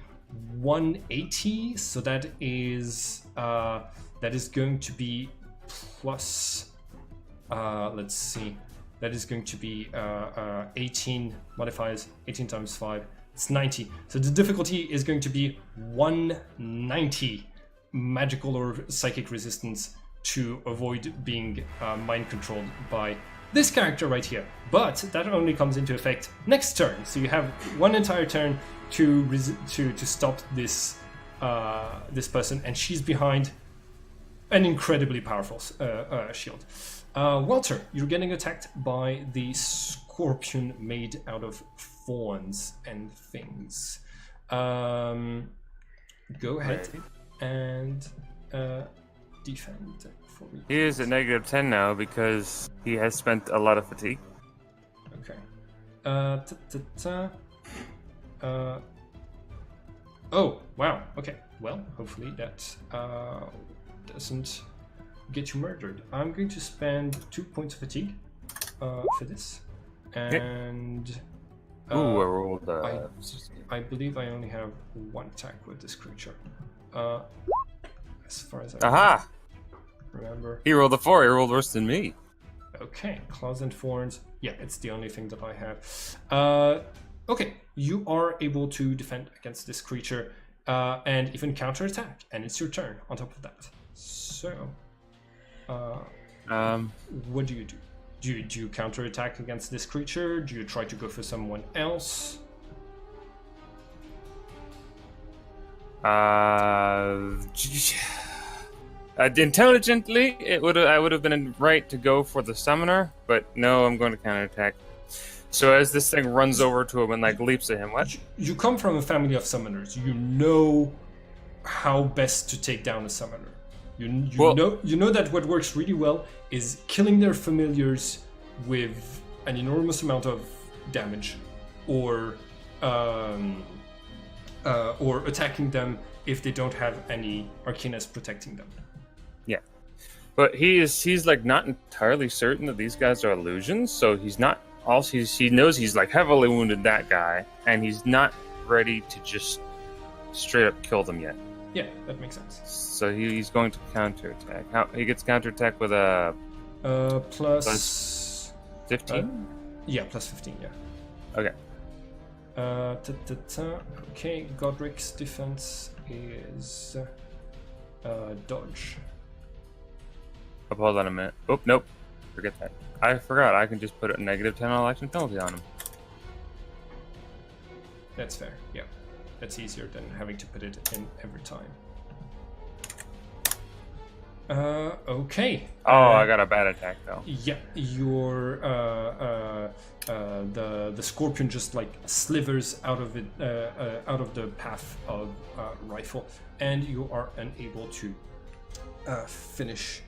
180, so that is going to be plus let's see, that is going to be 18 modifiers, 18 times 5, it's 90, so the difficulty is going to be 190 magical or psychic resistance to avoid being mind controlled by this character right here. But that only comes into effect next turn, so you have one entire turn to stop this this person, and she's behind an incredibly powerful shield. Walter, you're getting attacked by the scorpion made out of thorns and things. Go ahead and defend for me. He is at -10 now because he has spent a lot of fatigue. Okay. Oh, wow. Okay. Well, hopefully that doesn't get you murdered. I'm going to spend 2 points of fatigue for this. And... Ooh, I rolled... I believe I only have one attack with this creature. As far as I remember. He rolled a 4. He rolled worse than me. Okay, claws and thorns. Yeah, it's the only thing that I have. Okay, you are able to defend against this creature and even counterattack, and it's your turn on top of that. So, what do you do? Do you counterattack against this creature? Do you try to go for someone else? Intelligently, I would have been right to go for the summoner, but no, I'm going to counterattack. So as this thing runs over to him and like leaps at him, what? You come from a family of summoners. You know how best to take down a summoner. You know that what works really well is killing their familiars with an enormous amount of damage, or attacking them if they don't have any arcanas protecting them. Yeah, but he's like not entirely certain that these guys are illusions, so he's not. Also, he knows he's like heavily wounded that guy, and he's not ready to just straight up kill them yet. Yeah, that makes sense. So he's going to counterattack. He gets counterattack with a plus 15. Yeah, plus 15. Yeah. Okay. Okay, Godric's defense is dodge. Oh, hold on a minute. Oh, nope. Forget that. I forgot. I can just put a -10 all action penalty on him. That's fair. Yeah. That's easier than having to put it in every time. Okay. Oh, I got a bad attack though. Yeah, your the scorpion just like slivers out of it, out of the path of rifle, and you are unable to finish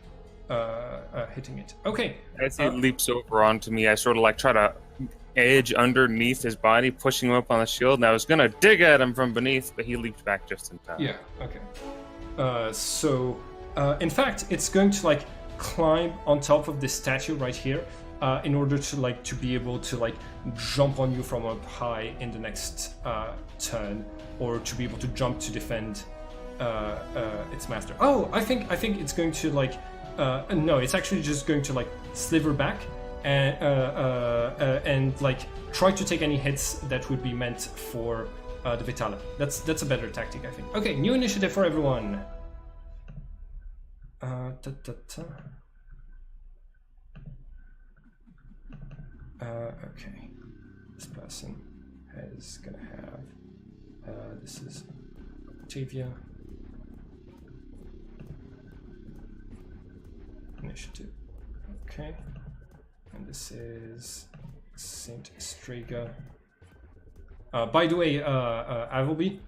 hitting it. Okay. As he leaps over onto me, I sort of like try to edge underneath his body, pushing him up on the shield, and I was gonna dig at him from beneath, but he leaped back just in time. Yeah. Okay. In fact, it's going to like climb on top of this statue right here, in order to be able to jump on you from up high in the next turn, or to be able to jump to defend its master. Oh, I think it's going to no, it's actually just going to sliver back and like try to take any hits that would be meant for the Vitale. That's a better tactic, I think. Okay, new initiative for everyone. Okay, this person is gonna have. This is Octavia. Initiative. Okay. And this is Saint Strega. By the way, Avilby,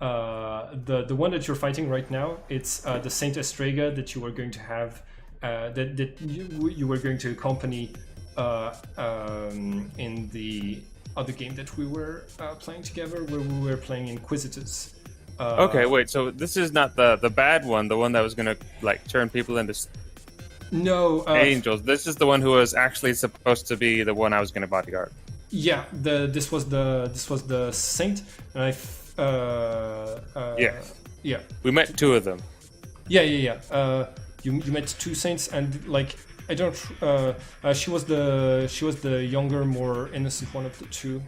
the one that you're fighting right now, it's the Saint Estrega that you were going to have, that you were going to accompany in the other game that we were playing together, where we were playing Inquisitors. Okay, wait. So this is not the bad one, the one that was gonna like turn people into no angels. This is the one who was actually supposed to be the one I was gonna bodyguard. Yeah, this was the Saint, and yeah. We met two of them. Yeah. You met two Saints, and like I don't. She was the younger, more innocent one of the two.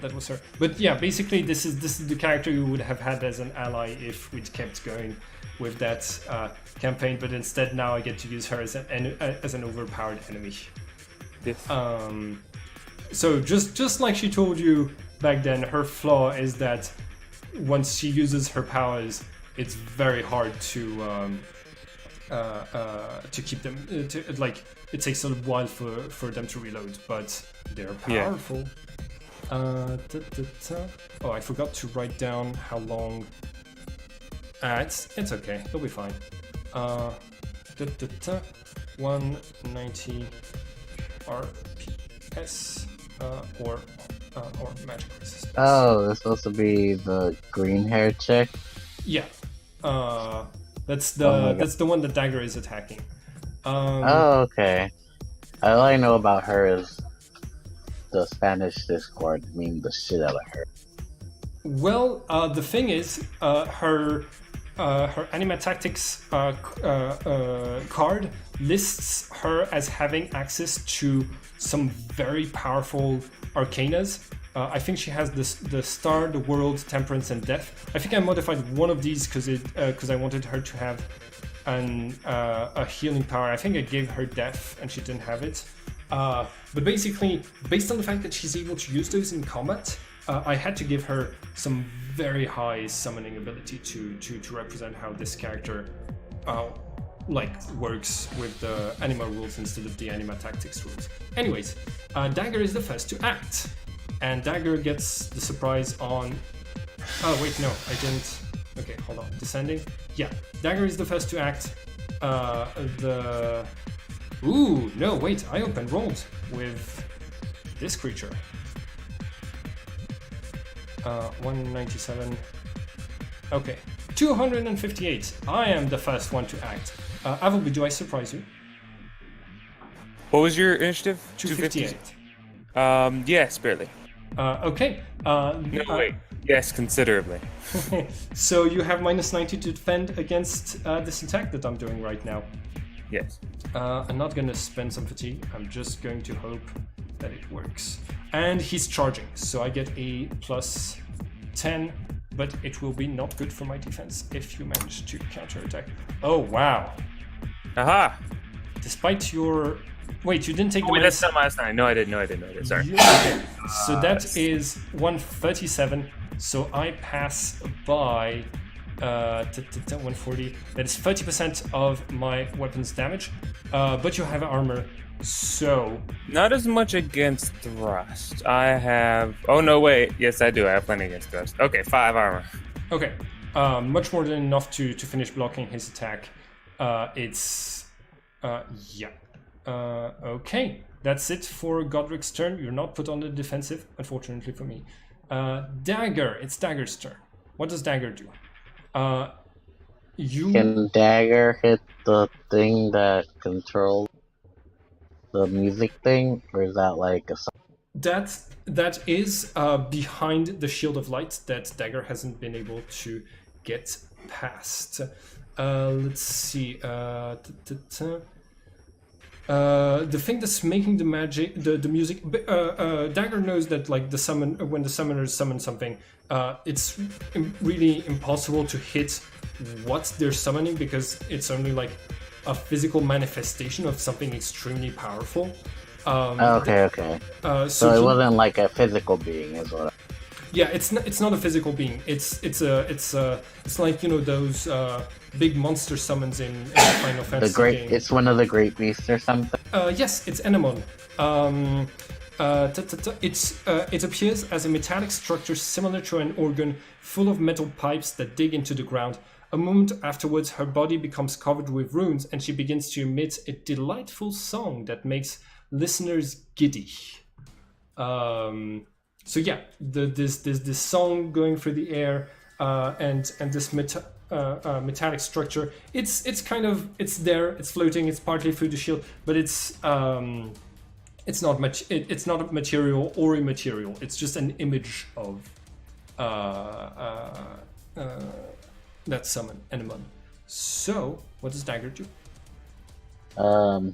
That was her. But yeah, basically this is the character you would have had as an ally if we'd kept going with that campaign. But instead, now I get to use her as an overpowered enemy. Yes. So just like she told you back then, her flaw is that once she uses her powers, it's very hard to keep them. It takes a while for them to reload, but they're powerful. Yeah. Oh, I forgot to write down how long. It's okay. It'll be fine. 190 RPS or magic resistance. Oh, that's supposed to be the green hair chick. Yeah. That's the one that Dagger is attacking. Oh, okay. All I know about her is the Spanish Discord mean the shit out of her. Well, the thing is, her Anima Tactics card lists her as having access to some very powerful arcanas. I think she has the Star, the World, Temperance, and Death. I think I modified one of these because I wanted her to have a healing power. I think I gave her Death and she didn't have it. But basically, based on the fact that she's able to use those in combat, I had to give her some very high summoning ability to represent how this character works with the Anima rules instead of the Anima Tactics rules. Anyways, Dagger is the first to act, and Dagger gets the surprise on. Oh wait, no, I didn't. Okay, hold on. Descending. Yeah, Dagger is the first to act. Ooh, no, wait, I open rolled with this creature. 197. Okay, 258. I am the first one to act. Avilby, do I surprise you? What was your initiative? 258. Yes, barely. Okay. No, wait. Yes, considerably. So you have -90 to defend against this attack that I'm doing right now. Yes. I'm not going to spend some fatigue. I'm just going to hope that it works. And he's charging, so I get a +10, but it will be not good for my defense if you manage to counterattack. Oh, wow. Aha! Despite your... Wait, you didn't take the... Wait, that's not -9. No, I didn't. Sorry. Okay. So that is 137. So I pass by 140. That is 30% of my weapon's damage. But you have armor, so... Not as much against thrust. I have... Oh, no, wait. Yes, I do. I have plenty against thrust. Okay, 5 armor. Okay. Much more than enough to finish blocking his attack. Yeah. Okay. That's it for Godric's turn. You're not put on the defensive, unfortunately for me. Dagger. It's Dagger's turn. What does Dagger do? Can Dagger hit the thing that controls the music thing, or is that like a... That is behind the shield of light that Dagger hasn't been able to get past. Let's see. the thing that's making the magic, the music. Dagger knows that like when the summoners summon something, it's really impossible to hit what they're summoning because it's only like a physical manifestation of something extremely powerful. Okay. So it wasn't like a physical being, is what? Yeah, it's not a physical being. It's like those big monster summons in Final Fantasy game. It's one of the great beasts or something. Yes, it's Anemon. It appears as a metallic structure similar to an organ, full of metal pipes that dig into the ground. A moment afterwards, her body becomes covered with runes, and she begins to emit a delightful song that makes listeners giddy. So yeah, this song going through the air, and this metallic structure. It's there. It's floating. It's partly through the shield, but it's not much. It's not a material or immaterial. It's just an image of that summon, Anima. So what does Dagger do?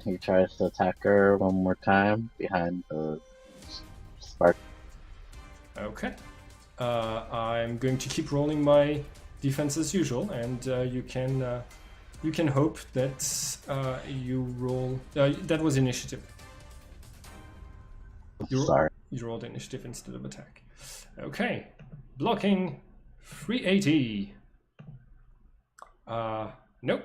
He tries to attack her one more time behind the spark. Okay. I'm going to keep rolling my defense as usual, and you can hope that you roll. That was initiative. Sorry. You rolled initiative instead of attack. Okay. Blocking 380. Nope.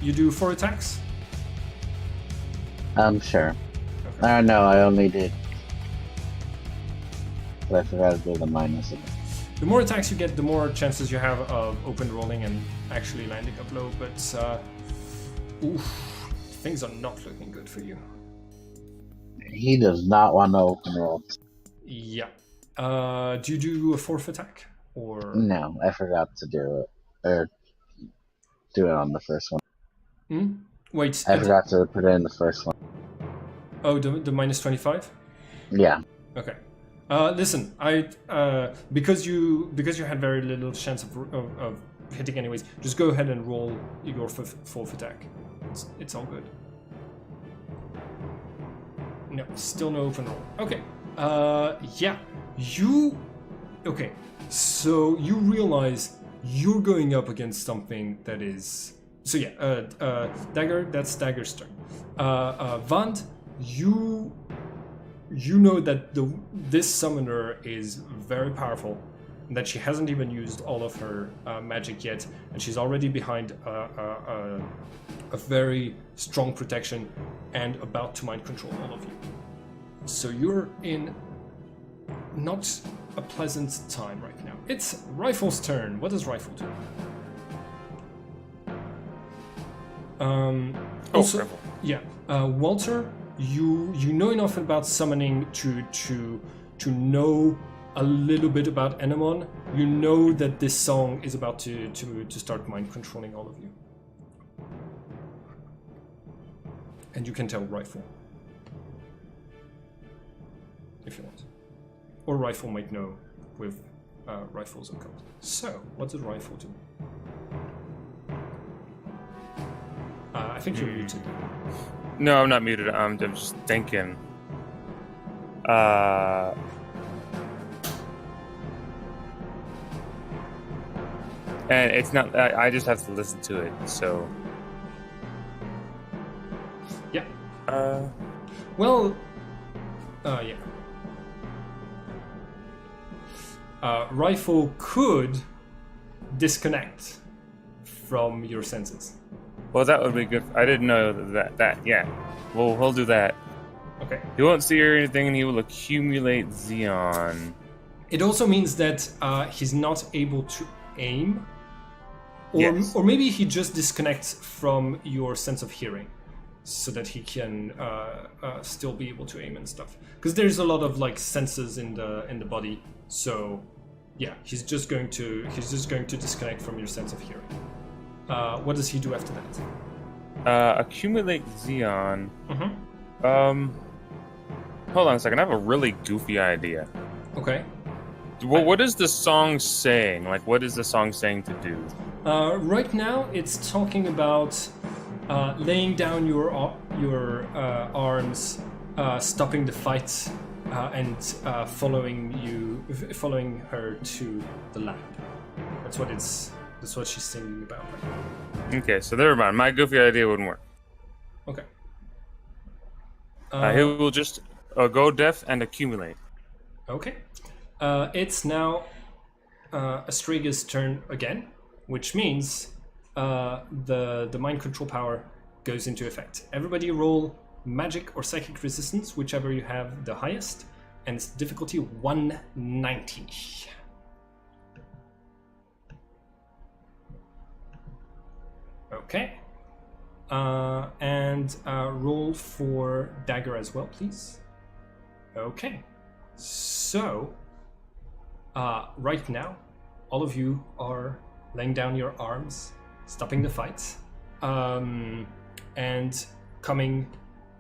You do 4 attacks? Sure. Okay. No, I only did. But I forgot to do the minus again. The more attacks you get, the more chances you have of open rolling and actually landing a blow, but things are not looking good for you. He does not want to open roll. Yeah. Do you do a 4th attack? Or No, I forgot to do it. Or do it on the first one. Wait. I forgot to put it in the first one. Oh, the minus 25? Yeah. Okay. Listen, because you had very little chance of hitting anyways, just go ahead and roll your 4th attack. It's all good. No, still no open roll. Okay. Yeah. Okay. So you realize you're going up against something that is. So yeah. Dagger. That's Dagger's turn. Vand, you know that this summoner is very powerful, and that she hasn't even used all of her magic yet, and she's already behind a very strong protection and about to mind control all of you. So you're in not a pleasant time right now. It's Rifle's turn. What does Rifle do? Also, yeah, Walter, you know enough about summoning to know a little bit about Anemon. You know that this song is about to start mind controlling all of you, and you can tell Rifle if you want, or Rifle might know with Rifle's occult. So, what does Rifle do? I think you're muted. No, I'm not muted. I'm just thinking. And it's not. I just have to listen to it. So. Yeah. Well. Yeah. Rifle could disconnect from your senses. Well, that would be good. I didn't know that. Yeah. Well, he'll do that. Okay. He won't see or anything, and he will accumulate Xeon. It also means that he's not able to aim, or maybe he just disconnects from your sense of hearing, so that he can still be able to aim and stuff. Because there's a lot of like senses in the body. So, yeah, he's just going to disconnect from your sense of hearing. What does he do after that? Accumulate Xeon. Mm-hmm. Hold on a second. I have a really goofy idea. Okay. What is the song saying? Like, what is the song saying to do? Right now, it's talking about laying down your arms, stopping the fight, and following her to the lab. That's what she's singing about right now. Okay, so never mind. My goofy idea wouldn't work. Okay. He will just go deaf and accumulate. Okay. It's now Astriga's turn again, which means the mind control power goes into effect. Everybody roll magic or psychic resistance, whichever you have the highest, and it's difficulty 190. Okay. And roll for dagger as well, please. Okay. So, right now, all of you are laying down your arms, stopping the fight, and coming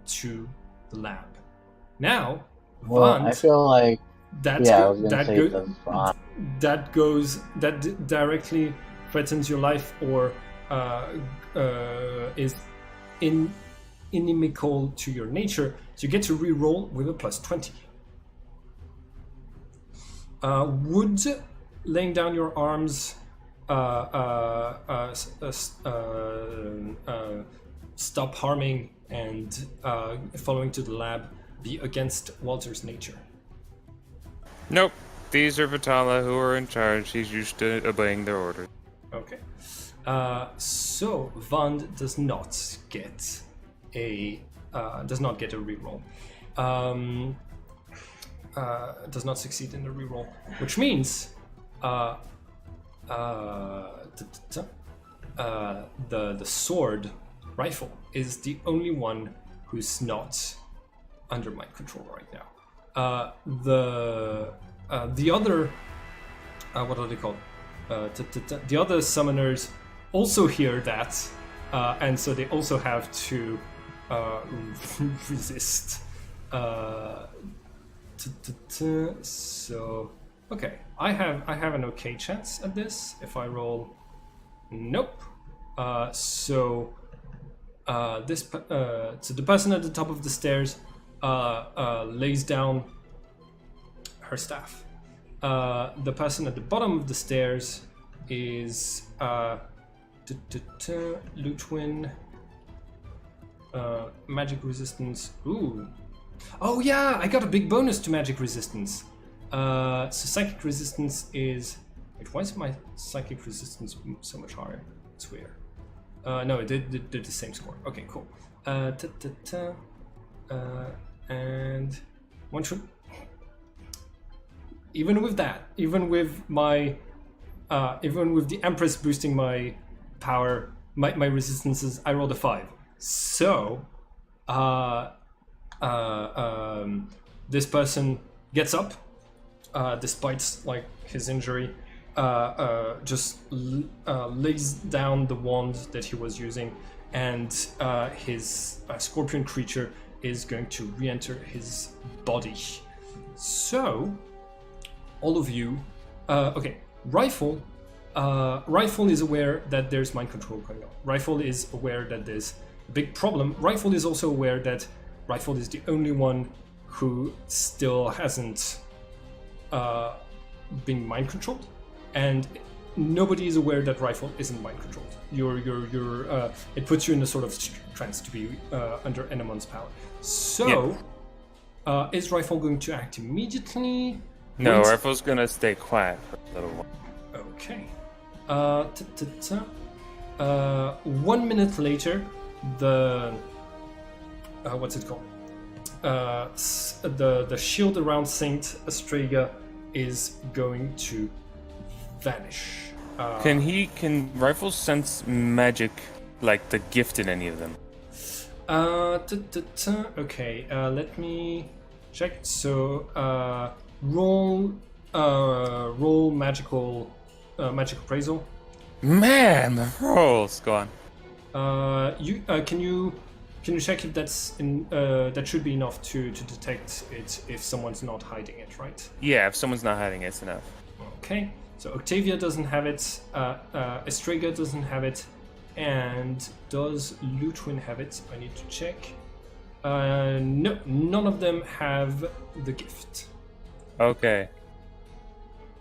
to the lab. Now, Well, Vand, I feel like that directly threatens your life or is inimical to your nature, so you get to re-roll with a plus 20. Would laying down your arms stop harming and following to the lab be against Walter's nature? Nope. These are Vitala who are in charge. He's used to obeying their orders. Okay. So Vand does not get a reroll. Does not succeed in the reroll, which means the sword rifle is the only one who's not under mind control right now. The other what are they called? The other summoners also hear that, and so they also have to resist. So okay, I have an okay chance at this if I roll. Nope. So the person at the top of the stairs lays down her staff. The person at the bottom of the stairs is Lutwin. Magic resistance. Ooh. Oh yeah, I got a big bonus to magic resistance. So psychic resistance is... Wait, why is my psychic resistance so much higher? It's weird. No, it did the same score. Okay, cool. And one should... Even with that, even with the Empress boosting my power, my resistances, I rolled a 5. So, this person gets up, despite like his injury, just lays down the wand that he was using, and his scorpion creature is going to re-enter his body. So, all of you, okay, Rifle is aware that there's mind control going on. Rifle is aware that there's a big problem. Rifle is also aware that Rifle is the only one who still hasn't been mind controlled, and nobody is aware that Rifle isn't mind controlled. It puts you in a sort of trance to be under Enemon's power. So, is Rifle going to act immediately? No, Rifle's gonna stay quiet for a little while. Okay. 1 minute later, the what's it called? The shield around Saint Astriga is going to vanish. Can Rifle sense magic, like the gift in any of them? Okay. Let me check. So roll magic appraisal. Man, the rolls. Go on. Can you Can you check if that's that should be enough to detect it if someone's not hiding it, right? Yeah, if someone's not hiding it, it's enough. Okay. So Octavia doesn't have it. Estrega doesn't have it. And does Lutwin have it? I need to check. No, none of them have the gift. Okay.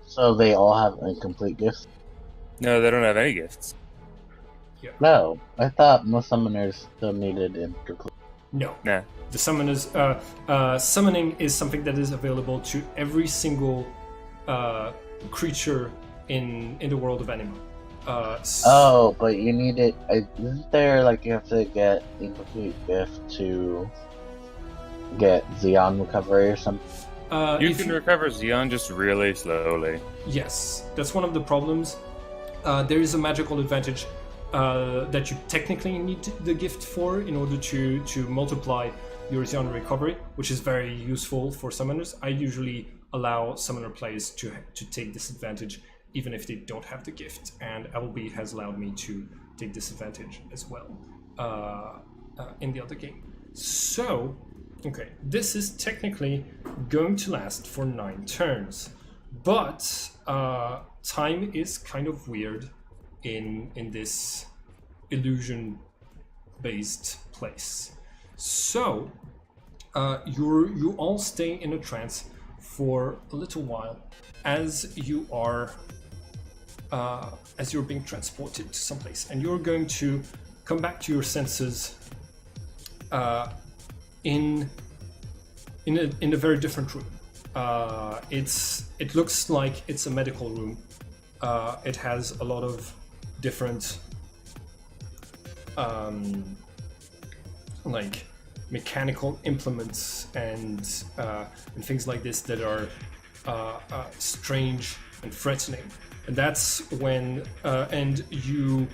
So they all have incomplete gifts? No, they don't have any gifts. Yeah. No, I thought most summoners still needed incomplete. No. Nah. The summoners, summoning is something that is available to every single creature in the world of Anima. Oh, but you need it. Isn't there like you have to get incomplete gift to get Xeon recovery or something? You can recover Xeon just really slowly. Yes, that's one of the problems. There is a magical advantage that you technically need the gift for in order to multiply your Xeon recovery, which is very useful for summoners. I usually allow summoner players to take this advantage even if they don't have the gift, and LB has allowed me to take this advantage as well in the other game. So, okay, this is technically going to last for 9 turns, but time is kind of weird in this illusion-based place. So, you all stay in a trance for a little while as you are as you're being transported to someplace, and you're going to come back to your senses in a very different room. It looks like it's a medical room. It has a lot of different like mechanical implements and things like this that are strange and threatening. And that's when and you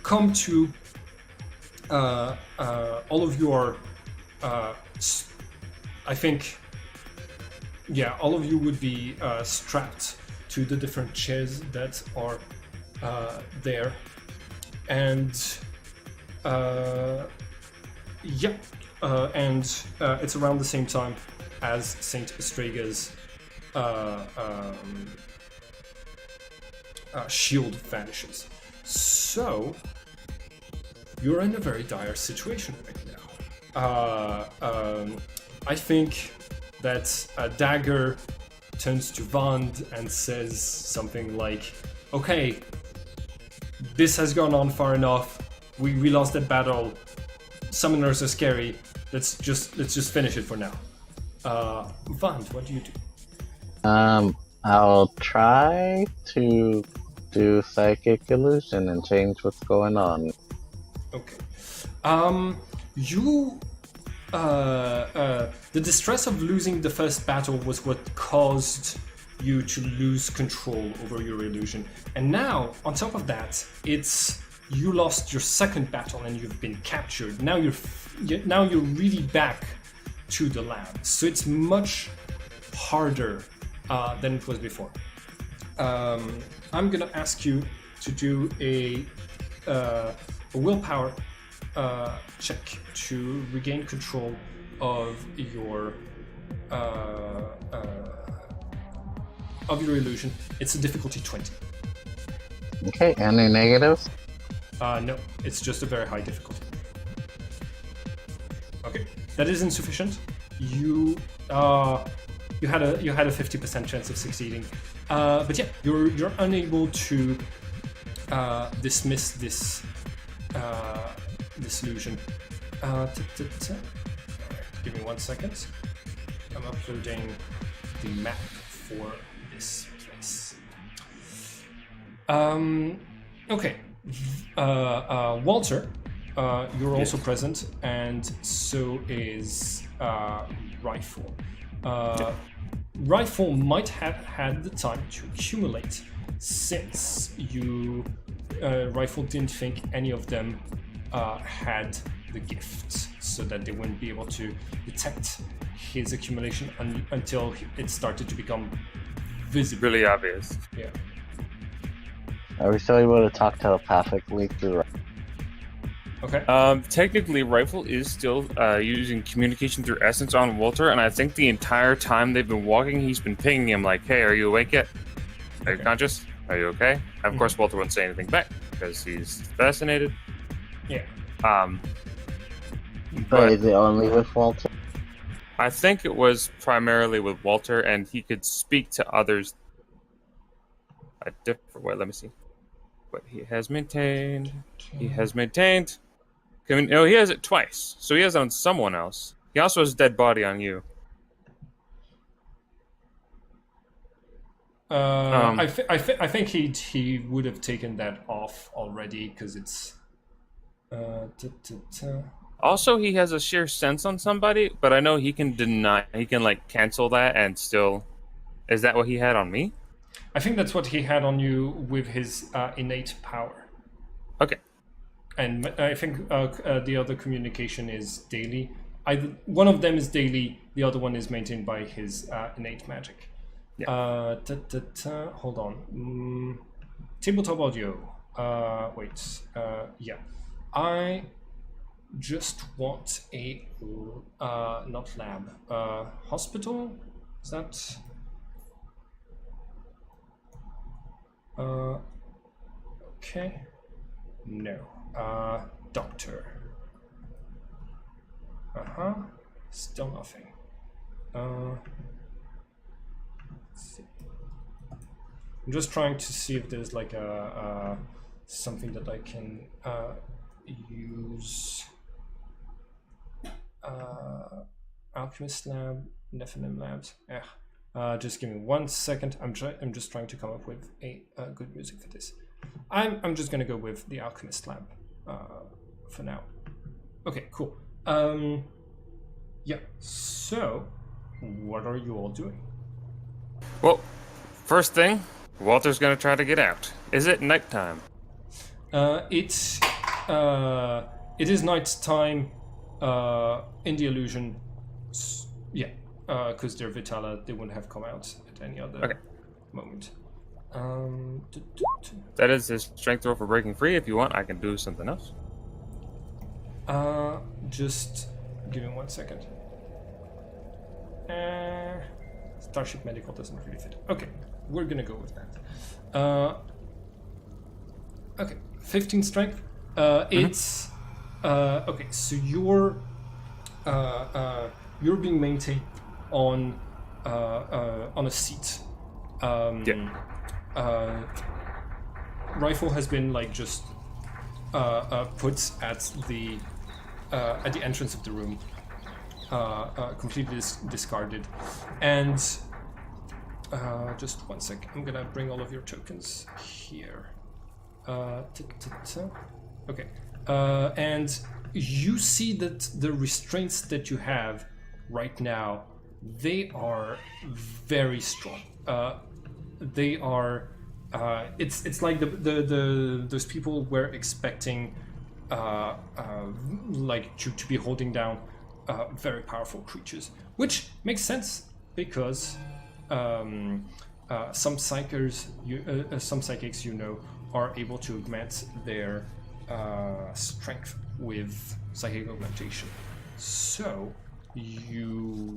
come to all of your I think all of you would be strapped to the different chairs that are there, and it's around the same time as Saint Estrega's shield vanishes. So you're in a very dire situation right now. I think that Dagger turns to Vand and says something like, "Okay, this has gone on far enough. We lost that battle. Summoners are scary. Let's just finish it for now." Vand, what do you do? I'll try to do psychic illusion and change what's going on. Okay. The distress of losing the first battle was what caused you to lose control over your illusion. And now, on top of that, it's you lost your second battle and you've been captured. Now you're really back to the lab. So it's much harder than it was before. I'm gonna ask you to do a willpower check to regain control of your illusion. It's a difficulty 20. Okay, any negatives? No, it's just a very high difficulty. Okay, that is insufficient. You had a 50% chance of succeeding, but yeah, you're unable to dismiss this illusion. Give me 1 second. I'm uploading the map for this place. Okay, Walter, you're also present, and so is Rifle. Rifle might have had the time to accumulate, since Rifle didn't think any of them had the gift, so that they wouldn't be able to detect his accumulation until it started to become visible. Really obvious. Yeah. Are we still able to talk telepathically through? Okay. Technically, Rifle is still using communication through essence on Walter, and I think the entire time they've been walking, he's been pinging him like, "Hey, are you awake yet? Are you conscious? Are you okay?" And of course, Walter won't say anything back because he's fascinated. Yeah. But is it only with Walter? I think it was primarily with Walter, and he could speak to others a different way. Let me see. But he has maintained. He has maintained. No, he has it twice. So he has it on someone else. He also has a dead body on you. I think he would have taken that off already because it's. Also, he has a sheer sense on somebody, but I know he can deny. He can like cancel that and still. Is that what he had on me? I think that's what he had on you with his innate power. Okay. And I think the other communication is daily. One of them is daily. The other one is maintained by his innate magic. Yeah. Hold on. Tabletop audio. Wait. Yeah. I just want a not lab. Hospital. Is that? Okay. No. Doctor. Still nothing. Let's see. I'm just trying to see if there's like a something that I can use. Alchemist lab, Nephilim labs. Just give me 1 second. I'm just trying to come up with a good music for this. I'm just gonna go with the Alchemist lab for now. Okay, cool. Yeah. So, what are you all doing? Well, first thing, Walter's gonna try to get out. Is it nighttime? It is night time in the illusion. Yeah, because they're Vitala, they wouldn't have come out at any other moment. That is his strength roll for breaking free. If you want, I can do something else. Just give me 1 second. Starship Medical doesn't really fit. Okay, we're gonna go with that. Okay, 15 strength. It's okay. So you're being maintained on a seat. Rifle has been like just put at the entrance of the room, completely discarded, and just 1 sec. I'm gonna bring all of your tokens here. Okay, and you see that the restraints that you have right now, they are very strong. They are. It's like those people were expecting, like to be holding down very powerful creatures, which makes sense because some psychics, are able to augment their strength with psychic augmentation. So the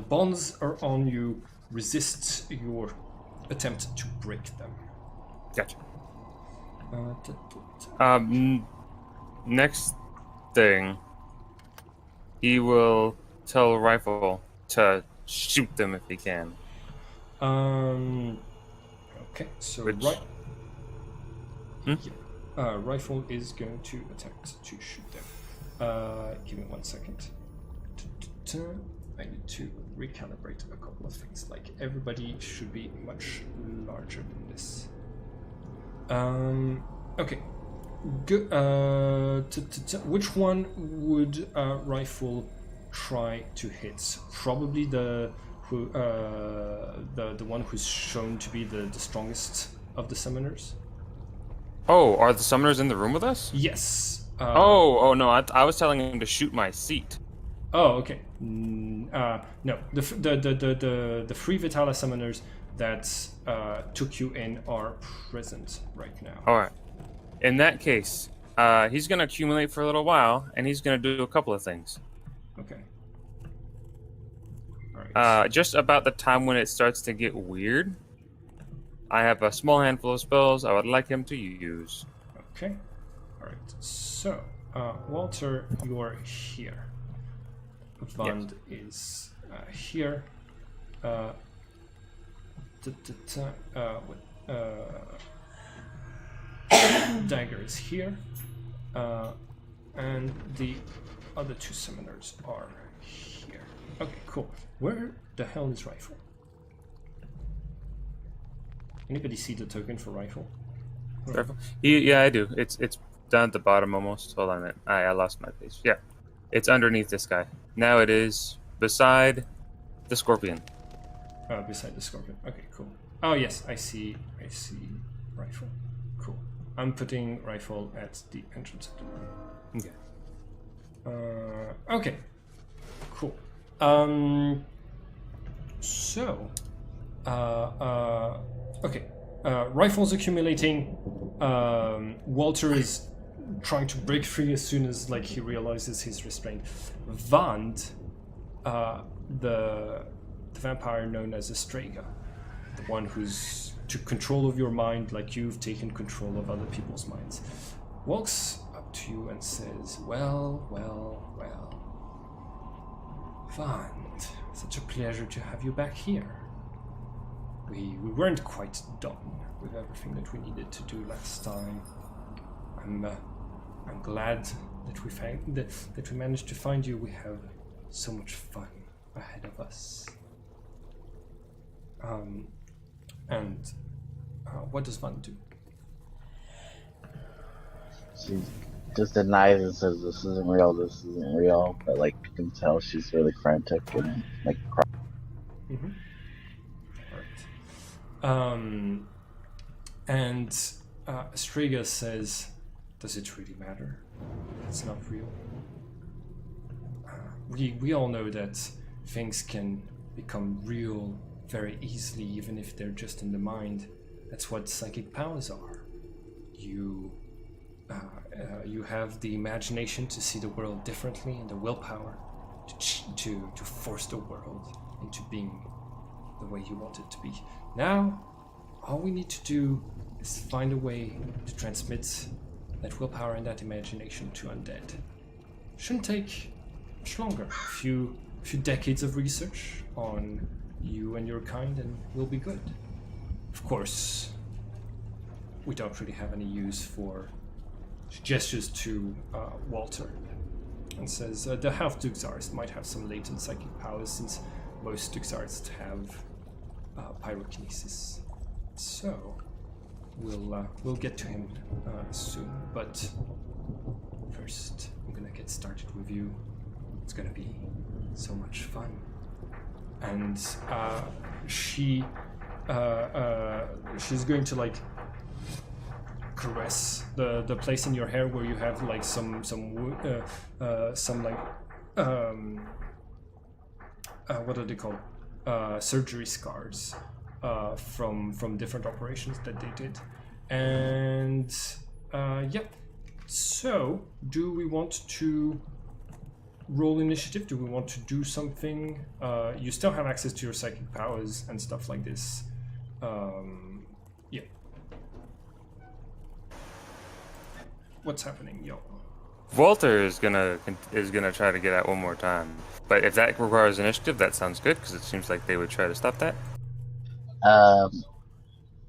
bonds are on you. Resist your attempt to break them. Gotcha. Next thing, he will tell Rifle to shoot them if he can. Okay, so Rifle is going to attempt to shoot them. Give me 1 second. I need to recalibrate a couple of things. Like everybody should be much larger than this. Okay. Good. Which one would Rifle try to hit? Probably the one who's shown to be the strongest of the summoners. Oh, are the summoners in the room with us? Yes. Oh no! I was telling him to shoot my seat. Oh, okay. No, the free Vitala summoners that took you in are present right now. All right. In that case, He's gonna accumulate for a little while, and he's gonna do a couple of things. Okay. All right. Just about the time when it starts to get weird, I have a small handful of spells I would like him to use. Okay. All right. So, Walter, you're here. Vand is here. Dagger is here. And the other two summoners are here. Okay, cool. Where the hell is Rifle? Anybody see the token for Rifle? Rifle? Yeah, I do. It's down at the bottom almost. Hold on a minute. I lost my page. Yeah. It's underneath this guy. Now it is beside the scorpion. Beside the scorpion. Okay, cool. Oh yes, I see Rifle. Cool. I'm putting Rifle at the entrance of the room. Okay. Okay. Cool. So, okay. Rifle's accumulating. Walter is trying to break free as soon as he realizes he's restrained. Vand, the vampire known as Astraga, the one who's took control of your mind like you've taken control of other people's minds, walks up to you and says, well, Vand, such a pleasure to have you back here. We weren't quite done with everything that we needed to do last time. I'm glad that we managed to find you. We have so much fun ahead of us. What does Van do? She just denies and says this isn't real, but you can tell she's really frantic and crying. Mm-hmm. All right. And Astraga says, does it really matter? It's not real. We all know that things can become real very easily, even if they're just in the mind. That's what psychic powers are. You have the imagination to see the world differently and the willpower to force the world into being the way you want it to be. Now, all we need to do is find a way to transmit that willpower and that imagination to undead. Shouldn't take much longer. A few decades of research on you and your kind, and we'll be good. Of course, we don't really have any use for. She gestures to Walter and says, the half Duxarist might have some latent psychic powers, since most Duxarists have pyrokinesis. So we'll get to him soon. But first, I'm gonna get started with you. It's gonna be so much fun. And she's going to caress the place in your hair where you have what are they called? Surgery scars from different operations that they did. And yep. So, do we want to roll initiative? Do we want to do something? You still have access to your psychic powers and stuff like this. Yeah. What's happening, yo? Walter is gonna try to get out one more time, but if that requires initiative, that sounds good because it seems like they would try to stop that.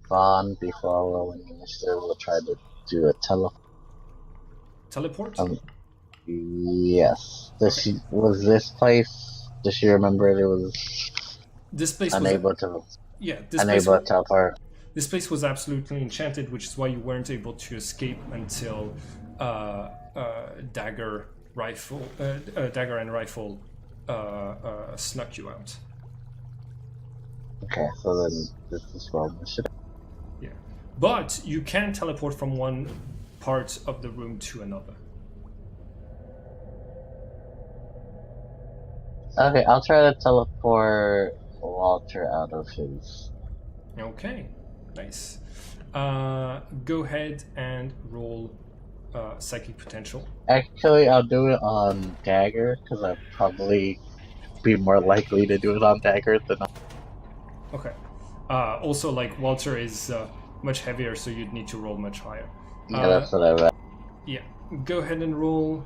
Vaughn, before rolling initiative, will try to do a teleport. Yes. Was this place? Does she remember there was? This place unable was to. Yeah. Unable to teleport. This place was absolutely enchanted, which is why you weren't able to escape until Dagger and Rifle snuck you out. Okay, so then this is wrong. Yeah, but you can teleport from one part of the room to another. Okay, I'll try to teleport Walter out of his. Okay, nice. Go ahead and roll psychic potential. Actually, I'll do it on Dagger, because I'd probably be more likely to do it on Dagger than on... Okay. Also, like, Walter is much heavier, so you'd need to roll much higher. Yeah, that's what I read. Yeah. Go ahead and roll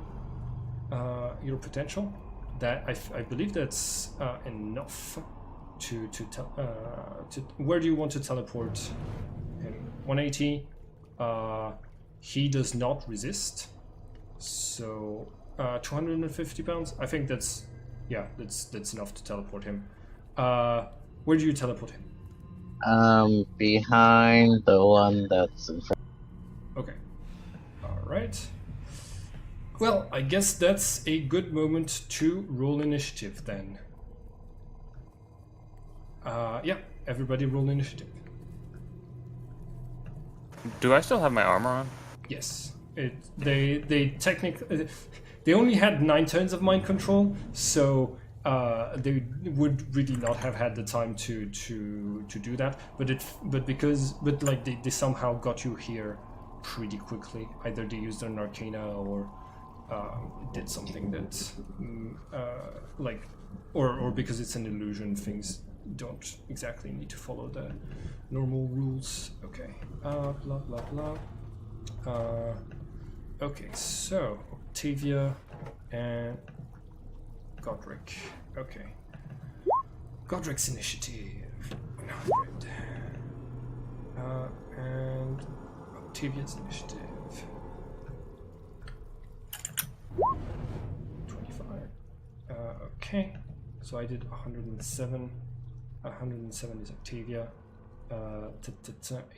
your potential. That I believe that's enough to where do you want to teleport him? 180. He does not resist, so 250 pounds. I think that's enough to teleport him. Where do you teleport him? Behind the one that's in front. Okay. All right. Well, I guess that's a good moment to roll initiative then. Yeah, everybody roll initiative. Do I still have my armor on? Yes. They technically they only had 9 turns of mind control, so they would really not have had the time to do that. But they somehow got you here pretty quickly. Either they used an arcana or did something that or because it's an illusion, things don't exactly need to follow the normal rules. Okay. Blah blah blah. Okay, so Octavia and Godric. Okay. Godric's initiative 100. And Octavia's initiative 25. Okay. So I did 107. 107 is Octavia.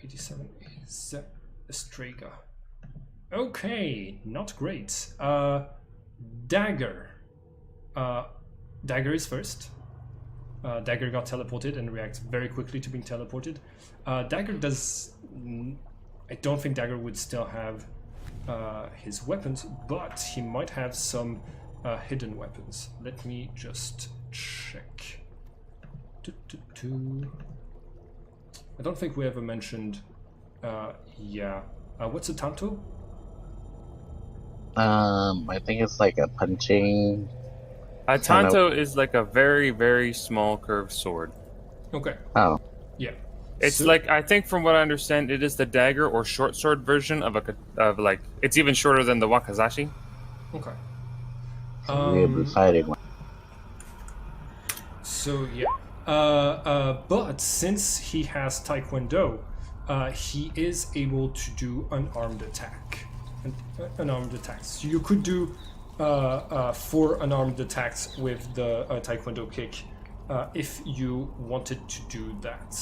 87 is Estrega. Okay, not great. Dagger. Dagger is first. Dagger got teleported and reacts very quickly to being teleported. Dagger does... I don't think Dagger would still have his weapons, but he might have some hidden weapons. Let me just check. I don't think we ever mentioned... what's a tanto? I think it's like a punching... A tanto is like a very, very small curved sword. Okay. Oh. Yeah. It's like, I think from what I understand, it is the dagger or short sword version of it's even shorter than the wakizashi. Okay. We'll be fighting one. So yeah. But since he has Taekwondo, he is able to do unarmed attack. Unarmed attacks. So you could do 4 unarmed attacks with the Taekwondo kick if you wanted to do that.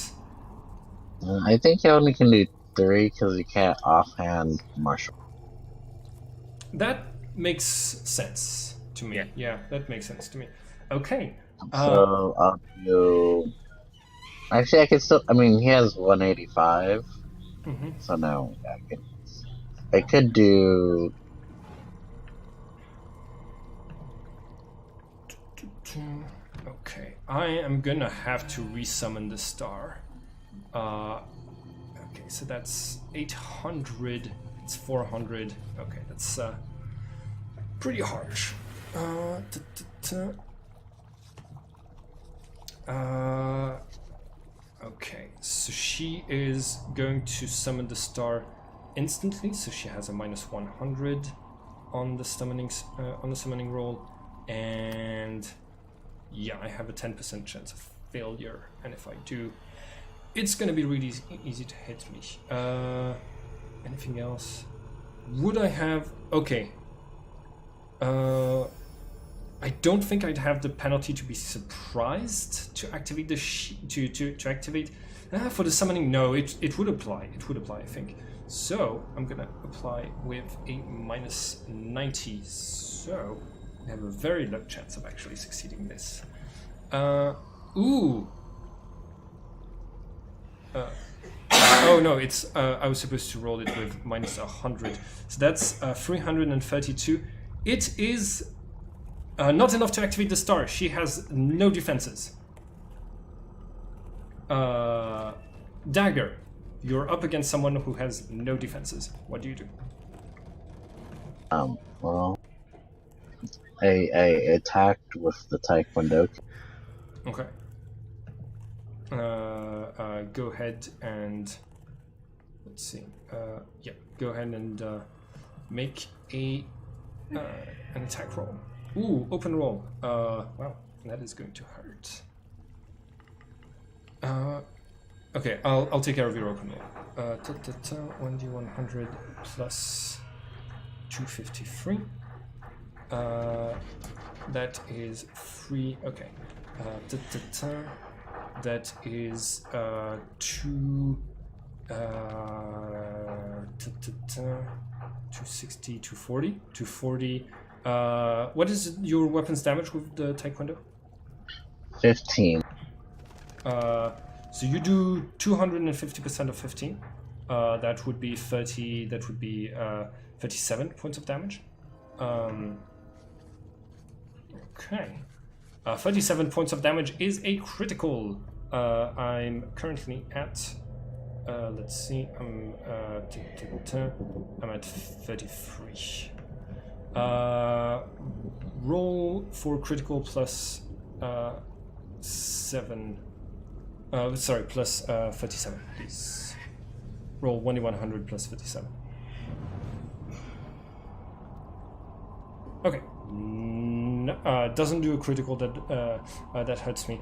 I think you only can do 3 because you can't offhand martial. That makes sense to me. Yeah, that makes sense to me. Okay. So I'll do... Actually, I can still... I mean, he has 185. Mm-hmm. So no, I could do... Okay, I am gonna have to resummon the star. Okay, so that's 800. It's 400. Okay, that's pretty harsh. Okay, so she is going to summon the star instantly. So she has a -100 on the summoning roll, and yeah, I have a 10% chance of failure. And if I do, it's gonna be really easy to hit me. Anything else? Would I have? Okay. I don't think I'd have the penalty to be surprised to activate the to activate for the summoning. No, it would apply. It would apply, I think. So I'm gonna apply with a -90. So I have a very low chance of actually succeeding this. Ooh. Oh no, it's I was supposed to roll it with -100. So that's 332. It is not enough to activate the star. She has no defenses. Dagger, you're up against someone who has no defenses. What do you do? Well, I attacked with the Taekwondo. Okay. Go ahead and let's see. Yeah, go ahead and make an attack roll. Ooh, open roll. Wow, that is going to hurt. Okay, I'll take care of your open roll. 1d100 plus 253. That is 3. Okay. That is 260, 240, 240. What is your weapons damage with the Taekwondo? 15. So you do 250% of 15. That would be 30. That would be 37 points of damage. Okay. 37 points of damage is a critical. I'm currently at. Let's see. I'm at 33. Roll for critical plus 7. Sorry, plus 37, please. Roll 1d100 plus 57. Okay. Doesn't do a critical. That hurts me.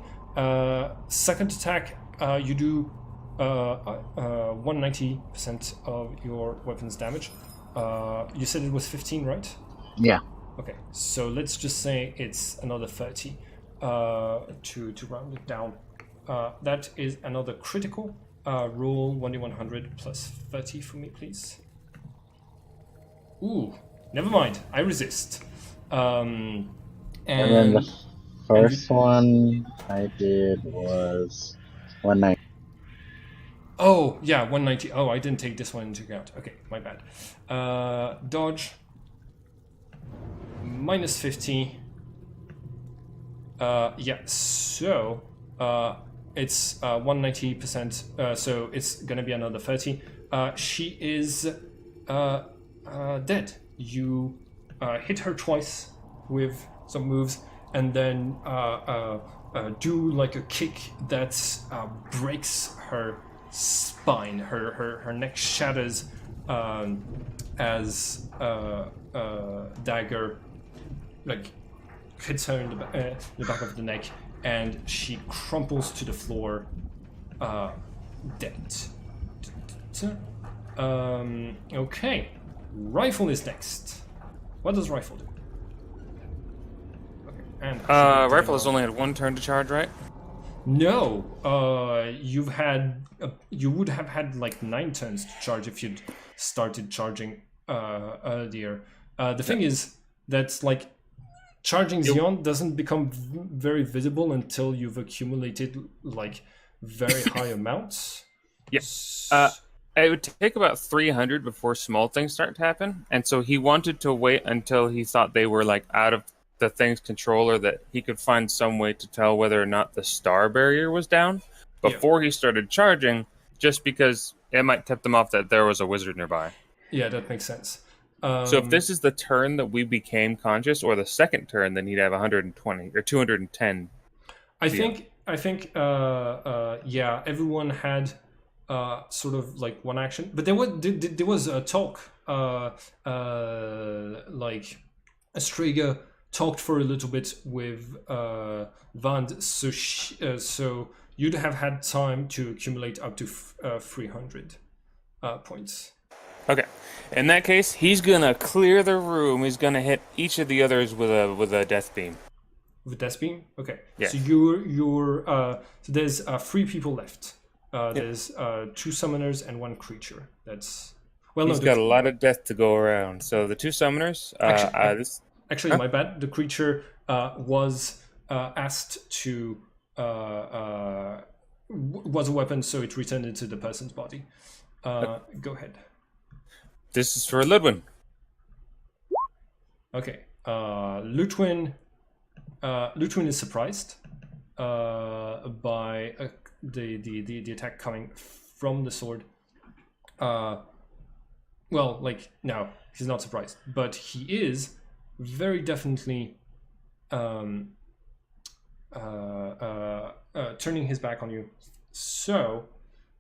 Second attack, you do 190% of your weapon's damage. You said it was 15, right? Yeah. Okay, so let's just say it's another 30 to round it down. That is another critical. Roll 1d100 plus 30 for me, please. Ooh, never mind. I resist. And then the first one I did was 190. Oh, yeah, 190. Oh, I didn't take this one into account. Okay, my bad. Dodge. Minus 50. Yeah, so it's 190%, so it's gonna be another 30. She is dead. You hit her twice with some moves, and then do like a kick that breaks her spine. Her neck shatters as dagger like hits her in the back of the neck, and she crumples to the floor, dead. Okay, rifle is next. What does rifle do? Okay, and rifle has only had one turn to charge, right? No, you would have had like 9 turns to charge if you'd started charging earlier. The thing is that like charging Xeon doesn't become very visible until you've accumulated like very high amounts. Yes. It would take about 300 before small things start to happen, and so he wanted to wait until he thought they were like out of the thing's control, or that he could find some way to tell whether or not the star barrier was down before he started charging, just because it might tip them off that there was a wizard nearby. Yeah, that makes sense. So if this is the turn that we became conscious, or the second turn, then he'd have 120 or 210. I think yeah, everyone had sort of like one action, but there was a talk, like Astriga talked for a little bit with Vand, so you'd have had time to accumulate up to 300 points. Okay, in that case, he's gonna clear the room. He's gonna hit each of the others with a death beam. With death beam, okay. Yeah. So you're so there's 3 people left. There's 2 summoners and 1 creature. That's he's got a lot of death to go around. So the 2 summoners. Actually, my bad. The creature was asked to was a weapon, so it returned into the person's body. Go ahead. This is for Ludwin. Okay. Lutwin is surprised by the attack coming from the sword. well, like, no, he's not surprised, but he is very definitely turning his back on you. So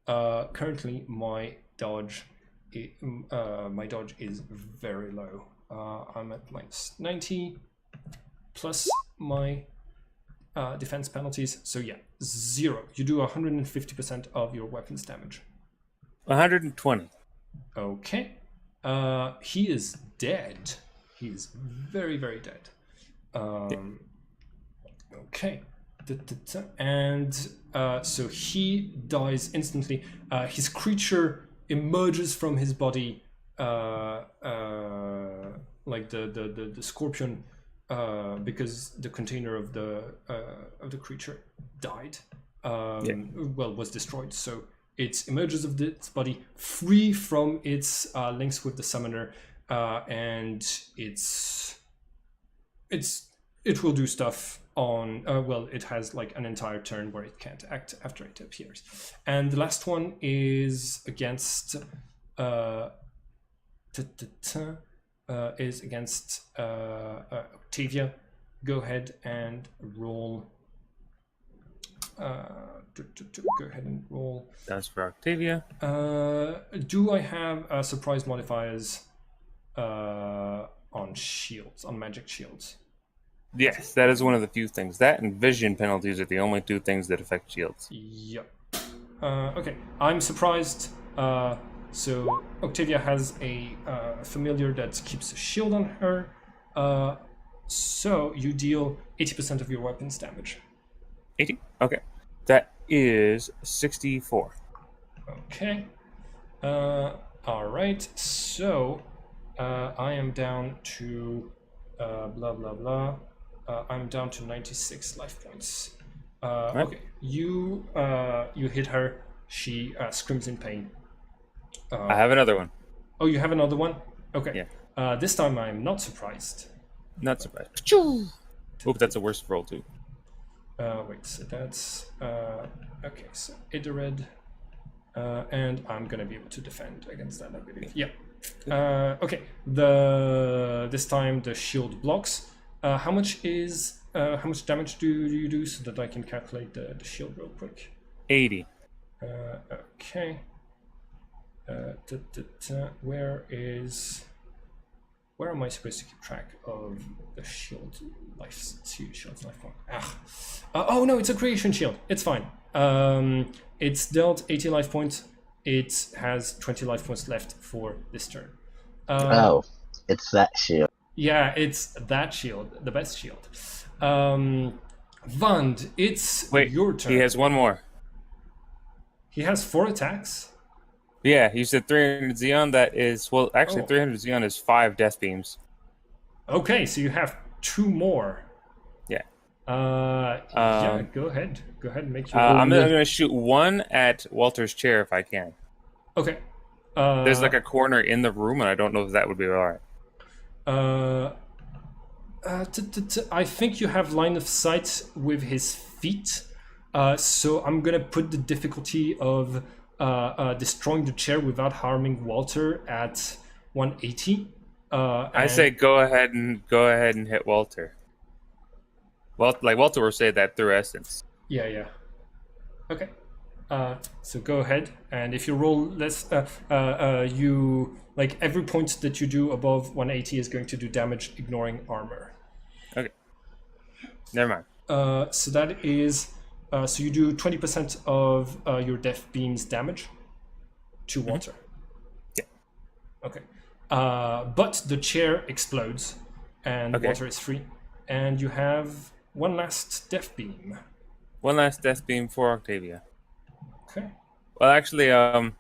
currently my dodge is very low. I'm at -90 plus my defense penalties. So yeah, 0. You do 150% of your weapons damage. 120. Okay. He is dead. He is very, very dead. Okay. And so he dies instantly. His creature emerges from his body, like the scorpion, because the container of the creature died. Well, was destroyed. So it emerges of its body, free from its links with the summoner, and it will do stuff on. Well, it has like an entire turn where it can't act after it appears. And the last one is against Octavia. Go ahead and roll. Go ahead and roll. That's for Octavia. Do I have surprise modifiers on shields, on magic shields? Yes, that is one of the few things. That and vision penalties are the only two things that affect shields. Yep. Okay, I'm surprised. So Octavia has a familiar that keeps a shield on her. So you deal 80% of your weapons damage. 80? Okay. That is 64. Okay. All right. So I am down to blah blah blah. I'm down to 96 life points. Okay. You hit her. She screams in pain. I have another one. Oh, you have another one? Okay. Yeah. This time I'm not surprised. Not surprised. Oop, that's a worse roll too. Wait, so that's okay. So Idared, and I'm gonna be able to defend against that, I believe. Yeah. Okay. This time the shield blocks. How much damage do you do, so that I can calculate the shield real quick? 80. Okay. Where am I supposed to keep track of the shield's life point? Oh no, it's a creation shield. It's fine. It's dealt 80 life points. It has 20 life points left for this turn. It's that shield. Yeah, it's that shield, the best shield. Vand, it's your turn. He has one more. He has 4 attacks. Yeah, you said 300 Xeon. That is, well, actually, 300 Xeon is 5 death beams. Okay, so you have 2 more. Yeah. Yeah, go ahead. Go ahead and make your. I'm going to shoot one at Walter's chair if I can. Okay. There's like a corner in the room, and I don't know if that would be all right. I think you have line of sight with his feet. So I'm gonna put the difficulty of destroying the chair without harming Walter at 180. I say go ahead and hit Walter. Well, like Walter will say that through essence. Yeah. Okay. So go ahead, and if you roll less, you like every point that you do above 180 is going to do damage, ignoring armor. Okay. Never mind. So that is. So you do 20% of your death beam's damage to Walter. Yeah. Okay. But the chair explodes, and Walter is free, and you have one last death beam. One last death beam for Octavia. Okay. Well, actually, oh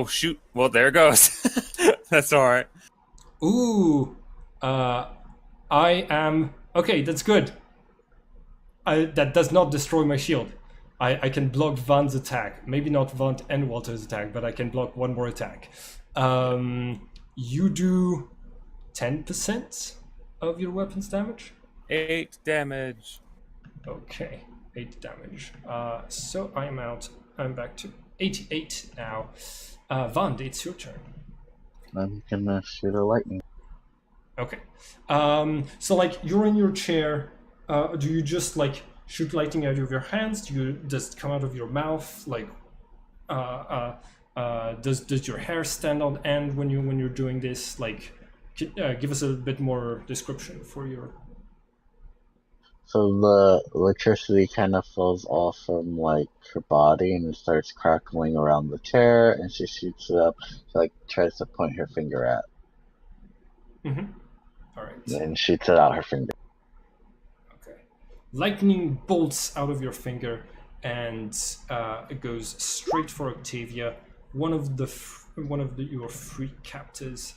shoot! Well, there it goes. That's all right. Ooh. I am okay. That's good. That does not destroy my shield. I can block Van's attack. Maybe not Van and Walter's attack, but I can block one more attack. You do 10% of your weapon's damage? 8 damage. Okay, 8 damage. So I'm back to 88 now. Van, it's your turn. I'm gonna shoot a lightning. Okay. So like you're in your chair. Do you just like shoot lightning out of your hands? Does it come out of your mouth? Like, does your hair stand on end when you're doing this? Like, give us a bit more description for your. So the electricity kind of falls off from like her body and it starts crackling around the chair, and she shoots it up. She like tries to point her finger at, All right. and shoots it out her finger. Okay. Lightning bolts out of your finger, and it goes straight for Octavia, one of your free captors.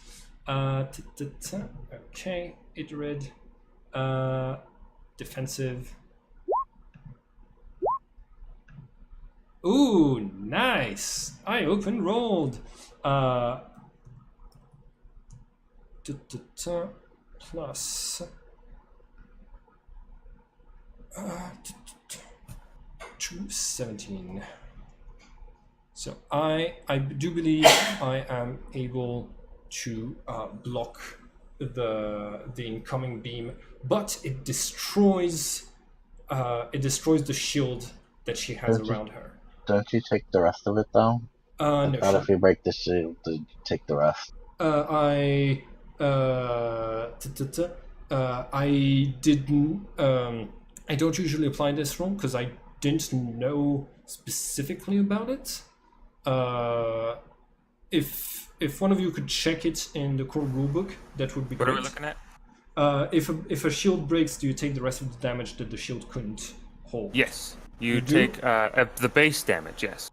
Okay, it read. Defensive. Ooh, nice! I open rolled. Plus. 217. So I do believe I am able to block the incoming beam, but it destroys the shield that she has around her. Don't you take the rest of it though? I No. thought if you break the shield, to take the rest. I didn't. I don't usually apply this rule because I didn't know specifically about it. If one of you could check it in the core rulebook, that would be great. What are we looking at? If a shield breaks, do you take the rest of the damage that the shield couldn't hold? Yes, you take the base damage. Yes.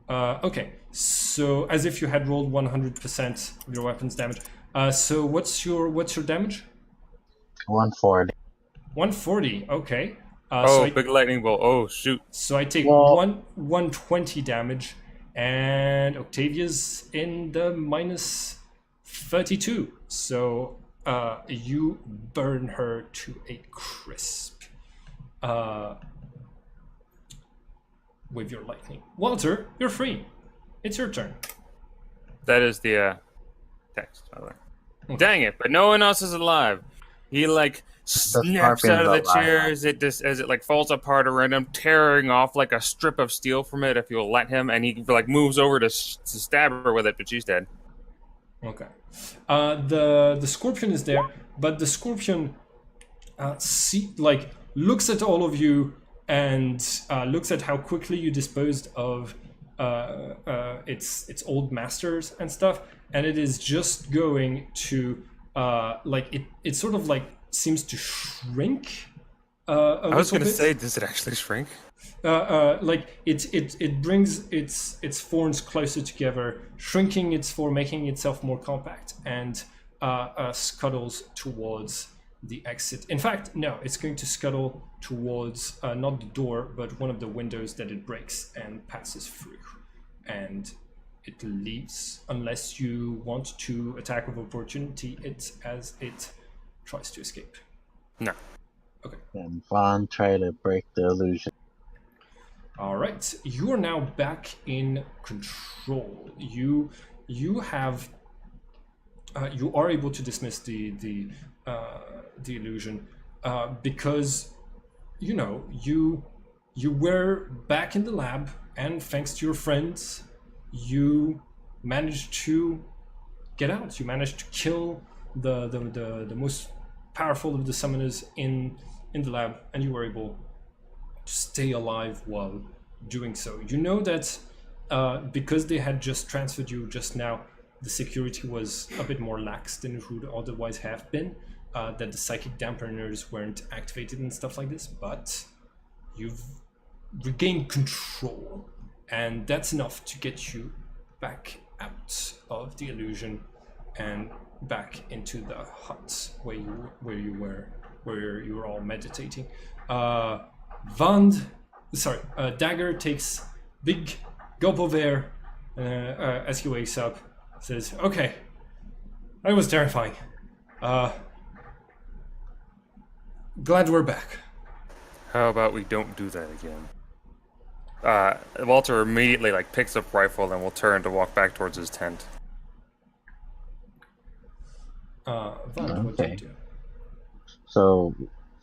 Okay, so as if you had rolled 100% of your weapon's damage. So what's your damage? 140. 140. Okay. Big lightning bolt. Oh shoot. So I take 120 damage, and Octavia's in the minus 32. So you burn her to a crisp with your lightning. Walter, you're free. It's your turn. That is the text. Okay. Dang it! But no one else is alive. He like snaps out of the chair as it like falls apart around him, tearing off like a strip of steel from it. If you'll let him, and he like moves over to stab her with it, but she's dead. Okay. The scorpion is there, but the scorpion looks at all of you and looks at how quickly you disposed of its old masters and stuff, and it is just going to it sort of like seems to shrink. I was going to say, does it actually shrink? It brings its horns closer together, shrinking its form, making itself more compact, and scuttles towards the exit. In fact, no, it's going to scuttle towards not the door, but one of the windows that it breaks and passes through. And it leaves, unless you want to attack of opportunity it as it tries to escape. No. Okay. And Vaughn try to break the illusion. All right, you are now back in control. You have you are able to dismiss the illusion because you were back in the lab, and thanks to your friends, you managed to get out. You managed to kill the most powerful of the summoners in the lab, and you were able to stay alive while doing so. You know that because they had just transferred you just now, the security was a bit more lax than it would otherwise have been, that the psychic dampeners weren't activated and stuff like this, but you've regained control, and that's enough to get you back out of the illusion and back into the hut where you were all meditating. Dagger takes big gulp of air as he wakes up. Says, "Okay, that was terrifying. Glad we're back." How about we don't do that again? Walter immediately picks up rifle and will turn to walk back towards his tent. Vand, what do you do? So,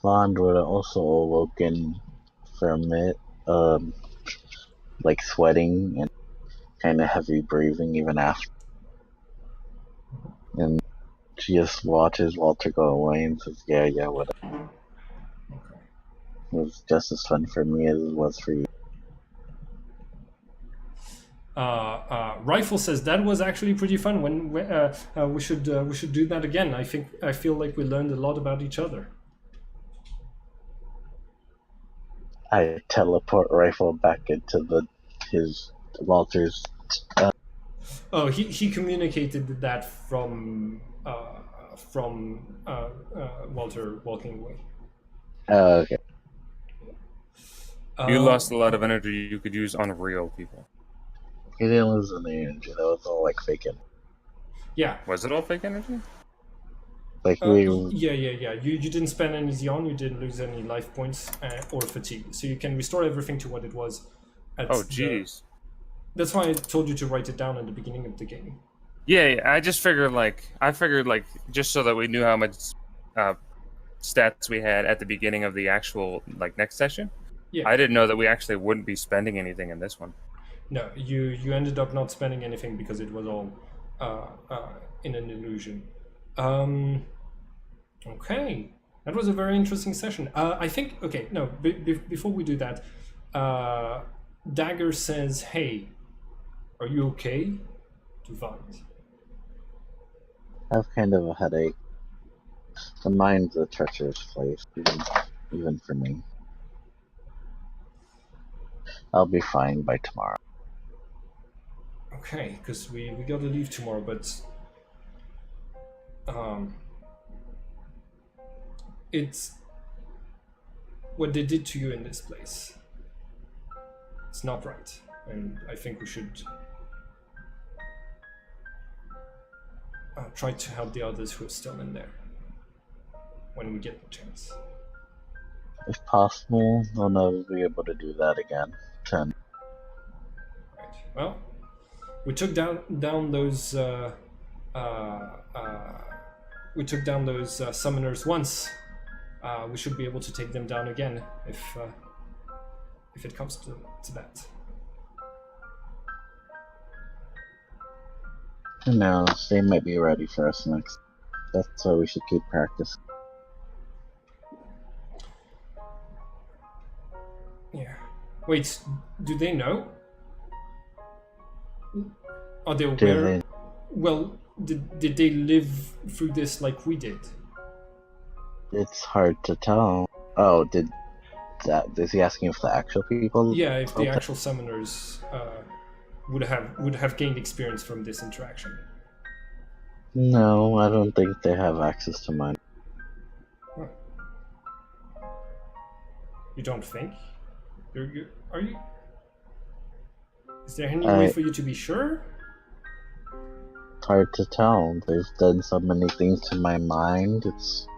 Vond would have also awoken from it, like sweating and kind of heavy breathing even after. And she just watches Walter go away and says, yeah, whatever. Okay. It was just as fun for me as it was for you. Rifle says that was actually pretty fun. When we should do that again. I feel like we learned a lot about each other. I teleport Rifle back into his Walter's. Oh, he communicated that from Walter walking away. Okay. You lost a lot of energy you could use on real people. He didn't lose any energy. That was all like fake energy. Yeah. Was it all fake energy? Like Yeah. You didn't spend any Xeon, you didn't lose any life points or fatigue, so you can restore everything to what it was. Oh, jeez. That's why I told you to write it down at the beginning of the game. Yeah, I just figured just so that we knew how much stats we had at the beginning of the actual next session. Yeah. I didn't know that we actually wouldn't be spending anything in this one. No, you ended up not spending anything because it was all in an illusion. Okay, that was a very interesting session. I think, okay, no, before we do that, Dagger says, hey, are you okay? To Vand. I have kind of a headache. The mind's a treacherous place, even for me. I'll be fine by tomorrow. Okay, because we gotta leave tomorrow, but it's what they did to you in this place. It's not right, and I think we should try to help the others who are still in there when we get the chance. If possible, I'll never be able to do that again. 10. Right. Well, we took down those summoners once. We should be able to take them down again if it comes to that. Who knows? They might be ready for us next. That's why we should keep practicing. Yeah. Wait, do they know? Are they aware? Well, did they live through this like we did? It's hard to tell. Oh, is he asking if the actual people? Yeah, if the actual summoners would have gained experience from this interaction. No, I don't think they have access to mine. What? You don't think? Are you? Is there any way for you to be sure? It's hard to tell. They've done so many things to my mind. It's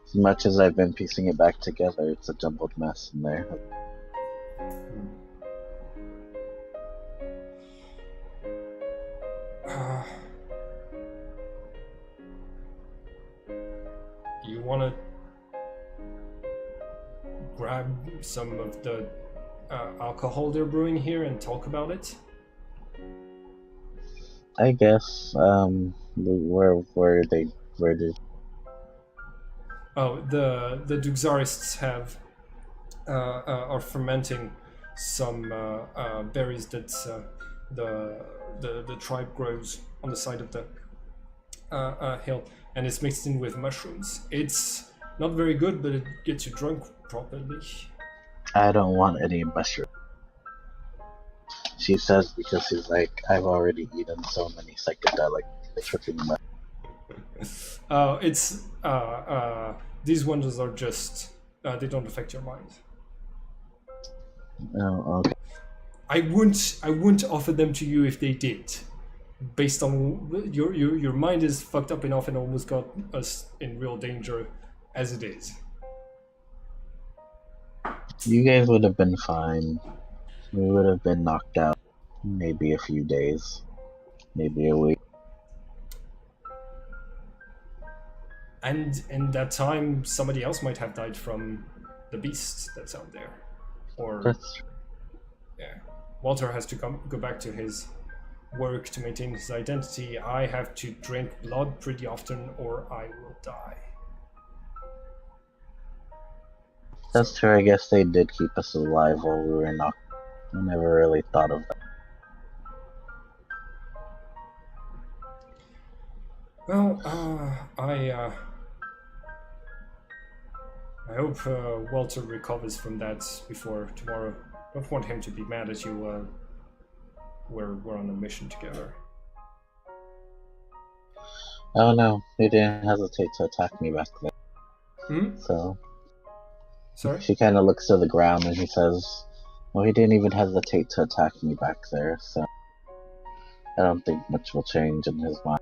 as much as I've been piecing it back together, it's a jumbled mess in there. You want to grab some of the alcohol they're brewing here and talk about it? I guess. Where did? Oh, the Duxarists are fermenting some berries that the tribe grows on the side of the hill, and it's mixed in with mushrooms. It's not very good, but it gets you drunk properly. I don't want any mushroom. She says because she's like, I've already eaten so many psychedelic tripping mushrooms. It's these ones are just they don't affect your mind. Oh, okay. I wouldn't offer them to you if they did. Based on your mind is fucked up enough and almost got us in real danger as it is. You guys would have been fine. We would have been knocked out maybe a few days, maybe a week. And in that time, somebody else might have died from the beast that's out there. Or, yeah, Walter has to go back to his work to maintain his identity. I have to drink blood pretty often or I will die. That's true. I guess they did keep us alive while we were not. I never really thought of that. Well, I hope Walter recovers from that before tomorrow. Don't want him to be mad at you. We're on a mission together. Oh no, he didn't hesitate to attack me back there. Hmm? So. Sorry? She kind of looks to the ground and he says, well, he didn't even hesitate to attack me back there, so I don't think much will change in his mind.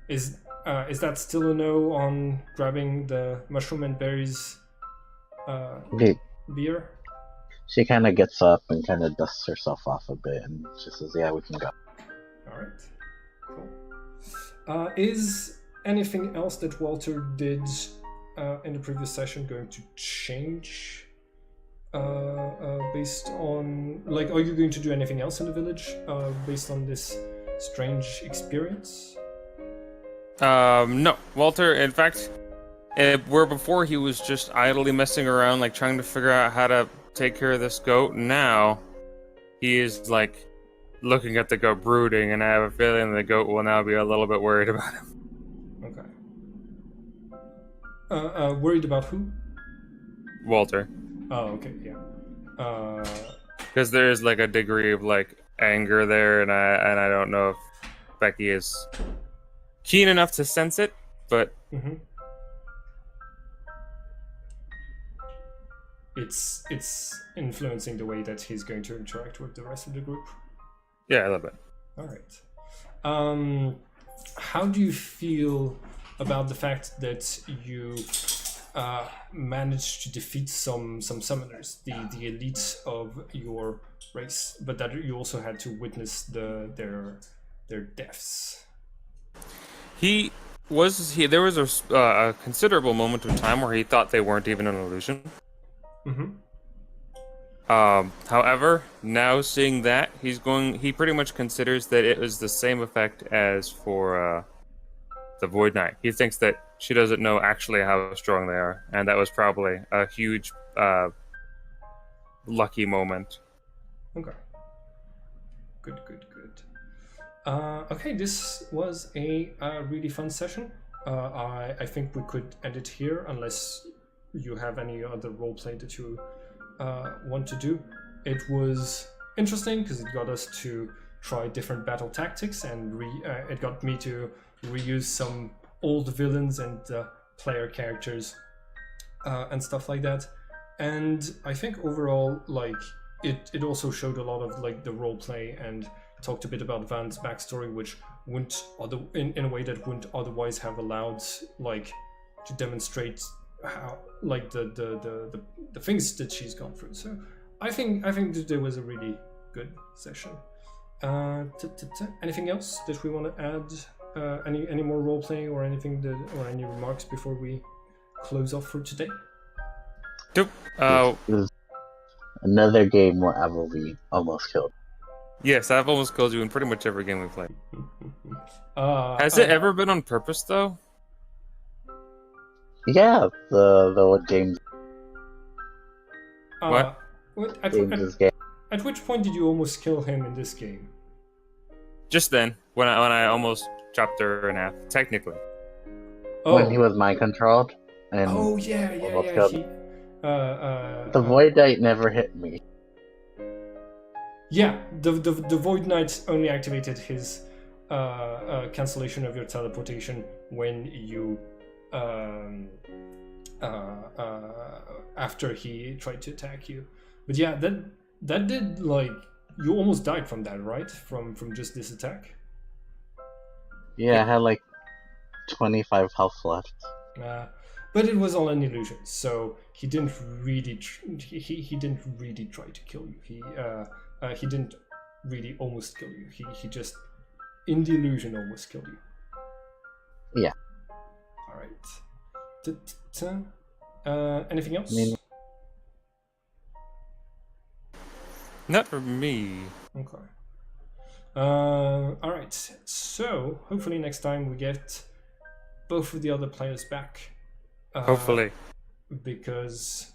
Is that still a no on grabbing the mushroom and berries beer? She kind of gets up and kind of dusts herself off a bit and she says, yeah, we can go. Alright, cool. Is anything else that Walter did in the previous session going to change based on... Like, are you going to do anything else in the village based on this strange experience? No. Walter, in fact, where before he was just idly messing around, like, trying to figure out how to take care of this goat, now he is, like, looking at the goat, brooding, and I have a feeling the goat will now be a little bit worried about him. Okay. Worried about who? Walter. Oh, okay, yeah. Because there is, like, a degree of, like, anger there, and I don't know if Becky is keen enough to sense it, but... Mm-hmm. It's influencing the way that he's going to interact with the rest of the group. Yeah, a little bit. All right. How do you feel about the fact that you managed to defeat some summoners, the elite of your race, but that you also had to witness their deaths? There was a considerable moment of time where he thought they weren't even an illusion. Mm-hmm. However, now seeing that, he pretty much considers that it was the same effect as for the Void Knight. He thinks that she doesn't know actually how strong they are, and that was probably a huge lucky moment. Okay. Good. Okay, this was a really fun session. I think we could end it here unless you have any other roleplay that you want to do. It was interesting because it got us to try different battle tactics, and it got me to reuse some old villains and player characters and stuff like that. And I think overall, like, it also showed a lot of like the roleplay and talked a bit about Van's backstory, which wouldn't in a way that wouldn't otherwise have allowed like to demonstrate how like the things that she's gone through. So I think that there was a really good session. Anything else that we want to add? Any more roleplay or anything or any remarks before we close off for today? Nope. It was another game where Avalvi almost killed. Yes, I've almost killed you in pretty much every game we played. Has it ever been on purpose, though? Yeah, the old games. What? At which point did you almost kill him in this game? Just then, when I almost chopped her in half, technically. Oh. When he was mind controlled. And yeah. The Void Knight never hit me. Yeah, the Void Knight only activated his cancellation of your teleportation when you after he tried to attack you. But yeah, that did, like, you almost died from that, right? From just this attack. Yeah, I had like 25 health left. But it was all an illusion, so he didn't really he didn't really try to kill you. He didn't really almost kill you. He just, in the illusion, almost killed you. Yeah. All right. Anything else? Not for me. Okay. All right. So hopefully next time we get both of the other players back. Hopefully. Because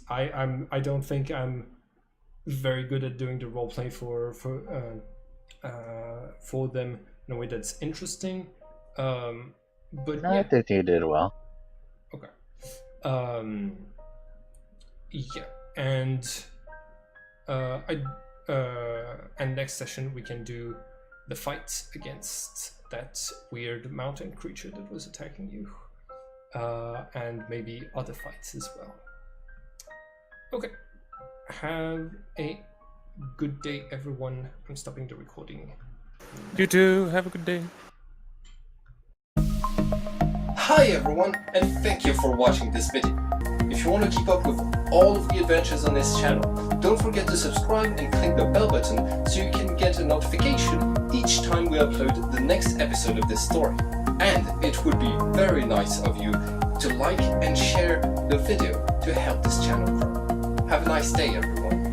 I don't think I'm very good at doing the roleplay for them in a way that's interesting. But I think you did well. Okay. Yeah, and and next session we can do the fight against that weird mountain creature that was attacking you, and maybe other fights as well. Okay. Have a good day, everyone. I'm stopping the recording. You too. Have a good day. Hi everyone, and thank you for watching this video. If you want to keep up with all of the adventures on this channel, don't forget to subscribe and click the bell button so you can get a notification each time we upload the next episode of this story. And it would be very nice of you to like and share the video to help this channel grow. Have a nice day, everyone.